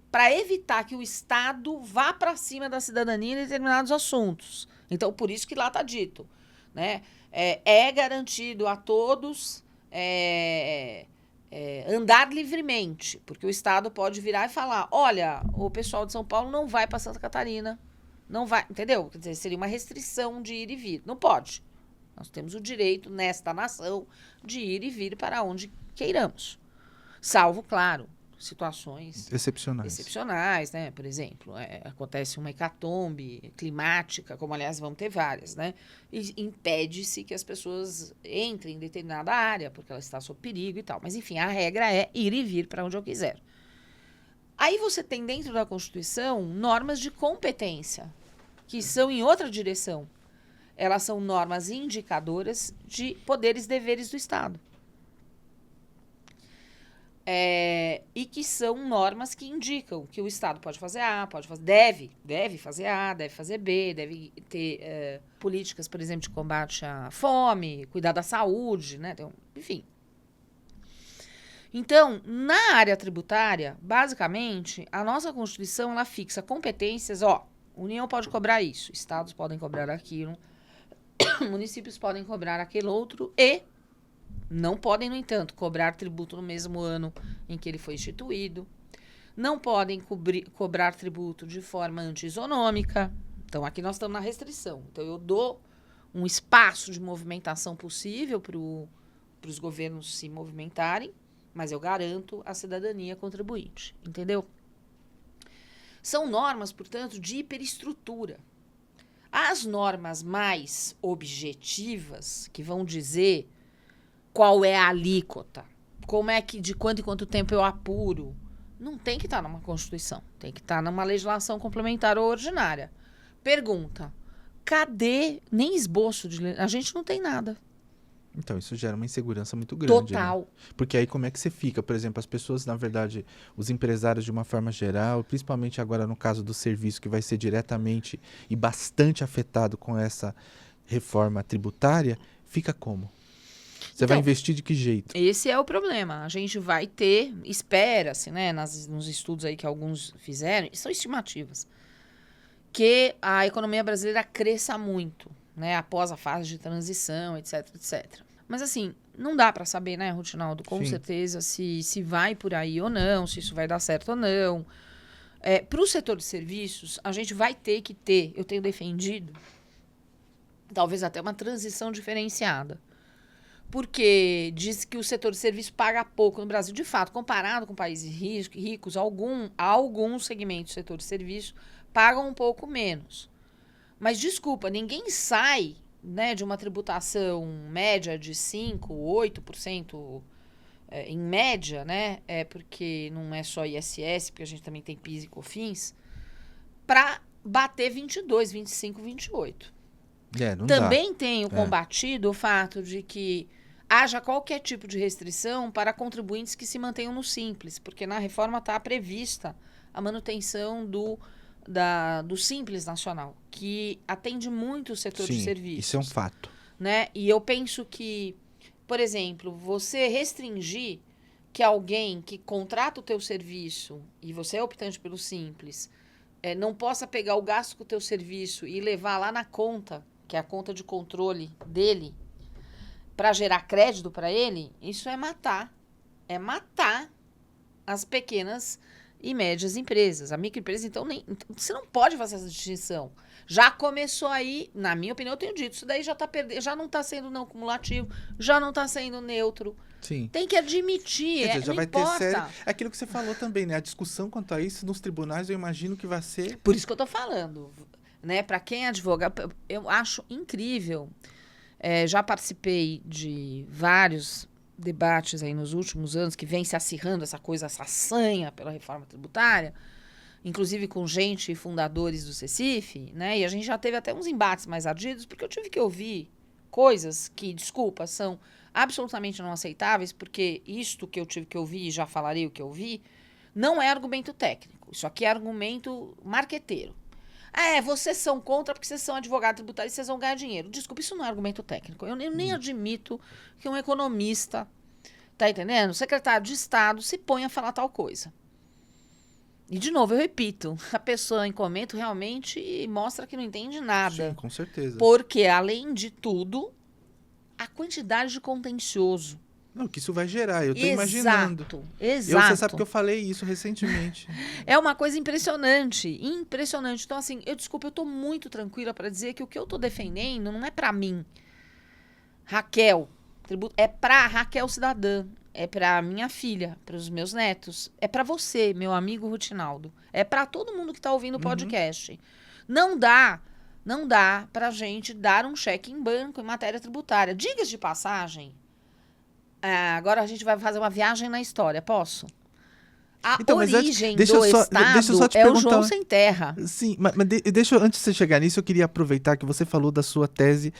para evitar que o Estado vá para cima da cidadania em determinados assuntos. Então, por isso que lá está dito, né, é garantido a todos andar livremente, porque o Estado pode virar e falar, olha, o pessoal de São Paulo não vai para Santa Catarina, não vai, entendeu? Quer dizer, seria uma restrição de ir e vir. Não pode. Nós temos o direito, nesta nação, de ir e vir para onde queiramos. Salvo, claro, situações excepcionais, né? Por exemplo, acontece uma hecatombe climática, como, aliás, vamos ter várias, né? E impede-se que as pessoas entrem em determinada área, porque ela está sob perigo e tal. Mas, enfim, a regra é ir e vir para onde eu quiser. Aí você tem, dentro da Constituição, normas de competência, que são em outra direção. elas são normas indicadoras de poderes e deveres do Estado. E que são normas que indicam que o Estado pode fazer A, deve fazer A, deve fazer B, deve ter políticas, por exemplo, de combate à fome, cuidar da saúde, né? Então, enfim. Então, na área tributária, basicamente, a nossa Constituição, ela fixa competências, União pode cobrar isso, estados podem cobrar aquilo, municípios podem cobrar aquele outro e não podem, no entanto, cobrar tributo no mesmo ano em que ele foi instituído. Não podem cobrar tributo de forma anti-isonômica. Então, aqui nós estamos na restrição. Então, eu dou um espaço de movimentação possível para os governos se movimentarem, mas eu garanto a cidadania contribuinte. Entendeu? São normas, portanto, de hiperestrutura. As normas mais objetivas, que vão dizer qual é a alíquota, como é que, de quanto em quanto tempo eu apuro, não tem que estar numa Constituição, tem que estar numa legislação complementar ou ordinária. Pergunta, cadê nem esboço de lei? A gente não tem nada. Então, isso gera uma insegurança muito grande. Total. Né? Porque aí como é que você fica? Por exemplo, as pessoas, na verdade, os empresários de uma forma geral, principalmente agora no caso do serviço, que vai ser diretamente e bastante afetado com essa reforma tributária, fica como? Você vai investir de que jeito? Esse é o problema. A gente vai ter, espera-se, né, nos estudos aí que alguns fizeram, são estimativas, que a economia brasileira cresça muito, né, após a fase de transição, etc, etc. Mas assim, não dá para saber, né, Rutinaldo, com certeza, se vai por aí ou não, se isso vai dar certo ou não. Para o setor de serviços, a gente vai ter que ter, eu tenho defendido, talvez até uma transição diferenciada. Porque diz que o setor de serviço paga pouco no Brasil. De fato, comparado com países ricos, alguns segmentos do setor de serviço pagam um pouco menos. Mas, desculpa, ninguém sai, né, de uma tributação média de 5%, 8%, em média, né, porque não é só ISS, porque a gente também tem PIS e COFINS, para bater 22, 25, 28. Também tenho combatido o fato de que haja qualquer tipo de restrição para contribuintes que se mantenham no Simples, porque na reforma está prevista a manutenção do Simples Nacional, que atende muito o setor de serviços. Isso é um fato. Né? E eu penso que, por exemplo, você restringir que alguém que contrata o teu serviço e você é optante pelo Simples, não possa pegar o gasto com o teu serviço e levar lá na conta, que é a conta de controle dele, para gerar crédito para ele, isso é matar. É matar as pequenas e médias empresas. A microempresa, então, você não pode fazer essa distinção. Já começou aí, na minha opinião, eu tenho dito, isso daí já não está sendo não cumulativo, já não está sendo neutro. Sim. Tem que admitir, já não vai importa. ter série. É aquilo que você falou também, né? A discussão quanto a isso nos tribunais, eu imagino que vai ser... Por isso que eu estou falando, né? Para quem é advogado, eu acho incrível. Já participei de vários debates aí nos últimos anos que vem se acirrando essa sanha pela reforma tributária, inclusive com gente e fundadores do CECIF, né? E a gente já teve até uns embates mais ardidos, porque eu tive que ouvir coisas que, desculpa, são absolutamente não aceitáveis, porque isto que eu tive que ouvir, já falarei o que eu vi, não é argumento técnico. Isso aqui é argumento marqueteiro. Vocês são contra porque vocês são advogados tributários e vocês vão ganhar dinheiro. Desculpa, isso não é argumento técnico. Eu nem admito que um economista, tá entendendo? Secretário de Estado se ponha a falar tal coisa. E, de novo, eu repito, a pessoa em comento realmente mostra que não entende nada. Sim, com certeza. Porque, além de tudo, a quantidade de contencioso. Não, que isso vai gerar, eu tô imaginando. Exato. Você sabe que eu falei isso recentemente. É uma coisa impressionante, impressionante. Então, assim, eu tô muito tranquila para dizer que o que eu tô defendendo não é para mim, Raquel, é para Raquel cidadã, é para minha filha, para os meus netos, é para você, meu amigo Rutinaldo, é para todo mundo que tá ouvindo o podcast. Não dá pra gente dar um cheque em branco em matéria tributária. Diga-se de passagem, agora a gente vai fazer uma viagem na história, posso? A Então, mas antes, origem deixa do eu só Estado te é o perguntar. João Sem Terra. Sim, mas antes de você chegar nisso, eu queria aproveitar que você falou da sua tese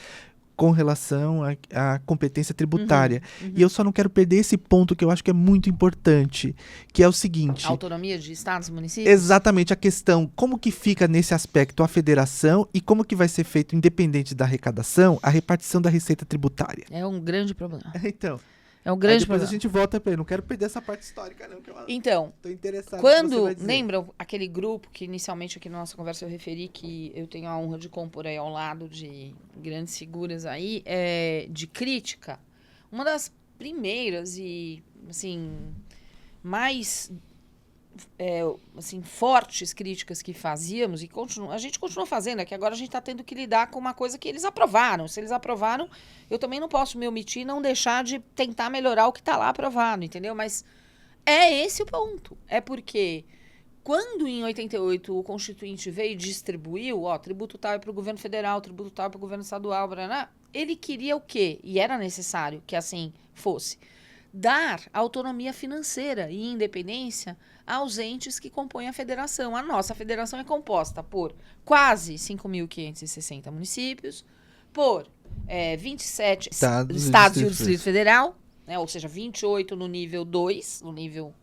com relação à competência tributária. E eu só não quero perder esse ponto que eu acho que é muito importante, que é o seguinte... Autonomia de estados e municípios? Exatamente, a questão, como que fica nesse aspecto a federação e como que vai ser feito, independente da arrecadação, a repartição da receita tributária. É um grande problema. Então, É um grande depois problema. a gente volta para ele. Não quero perder essa parte histórica, não. Que eu Então, tô interessado quando, lembram aquele grupo que inicialmente aqui na nossa conversa eu referi, que eu tenho a honra de compor aí ao lado de grandes figuras aí, de crítica, uma das primeiras e, assim, mais assim, fortes críticas que fazíamos, e a gente continua fazendo, é que agora a gente está tendo que lidar com uma coisa que eles aprovaram. Se eles aprovaram, eu também não posso me omitir e não deixar de tentar melhorar o que está lá aprovado, entendeu? Mas é esse o ponto. É porque quando em 88 o Constituinte veio e distribuiu, tributo tal é para o governo federal, tributo tal é para o governo estadual, ele queria o quê? E era necessário que assim fosse. Dar autonomia financeira e independência aos entes que compõem a federação. A nossa federação é composta por quase 5.560 municípios, por 27 estados e o Distrito Federal, né, ou seja, 28 no nível 2, no nível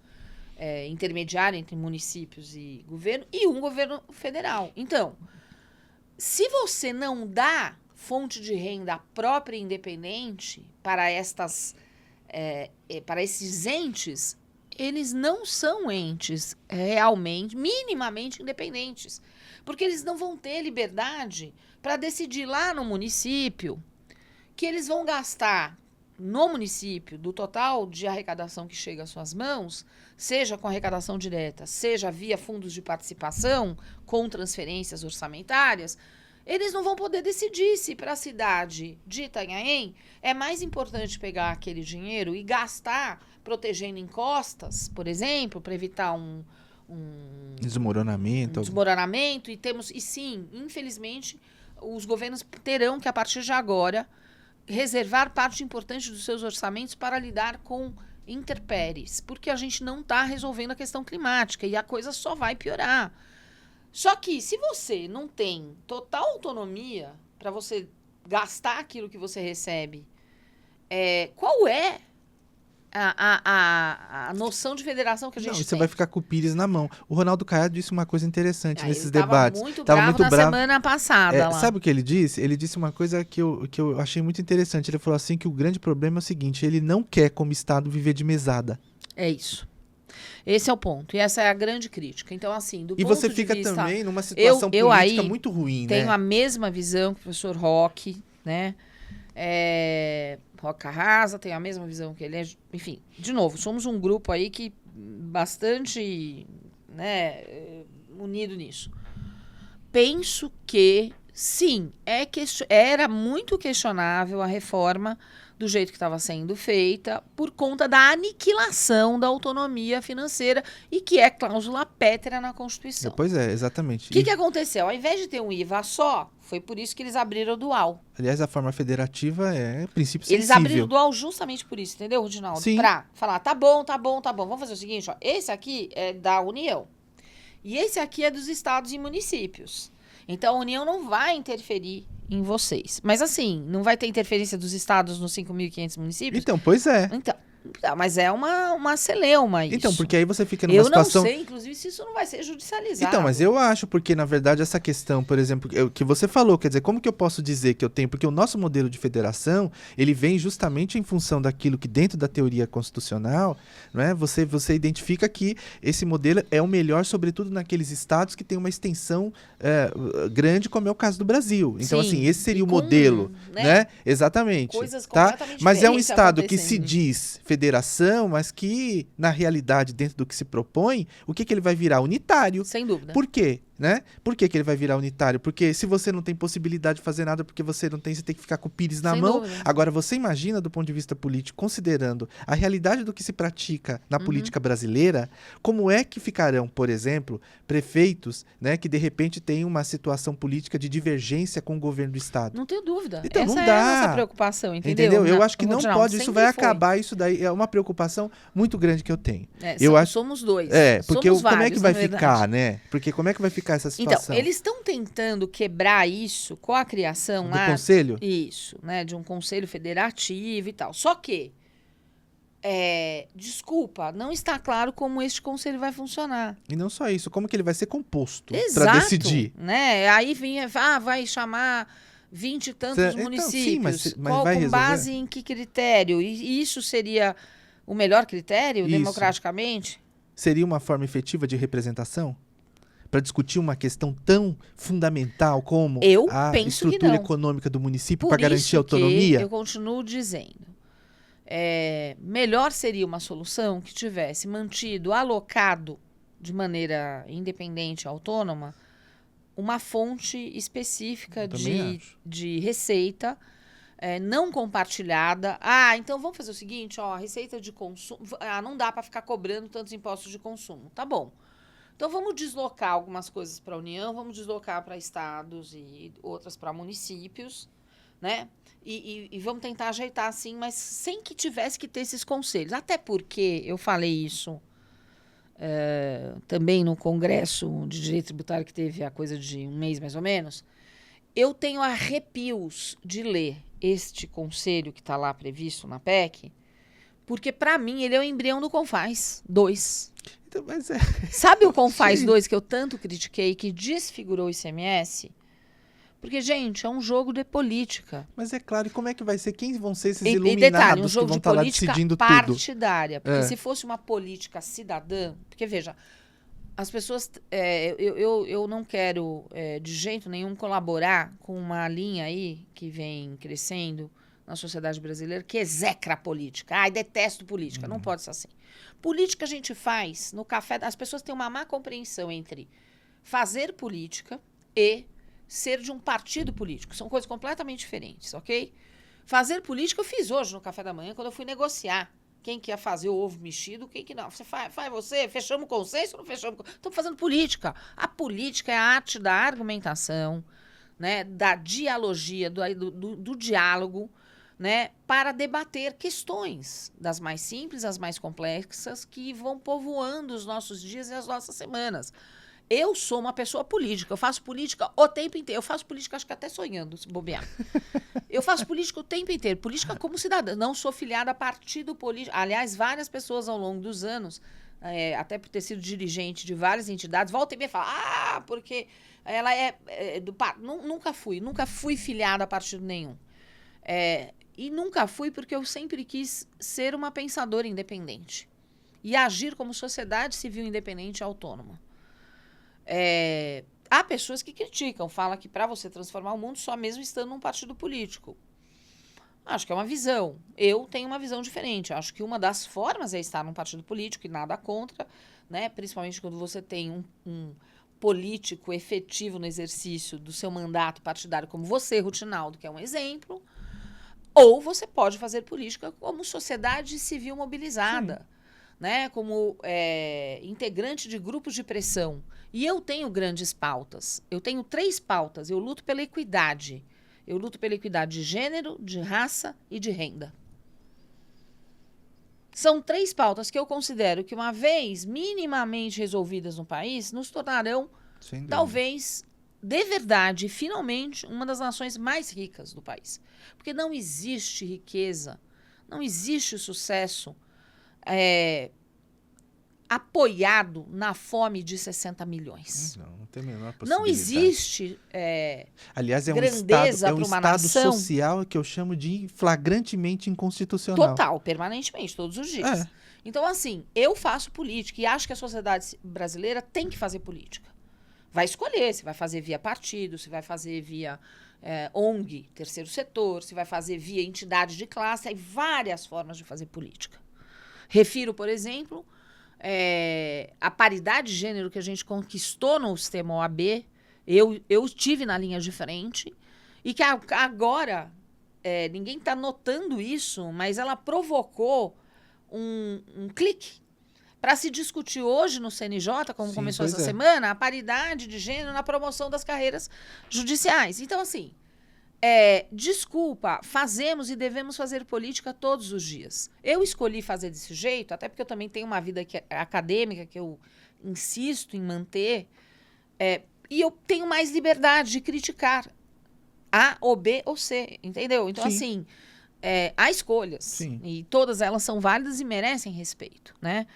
intermediário entre municípios e governo, e um governo federal. Então, se você não dá fonte de renda própria e independente para para esses entes, eles não são entes realmente, minimamente independentes. Porque eles não vão ter liberdade para decidir lá no município que eles vão gastar no município do total de arrecadação que chega às suas mãos, seja com arrecadação direta, seja via fundos de participação, com transferências orçamentárias. Eles não vão poder decidir se para a cidade de Itanhaém é mais importante pegar aquele dinheiro e gastar protegendo encostas, por exemplo, para evitar um desmoronamento. E sim, infelizmente, os governos terão que, a partir de agora, reservar parte importante dos seus orçamentos para lidar com intempéries, porque a gente não está resolvendo a questão climática e a coisa só vai piorar. Só que, se você não tem total autonomia para você gastar aquilo que você recebe, qual é a noção de federação que a gente tem? Você vai ficar com o Pires na mão. O Ronaldo Caiado disse uma coisa interessante nesses ele debates. Tava muito bravo na semana passada. Lá. Sabe o que ele disse? Ele disse uma coisa que eu achei muito interessante. Ele falou assim que o grande problema é o seguinte, ele não quer, como Estado, viver de mesada. É isso. Esse é o ponto. E essa é a grande crítica. Então, assim, do ponto de vista... E você fica também numa situação política muito ruim, né? Tenho a mesma visão que o professor Roque, né? Roque Carrasa, tenho a mesma visão que ele. Enfim, de novo, somos um grupo aí que bastante, né, unido nisso. Penso que, sim, era muito questionável a reforma do jeito que estava sendo feita por conta da aniquilação da autonomia financeira e que é cláusula pétrea na Constituição. Pois é, exatamente. O que aconteceu? Ao invés de ter um IVA só, foi por isso que eles abriram o dual. Aliás, a forma federativa é princípio Eles sensível. abriram o dual justamente por isso, entendeu, Rodinaldo? Sim. Pra falar, tá bom. Vamos fazer o seguinte, ó, esse aqui é da União e esse aqui é dos estados e municípios. Então, a União não vai interferir em vocês. Mas assim, não vai ter interferência dos estados nos 5.500 municípios? Então, pois é. Então, mas é uma celeuma isso. Então, porque aí você fica numa situação... Eu não sei, inclusive, se isso não vai ser judicializado. Então, mas eu acho, porque na verdade essa questão, por exemplo, que você falou, quer dizer, como que eu posso dizer que eu tenho? Porque o nosso modelo de federação, ele vem justamente em função daquilo que dentro da teoria constitucional, não é? Você identifica que esse modelo é o melhor, sobretudo naqueles estados que têm uma extensão grande, como é o caso do Brasil. Então, sim, assim, esse seria o modelo, né? Exatamente. Coisas tá? completamente Mas é um estado que acontecendo. se diz federação, mas que, na realidade, dentro do que se propõe, o que ele vai virar? Unitário. Sem dúvida. Por quê? Né? Por que ele vai virar unitário? Porque se você não tem possibilidade de fazer nada porque você não tem, você tem que ficar com o pires na Sem mão. dúvida. Agora, você imagina do ponto de vista político, considerando a realidade do que se pratica na política brasileira, como é que ficarão, por exemplo, prefeitos, né, que de repente têm uma situação política de divergência com o governo do Estado? Não tenho dúvida. Então, Essa não é dá. a nossa preocupação, entendeu? Eu acho que não Ronaldo, pode, isso sempre vai foi. acabar, isso daí é uma preocupação muito grande que eu tenho. Somos dois. Porque somos como é vários, que vai na verdade. ficar, né? Porque como é que vai ficar essa situação? Então, eles estão tentando quebrar isso com a criação Do conselho? Isso, né? De um conselho federativo e tal. Só que, desculpa, não está claro como este conselho vai funcionar. E não só isso, como que ele vai ser composto Exato, para decidir? Né? Aí vai chamar 20 e tantos municípios. Sim, mas com vai resolver? base em que critério? E isso seria o melhor critério, Isso. democraticamente? Seria uma forma efetiva de representação? Para discutir uma questão tão fundamental como Eu a penso que estrutura não. econômica do município Por para garantir isso a autonomia? que eu continuo dizendo. Melhor seria uma solução que tivesse mantido, alocado de maneira independente, autônoma, uma fonte específica de receita não compartilhada. Então vamos fazer o seguinte, a receita de consumo, não dá para ficar cobrando tantos impostos de consumo. Tá bom. Então vamos deslocar algumas coisas para a União, vamos deslocar para estados e outras para municípios, né? E vamos tentar ajeitar assim, mas sem que tivesse que ter esses conselhos. Até porque eu falei isso também no Congresso de Direito Tributário, que teve a coisa de um mês mais ou menos. Eu tenho arrepios de ler este conselho que está lá previsto na PEC, porque, para mim, ele é o embrião do CONFAS 2. Então, mas Sabe o CONFAS Sim. 2 que eu tanto critiquei, que desfigurou o ICMS? Porque, gente, é um jogo de política. Mas é claro, e como é que vai ser? Quem vão ser esses E iluminados detalhe, um que jogo vão de estar lá política decidindo tudo? partidária. Porque se fosse uma política cidadã... Porque, veja, as pessoas... eu não quero, de jeito nenhum, colaborar com uma linha aí que vem crescendo na sociedade brasileira, que execra a política. Ai, detesto política. Não pode ser assim. Política a gente faz no café... As pessoas têm uma má compreensão entre fazer política e ser de um partido político. São coisas completamente diferentes, ok? Fazer política eu fiz hoje no café da manhã, quando eu fui negociar. Quem que ia fazer o ovo mexido, quem que não. Você faz você, fechamos o consenso ou não fechamos? Estamos fazendo política. A política é a arte da argumentação, né, da dialogia, do diálogo, né, para debater questões, das mais simples às mais complexas, que vão povoando os nossos dias e as nossas semanas. Eu sou uma pessoa política, eu faço política o tempo inteiro. Eu faço política, acho que até sonhando, se bobear. Eu faço política o tempo inteiro, política como cidadã. Não sou filiada a partido político. Aliás, várias pessoas ao longo dos anos, até por ter sido dirigente de várias entidades, volta e meia fala, porque ela nunca fui filiada a partido nenhum. E nunca fui porque eu sempre quis ser uma pensadora independente e agir como sociedade civil independente e autônoma. Há pessoas que criticam, falam que para você transformar o mundo só mesmo estando num partido político. Acho que é uma visão. Eu tenho uma visão diferente. Acho que uma das formas é estar num partido político e nada contra, né? Principalmente quando você tem um político efetivo no exercício do seu mandato partidário, como você, Rutinaldo, que é um exemplo. Ou você pode fazer política como sociedade civil mobilizada, né? Como integrante de grupos de pressão. E eu tenho grandes pautas. Eu tenho 3 pautas. Eu luto pela equidade. Eu luto pela equidade de gênero, de raça e de renda. São 3 pautas que eu considero que, uma vez minimamente resolvidas no país, nos tornarão, talvez, de verdade, finalmente, uma das nações mais ricas do país. Porque não existe riqueza, não existe sucesso apoiado na fome de 60 milhões. Não tem a menor possibilidade. Não existe aliás, é um grandeza estado para uma estado nação social que eu chamo de flagrantemente inconstitucional. total, permanentemente, todos os dias. Então, assim, eu faço política e acho que a sociedade brasileira tem que fazer política. Vai escolher se vai fazer via partido, se vai fazer via ONG, terceiro setor, se vai fazer via entidade de classe. Há várias formas de fazer política. Refiro, por exemplo, a paridade de gênero que a gente conquistou no sistema OAB, eu estive na linha de frente, e que agora, ninguém está notando isso, mas ela provocou um clique para se discutir hoje no CNJ, como começou essa semana, a paridade de gênero na promoção das carreiras judiciais. Então, assim, desculpa, fazemos e devemos fazer política todos os dias. Eu escolhi fazer desse jeito, até porque eu também tenho uma vida acadêmica que eu insisto em manter, e eu tenho mais liberdade de criticar A ou B ou C, entendeu? Então, assim, há escolhas. Sim. E todas elas são válidas e merecem respeito, né?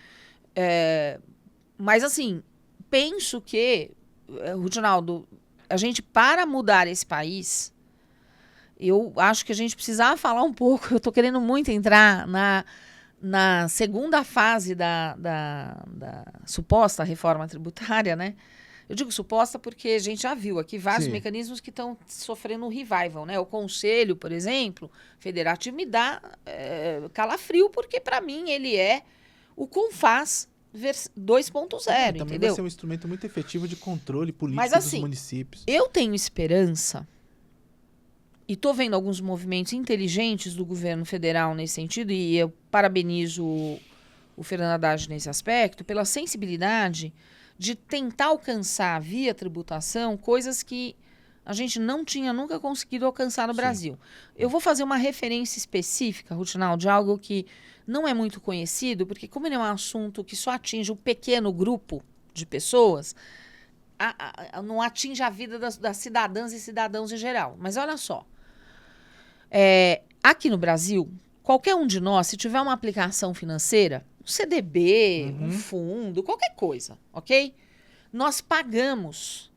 Mas, assim, penso que, Rudinaldo, a gente, para mudar esse país, eu acho que a gente precisava falar um pouco, eu estou querendo muito entrar na segunda fase da suposta reforma tributária, né? Eu digo suposta porque a gente já viu aqui vários mecanismos que estão sofrendo um revival, né? O Conselho, por exemplo, federativo, me dá calafrio, porque para mim ele é o CONFAS 2.0, também entendeu? vai ser um instrumento muito efetivo de controle político Mas, assim, dos municípios. Eu tenho esperança, e estou vendo alguns movimentos inteligentes do governo federal nesse sentido, e eu parabenizo o Fernando Haddad nesse aspecto, pela sensibilidade de tentar alcançar via tributação coisas que a gente não tinha nunca conseguido alcançar no Brasil. Eu vou fazer uma referência específica, Rudinaldo, de algo que não é muito conhecido, porque como ele é um assunto que só atinge um pequeno grupo de pessoas, não atinge a vida das cidadãs e cidadãos em geral. Mas olha só, aqui no Brasil, qualquer um de nós, se tiver uma aplicação financeira, um CDB, um fundo, qualquer coisa, ok? Nós pagamos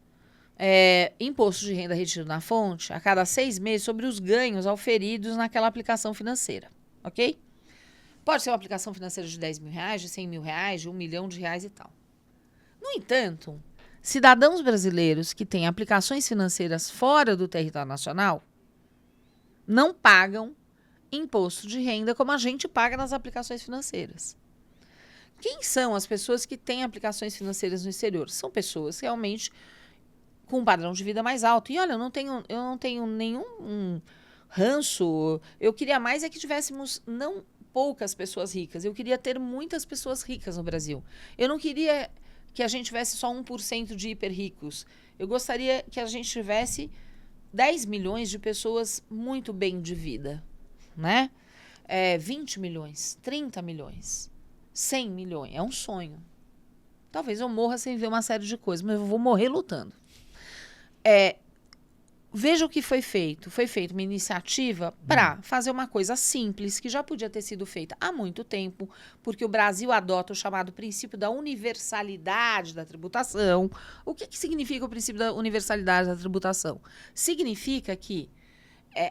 imposto de renda retido na fonte a cada 6 meses sobre os ganhos auferidos naquela aplicação financeira, ok? Pode ser uma aplicação financeira de 10 mil reais, de 100 mil reais, de 1 milhão de reais e tal. No entanto, cidadãos brasileiros que têm aplicações financeiras fora do território nacional não pagam imposto de renda como a gente paga nas aplicações financeiras. Quem são as pessoas que têm aplicações financeiras no exterior? São pessoas realmente com um padrão de vida mais alto. E olha, eu não tenho nenhum ranço. Eu queria mais que tivéssemos não poucas pessoas ricas. Eu queria ter muitas pessoas ricas no Brasil. Eu não queria que a gente tivesse só 1% de hiper ricos. Eu gostaria que a gente tivesse 10 milhões de pessoas muito bem de vida, né? 20 milhões, 30 milhões, 100 milhões. É um sonho. Talvez eu morra sem ver uma série de coisas, mas eu vou morrer lutando. Veja o que foi feito. Foi feita uma iniciativa para fazer uma coisa simples, que já podia ter sido feita há muito tempo, porque o Brasil adota o chamado princípio da universalidade da tributação. O que significa o princípio da universalidade da tributação? Significa que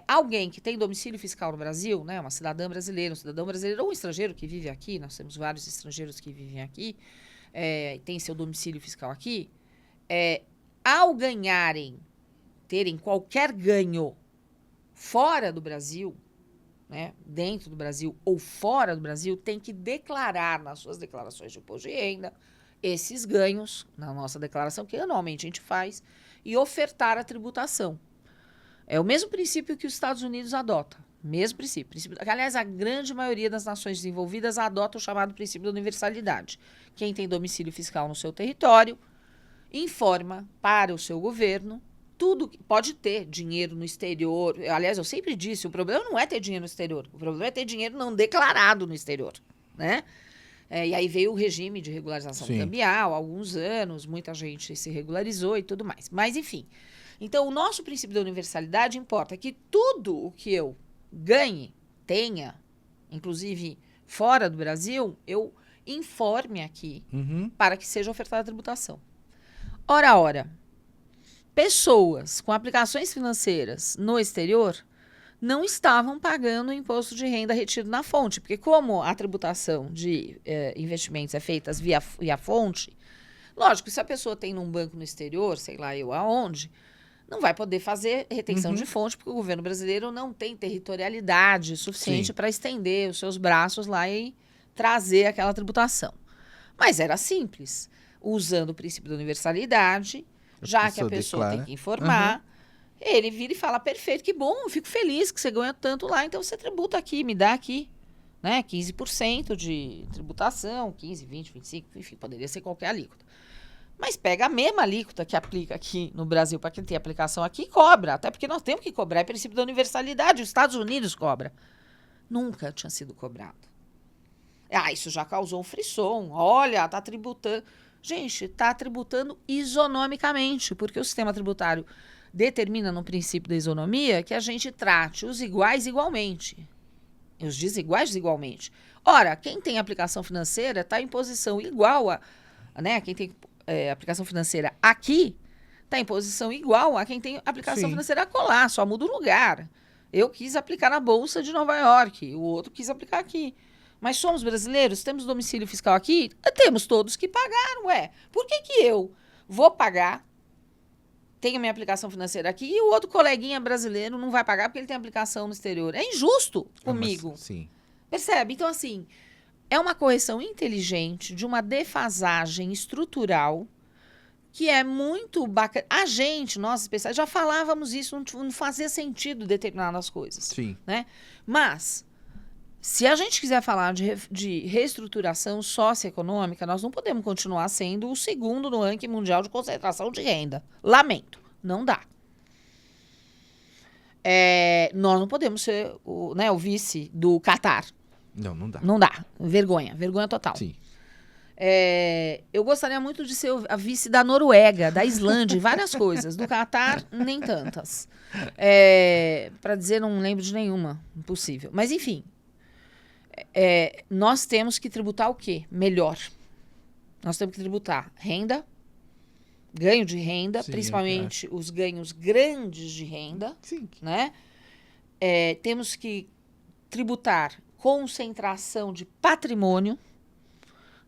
alguém que tem domicílio fiscal no Brasil, né, uma cidadã brasileira, um cidadão brasileiro ou um estrangeiro que vive aqui, nós temos vários estrangeiros que vivem aqui, tem seu domicílio fiscal aqui, ao terem qualquer ganho fora do Brasil, né, dentro do Brasil ou fora do Brasil, tem que declarar nas suas declarações de imposto de renda esses ganhos, na nossa declaração, que anualmente a gente faz, e ofertar a tributação. É o mesmo princípio que os Estados Unidos adotam. Mesmo princípio. Aliás, a grande maioria das nações desenvolvidas adota o chamado princípio da universalidade. Quem tem domicílio fiscal no seu território informa para o seu governo tudo. Pode ter dinheiro no exterior. Aliás, eu sempre disse, o problema não é ter dinheiro no exterior. O problema é ter dinheiro não declarado no exterior, né? E aí veio o regime de regularização cambial há alguns anos, muita gente se regularizou e tudo mais. Mas, enfim. Então, o nosso princípio da universalidade importa que tudo o que eu ganhe, tenha, inclusive fora do Brasil, eu informe aqui para que seja ofertada a tributação. Ora, pessoas com aplicações financeiras no exterior não estavam pagando o imposto de renda retido na fonte, porque como a tributação de investimentos é feita via fonte, lógico, se a pessoa tem num banco no exterior, sei lá eu aonde, não vai poder fazer retenção de fonte, porque o governo brasileiro não tem territorialidade suficiente para estender os seus braços lá e trazer aquela tributação. Mas era simples, usando o princípio da universalidade, já que a pessoa declara. tem que informar, ele vira e fala, perfeito, que bom, eu fico feliz que você ganha tanto lá, então você tributa aqui, me dá aqui, né, 15% de tributação, 15, 20, 25, enfim, poderia ser qualquer alíquota. Mas pega a mesma alíquota que aplica aqui no Brasil para quem tem aplicação aqui e cobra. Até porque nós temos que cobrar. É princípio da universalidade. Os Estados Unidos cobra. Nunca tinha sido cobrado. Isso já causou um frisson. Olha, está tributando. Gente, está tributando isonomicamente. Porque o sistema tributário determina no princípio da isonomia que a gente trate os iguais igualmente. E os desiguais desigualmente. Ora, quem tem aplicação financeira está em posição igual a... Né, quem tem... aplicação financeira aqui está em posição igual a quem tem aplicação financeira acolá, só muda o lugar. Eu quis aplicar na Bolsa de Nova York, o outro quis aplicar aqui. Mas somos brasileiros, temos domicílio fiscal aqui, temos todos que pagar, Por que eu vou pagar, tenho minha aplicação financeira aqui, e o outro coleguinha brasileiro não vai pagar porque ele tem aplicação no exterior? É injusto comigo. Sim. Percebe? Então, assim... É uma correção inteligente de uma defasagem estrutural que é muito bacana. A gente, nós especialistas, já falávamos isso, não fazia sentido determinadas coisas. Sim. Né? Mas, se a gente quiser falar de reestruturação socioeconômica, nós não podemos continuar sendo o segundo no ranking mundial de concentração de renda. Lamento, não dá. Nós não podemos ser o vice do Catar. Não dá. Não dá. Vergonha total. Sim. Eu gostaria muito de ser a vice da Noruega, da Islândia, várias coisas. Do Catar, nem tantas. Para dizer, não lembro de nenhuma. Impossível. Mas, enfim. Nós temos que tributar o quê? Melhor. Nós temos que tributar renda, ganho de renda, Sim, principalmente os ganhos grandes de renda. Sim. Né? Temos que tributar concentração de patrimônio,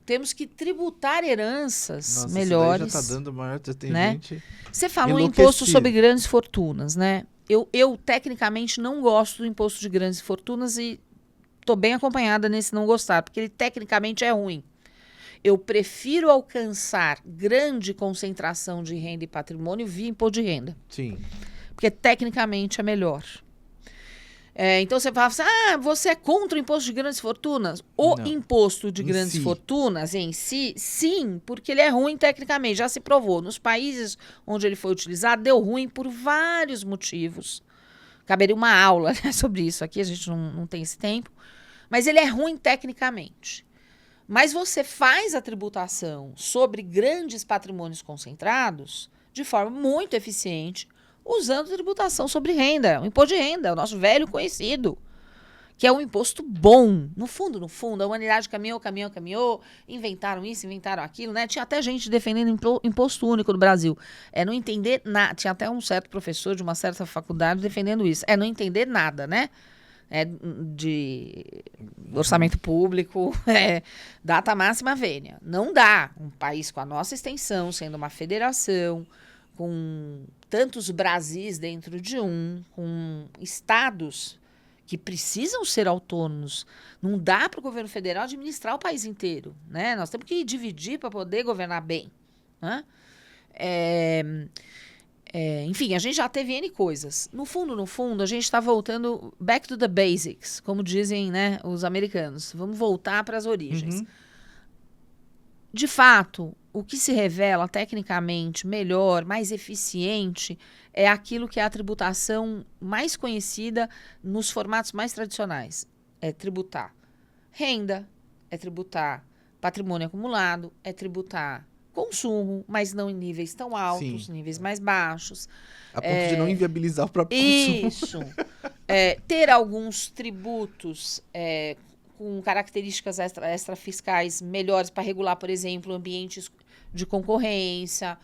temos que tributar heranças melhores. Isso daí já está dando maior, tem né? gente Você falou em enlouquecida. imposto sobre grandes fortunas, né? Eu tecnicamente não gosto do imposto de grandes fortunas e estou bem acompanhada nesse não gostar, porque ele tecnicamente é ruim. Eu prefiro alcançar grande concentração de renda e patrimônio via imposto de renda. Sim. Porque tecnicamente é melhor. Então você fala assim, você é contra o imposto de grandes fortunas? O imposto de grandes fortunas em si, sim, porque ele é ruim tecnicamente, já se provou. Nos países onde ele foi utilizado, deu ruim por vários motivos. Caberia uma aula, né, sobre isso aqui, a gente não tem esse tempo. Mas ele é ruim tecnicamente. Mas você faz a tributação sobre grandes patrimônios concentrados de forma muito eficiente, usando tributação sobre renda, o imposto de renda, o nosso velho conhecido, que é um imposto bom. No fundo, a humanidade caminhou, inventaram isso, inventaram aquilo, né? Tinha até gente defendendo imposto único no Brasil. Não entender nada. Tinha até um certo professor de uma certa faculdade defendendo isso. Não entender nada, né? De orçamento público, data máxima vênia. Não dá. Um país com a nossa extensão, sendo uma federação, com tantos Brasis dentro de com estados que precisam ser autônomos. Não dá para o governo federal administrar o país inteiro, né? Nós temos que dividir para poder governar bem. Né? Enfim, a gente já teve N coisas. No fundo, a gente está voltando back to the basics, como dizem, né, os americanos. Vamos voltar para as origens. Uhum. De fato, o que se revela tecnicamente melhor, mais eficiente, é aquilo que é a tributação mais conhecida nos formatos mais tradicionais. É tributar renda, é tributar patrimônio acumulado, é tributar consumo, mas não em níveis tão altos, níveis mais baixos. A ponto de não inviabilizar o próprio consumo. Isso. Ter alguns tributos com características extrafiscais melhores para regular, por exemplo, ambientes de concorrência,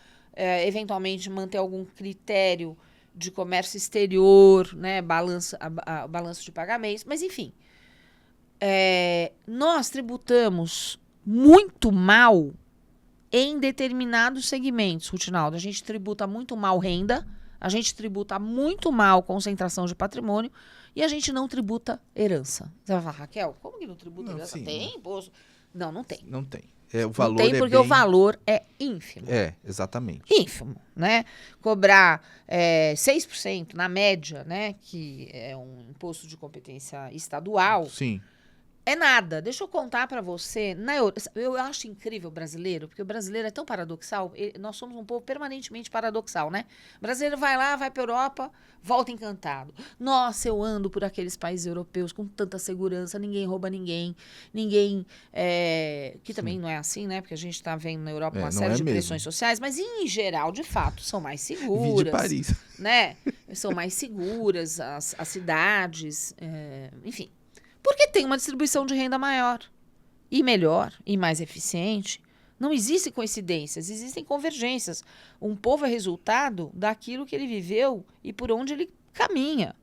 eventualmente manter algum critério de comércio exterior, né, balanço de pagamentos, mas enfim. Nós tributamos muito mal em determinados segmentos, Rutinaldo. A gente tributa muito mal renda, a gente tributa muito mal concentração de patrimônio e a gente não tributa herança. Você vai falar, Raquel, como que não tributa herança? Sim, tem imposto? Não tem. Não tem. O valor não tem, porque o valor é ínfimo. Exatamente. Ínfimo, né? Cobrar 6% na média, né? Que é um imposto de competência estadual. Sim. É nada. Deixa eu contar para você. Eu acho incrível o brasileiro, porque o brasileiro é tão paradoxal. Nós somos um povo permanentemente paradoxal, né? O brasileiro vai lá, vai para Europa, volta encantado. Nossa, eu ando por aqueles países europeus com tanta segurança, ninguém rouba ninguém, que também não é assim, né? Porque a gente está vendo na Europa uma série de pressões sociais, mas em geral, de fato, são mais seguras. Vi de Paris. Né? São mais seguras as cidades, enfim. Porque tem uma distribuição de renda maior e melhor e mais eficiente. Não existem coincidências, existem convergências. Um povo é resultado daquilo que ele viveu e por onde ele caminha.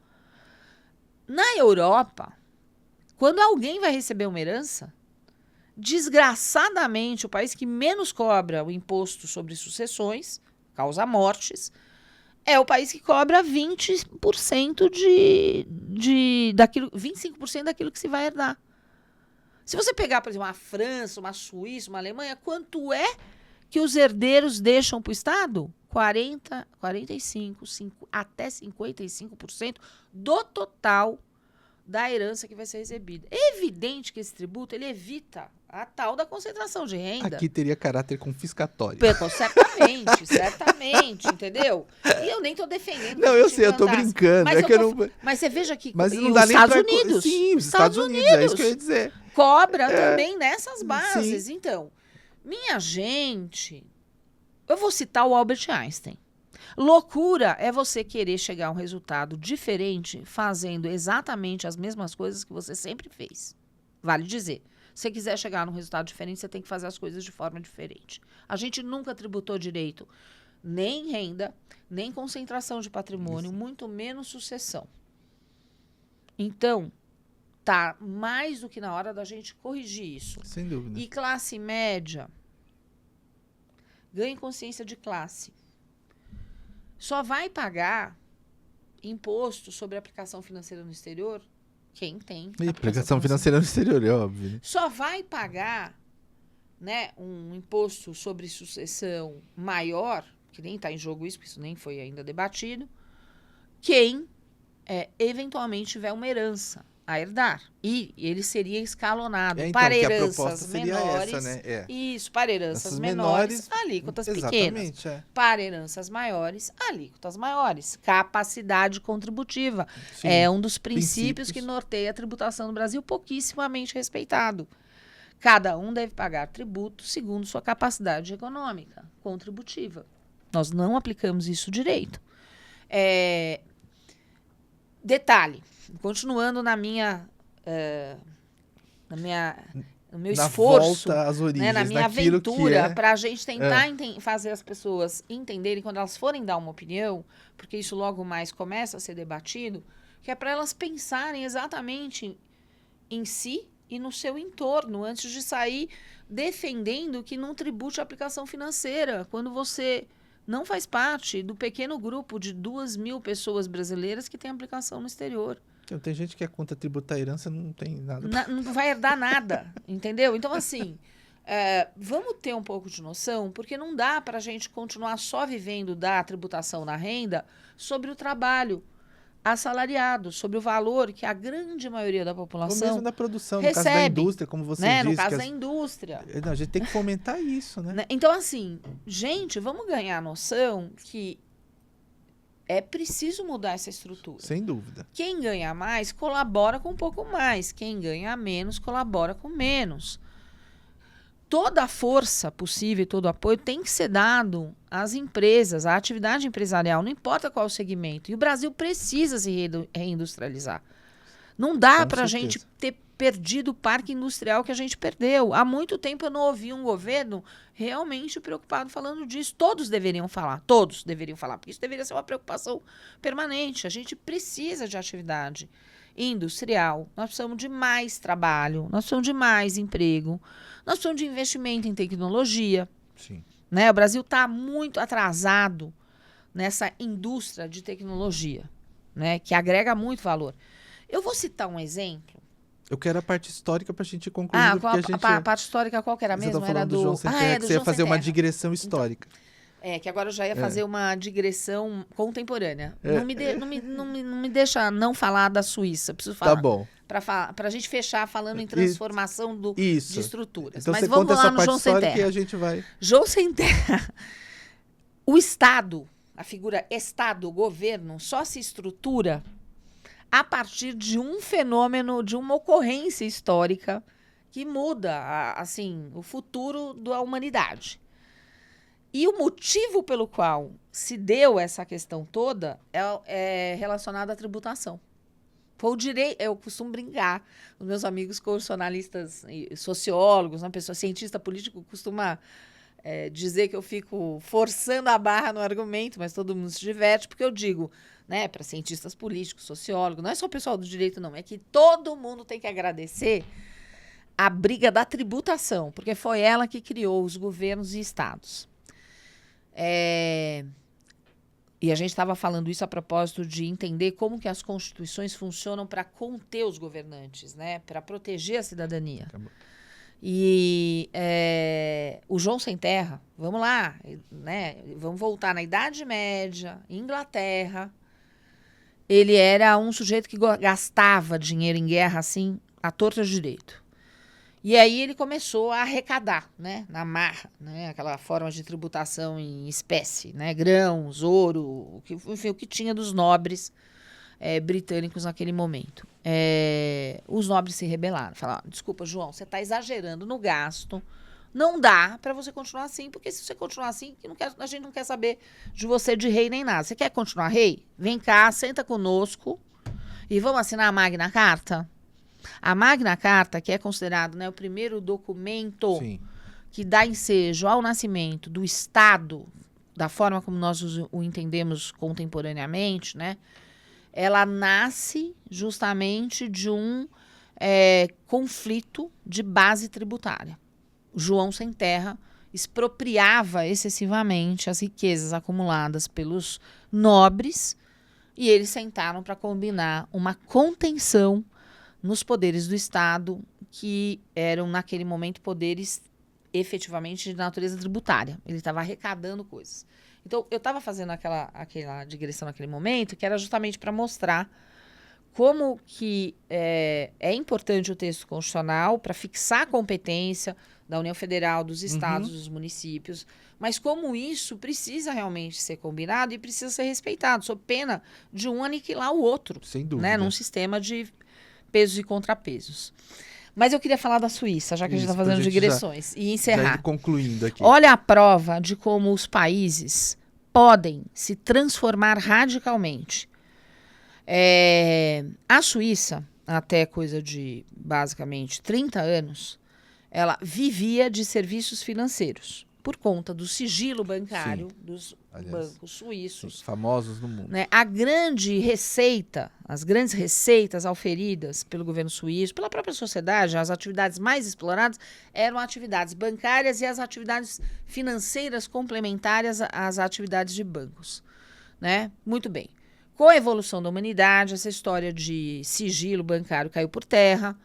Na Europa, quando alguém vai receber uma herança, desgraçadamente, o país que menos cobra o imposto sobre sucessões, causa mortes, é o país que cobra 20% daquilo, 25% daquilo que se vai herdar. Se você pegar, por exemplo, uma França, uma Suíça, uma Alemanha, quanto é que os herdeiros deixam para o Estado? 40, 45, até 55% do total da herança que vai ser recebida. É evidente que esse tributo ele evita a tal da concentração de renda. Aqui teria caráter confiscatório. Certamente, entendeu? E eu nem tô defendendo. Não, eu sei, eu tô brincando. Mas você veja que mas não dá os nem Estados pra... Unidos. Sim, os Estados Unidos, é isso que eu ia dizer. Cobra também nessas bases. Sim. Então, minha gente, eu vou citar o Albert Einstein. Loucura é você querer chegar a um resultado diferente fazendo exatamente as mesmas coisas que você sempre fez. Vale dizer. Se você quiser chegar num resultado diferente, você tem que fazer as coisas de forma diferente. A gente nunca tributou direito nem renda, nem concentração de patrimônio, muito menos sucessão. Então, tá mais do que na hora da gente corrigir isso. Sem dúvida. E classe média, ganhe consciência de classe. Só vai pagar imposto sobre aplicação financeira no exterior quem tem. E aplicação financeira no exterior, é óbvio. Né? Só vai pagar, né, um imposto sobre sucessão maior, que nem está em jogo isso, porque isso nem foi ainda debatido, quem eventualmente tiver uma herança a herdar. E ele seria escalonado para heranças menores. Essa, né? Isso, para heranças menores, alíquotas pequenas. Para heranças maiores, alíquotas maiores. Capacidade contributiva. Sim, é um dos princípios que norteia a tributação no Brasil, pouquíssimamente respeitado. Cada um deve pagar tributo segundo sua capacidade econômica contributiva. Nós não aplicamos isso direito. Detalhe. Continuando no meu esforço, volta às origens, na minha aventura, para a gente tentar fazer as pessoas entenderem, quando elas forem dar uma opinião, porque isso logo mais começa a ser debatido, que é para elas pensarem exatamente em si e no seu entorno, antes de sair defendendo que não tribute a aplicação financeira, quando você não faz parte do pequeno grupo de 2.000 pessoas brasileiras que tem aplicação no exterior. Então, tem gente que é contra tributar a herança, não tem nada. Não vai herdar nada, entendeu? Então, assim, vamos ter um pouco de noção, porque não dá para a gente continuar só vivendo da tributação na renda sobre o trabalho assalariado, sobre o valor que a grande maioria da população ou mesmo da produção, recebe, no caso da indústria, como você disse. No caso da indústria. Não, a gente tem que fomentar isso, né? Então, assim, gente, vamos ganhar a noção que é preciso mudar essa estrutura. Sem dúvida. Quem ganha mais colabora com um pouco mais. Quem ganha menos colabora com menos. Toda a força possível e todo o apoio tem que ser dado às empresas, à atividade empresarial, não importa qual o segmento. E o Brasil precisa se reindustrializar. Não dá para a gente ter perdido o parque industrial que a gente perdeu. Há muito tempo eu não ouvi um governo realmente preocupado falando disso. Todos deveriam falar, porque isso deveria ser uma preocupação permanente. A gente precisa de atividade industrial, nós precisamos de mais trabalho, nós precisamos de mais emprego, nós precisamos de investimento em tecnologia. Sim. Né? O Brasil está muito atrasado nessa indústria de tecnologia, né? Que agrega muito valor. Eu vou citar um exemplo Eu quero a parte histórica para a gente concluir. A parte histórica qual que era mesmo? Era do João Sem Terra, que você ia fazer uma digressão histórica. Então, que agora eu já ia fazer uma digressão contemporânea. Não me deixa não falar da Suíça. Preciso falar. Tá bom. Para a gente fechar falando em transformação de estruturas. Então mas você vamos conta lá essa no parte João Sem histórica Terra. e a gente vai... João Sem Terra. O Estado, a figura Estado, governo, só se estrutura a partir de um fenômeno, de uma ocorrência histórica que muda, assim, o futuro da humanidade. E o motivo pelo qual se deu essa questão toda é relacionado à tributação. Foi o direito, eu costumo brincar, os meus amigos constitucionalistas, sociólogos, uma pessoa cientista político costuma dizer que eu fico forçando a barra no argumento, mas todo mundo se diverte, porque eu digo, né, para cientistas políticos, sociólogos, não é só o pessoal do direito, não, é que todo mundo tem que agradecer a briga da tributação, porque foi ela que criou os governos e estados. E a gente estava falando isso a propósito de entender como que as constituições funcionam para conter os governantes, né, para proteger a cidadania. Tá bom. E o João Sem Terra, vamos lá, né, vamos voltar na Idade Média, Inglaterra. Ele era um sujeito que gastava dinheiro em guerra, assim, à torta de direito. E aí ele começou a arrecadar, né, na marra, né, aquela forma de tributação em espécie, né, grãos, ouro, enfim, o que tinha dos nobres britânicos naquele momento. Os nobres se rebelaram, falaram, desculpa, João, você está exagerando no gasto, não dá para você continuar assim, porque se você continuar assim, a gente não quer saber de você de rei nem nada. Você quer continuar rei? Vem cá, senta conosco e vamos assinar a Magna Carta? A Magna Carta, que é considerado, né, o primeiro documento que dá ensejo ao nascimento do Estado, da forma como nós o entendemos contemporaneamente, né, ela nasce justamente de um conflito de base tributária. João Sem Terra expropriava excessivamente as riquezas acumuladas pelos nobres e eles sentaram para combinar uma contenção nos poderes do Estado, que eram, naquele momento, poderes efetivamente de natureza tributária. Ele estava arrecadando coisas. Então, eu estava fazendo aquela digressão naquele momento, que era justamente para mostrar como que é importante o texto constitucional para fixar a competência da União Federal, dos estados, dos municípios, mas como isso precisa realmente ser combinado e precisa ser respeitado, sob pena de um aniquilar o outro. Sem dúvida. Né, num sistema de pesos e contrapesos. Mas eu queria falar da Suíça, já que a gente está fazendo digressões, e encerrar. Já concluindo aqui. Olha a prova de como os países podem se transformar radicalmente. A Suíça, até coisa de, basicamente, 30 anos, ela vivia de serviços financeiros, por conta do sigilo bancário dos bancos suíços. Famosos no mundo. Né? A grande receita, as grandes receitas auferidas pelo governo suíço, pela própria sociedade, as atividades mais exploradas eram atividades bancárias e as atividades financeiras complementares às atividades de bancos. Né? Muito bem. Com a evolução da humanidade, essa história de sigilo bancário caiu por terra.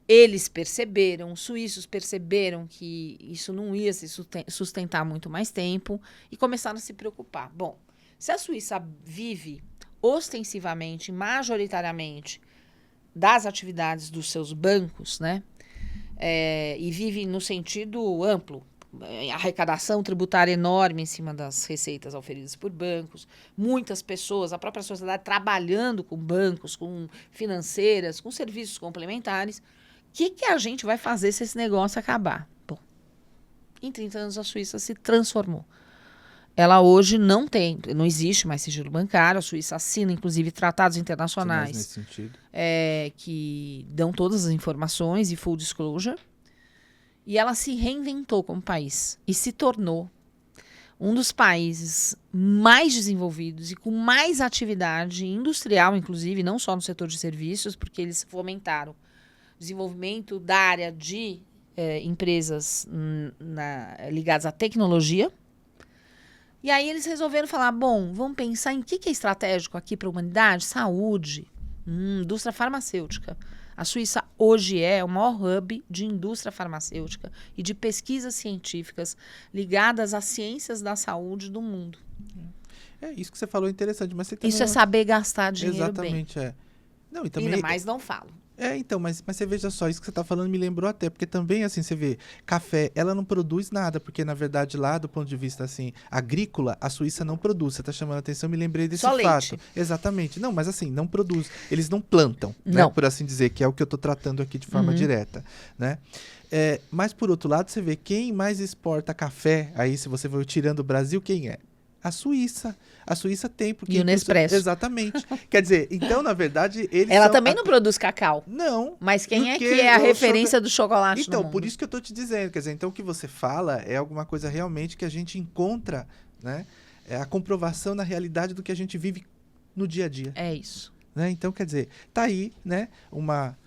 Eles perceberam, os suíços perceberam que isso não ia se sustentar muito mais tempo e começaram a se preocupar. Bom, se a Suíça vive ostensivamente, majoritariamente, das atividades dos seus bancos, né, e vive no sentido amplo, arrecadação tributária enorme em cima das receitas auferidas por bancos, muitas pessoas, a própria sociedade trabalhando com bancos, com financeiras, com serviços complementares. O que a gente vai fazer se esse negócio acabar? Bom, em 30 anos a Suíça se transformou. Ela hoje não existe mais sigilo bancário, a Suíça assina, inclusive, tratados internacionais nesse sentido. Que dão todas as informações e full disclosure. E ela se reinventou como país e se tornou um dos países mais desenvolvidos e com mais atividade industrial, inclusive, não só no setor de serviços, porque eles fomentaram desenvolvimento da área de empresas ligadas à tecnologia. E aí eles resolveram falar, bom, vamos pensar em que é estratégico aqui para a humanidade? Saúde, Indústria farmacêutica. A Suíça hoje é o maior hub de indústria farmacêutica e de pesquisas científicas ligadas às ciências da saúde do mundo. Isso que você falou é interessante, mas você tem Isso é saber gastar dinheiro Exatamente, bem. Não, e também... Ainda mais não falo. Então, mas você veja só, isso que você está falando me lembrou até, porque também, assim, você vê, café, ela não produz nada, porque, na verdade, lá, do ponto de vista, assim, agrícola, a Suíça não produz. Você está chamando a atenção, me lembrei desse só fato. Leite. Exatamente. Não, mas assim, não produz. Eles não plantam, não. Né, por assim dizer, que é o que eu estou tratando aqui de forma direta, né? Mas, por outro lado, você vê, quem mais exporta café, aí, se você for tirando o Brasil, quem é? A Suíça. A Suíça tem, porque... E o Nespresso. Exatamente. Quer dizer, então, na verdade, eles Ela também não produz cacau. Não. Mas quem é que é a referência do chocolate Então, no mundo? por isso que eu tô te dizendo. Quer dizer, então o que você fala é alguma coisa realmente que a gente encontra, né? É a comprovação na realidade do que a gente vive no dia a dia. É isso. Né? Então, quer dizer, tá aí, né? Uma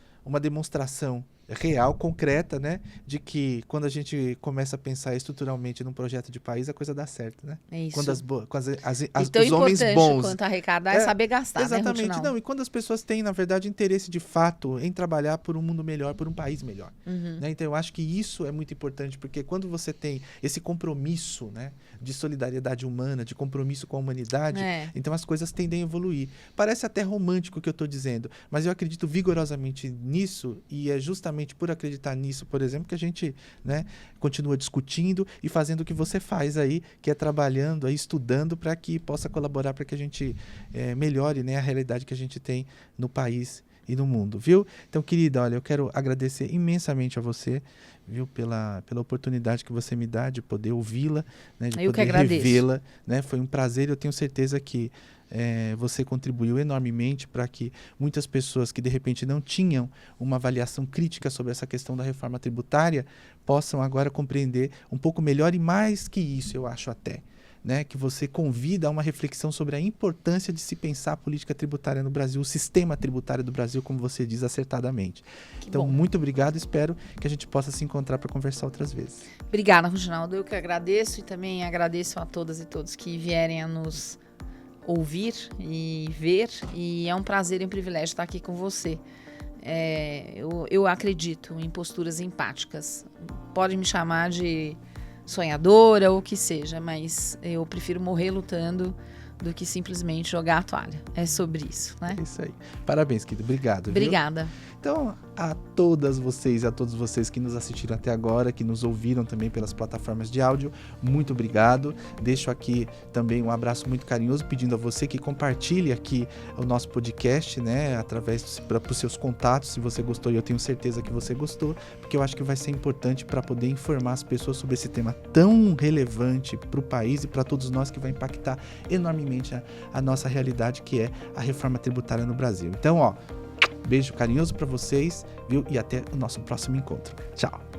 demonstração real, concreta, né? De que quando a gente começa a pensar estruturalmente num projeto de país, a coisa dá certo, né? É isso. Quando os homens bons... quanto arrecadar é saber gastar, exatamente, né, não. E quando as pessoas têm, na verdade, interesse de fato em trabalhar por um mundo melhor, por um país melhor. Né? Então, eu acho que isso é muito importante, porque quando você tem esse compromisso, né, de solidariedade humana, de compromisso com a humanidade, então as coisas tendem a evoluir. Parece até romântico o que eu estou dizendo, mas eu acredito vigorosamente nisso, e é justamente por acreditar nisso, por exemplo, que a gente, né, continua discutindo e fazendo o que você faz aí, que é trabalhando, aí, estudando para que possa colaborar para que a gente melhore, né, a realidade que a gente tem no país e no mundo, viu? Então, querida, olha, eu quero agradecer imensamente a você, viu, pela oportunidade que você me dá de poder ouvi-la, né, de poder revê-la, né? Foi um prazer, eu tenho certeza que você contribuiu enormemente para que muitas pessoas que de repente não tinham uma avaliação crítica sobre essa questão da reforma tributária possam agora compreender um pouco melhor, e mais que isso, eu acho até, né, que você convida a uma reflexão sobre a importância de se pensar a política tributária no Brasil, o sistema tributário do Brasil, como você diz acertadamente. Então, muito obrigado, espero que a gente possa se encontrar para conversar outras vezes. Obrigada, Reginaldo, eu que agradeço, e também agradeço a todas e todos que vierem a nos ouvir e ver, e é um prazer e um privilégio estar aqui com você. Eu acredito em posturas empáticas. Pode me chamar de sonhadora ou o que seja, mas eu prefiro morrer lutando do que simplesmente jogar a toalha. É sobre isso, né? É isso aí. Parabéns, querido. Obrigado. Obrigada. Viu? Então, a todas vocês e a todos vocês que nos assistiram até agora, que nos ouviram também pelas plataformas de áudio, muito obrigado. Deixo aqui também um abraço muito carinhoso, pedindo a você que compartilhe aqui o nosso podcast, né, através para os seus contatos, se você gostou, e eu tenho certeza que você gostou, porque eu acho que vai ser importante para poder informar as pessoas sobre esse tema tão relevante para o país e para todos nós, que vai impactar enormemente a nossa realidade, que é a reforma tributária no Brasil. Então, beijo carinhoso para vocês, viu? E até o nosso próximo encontro. Tchau!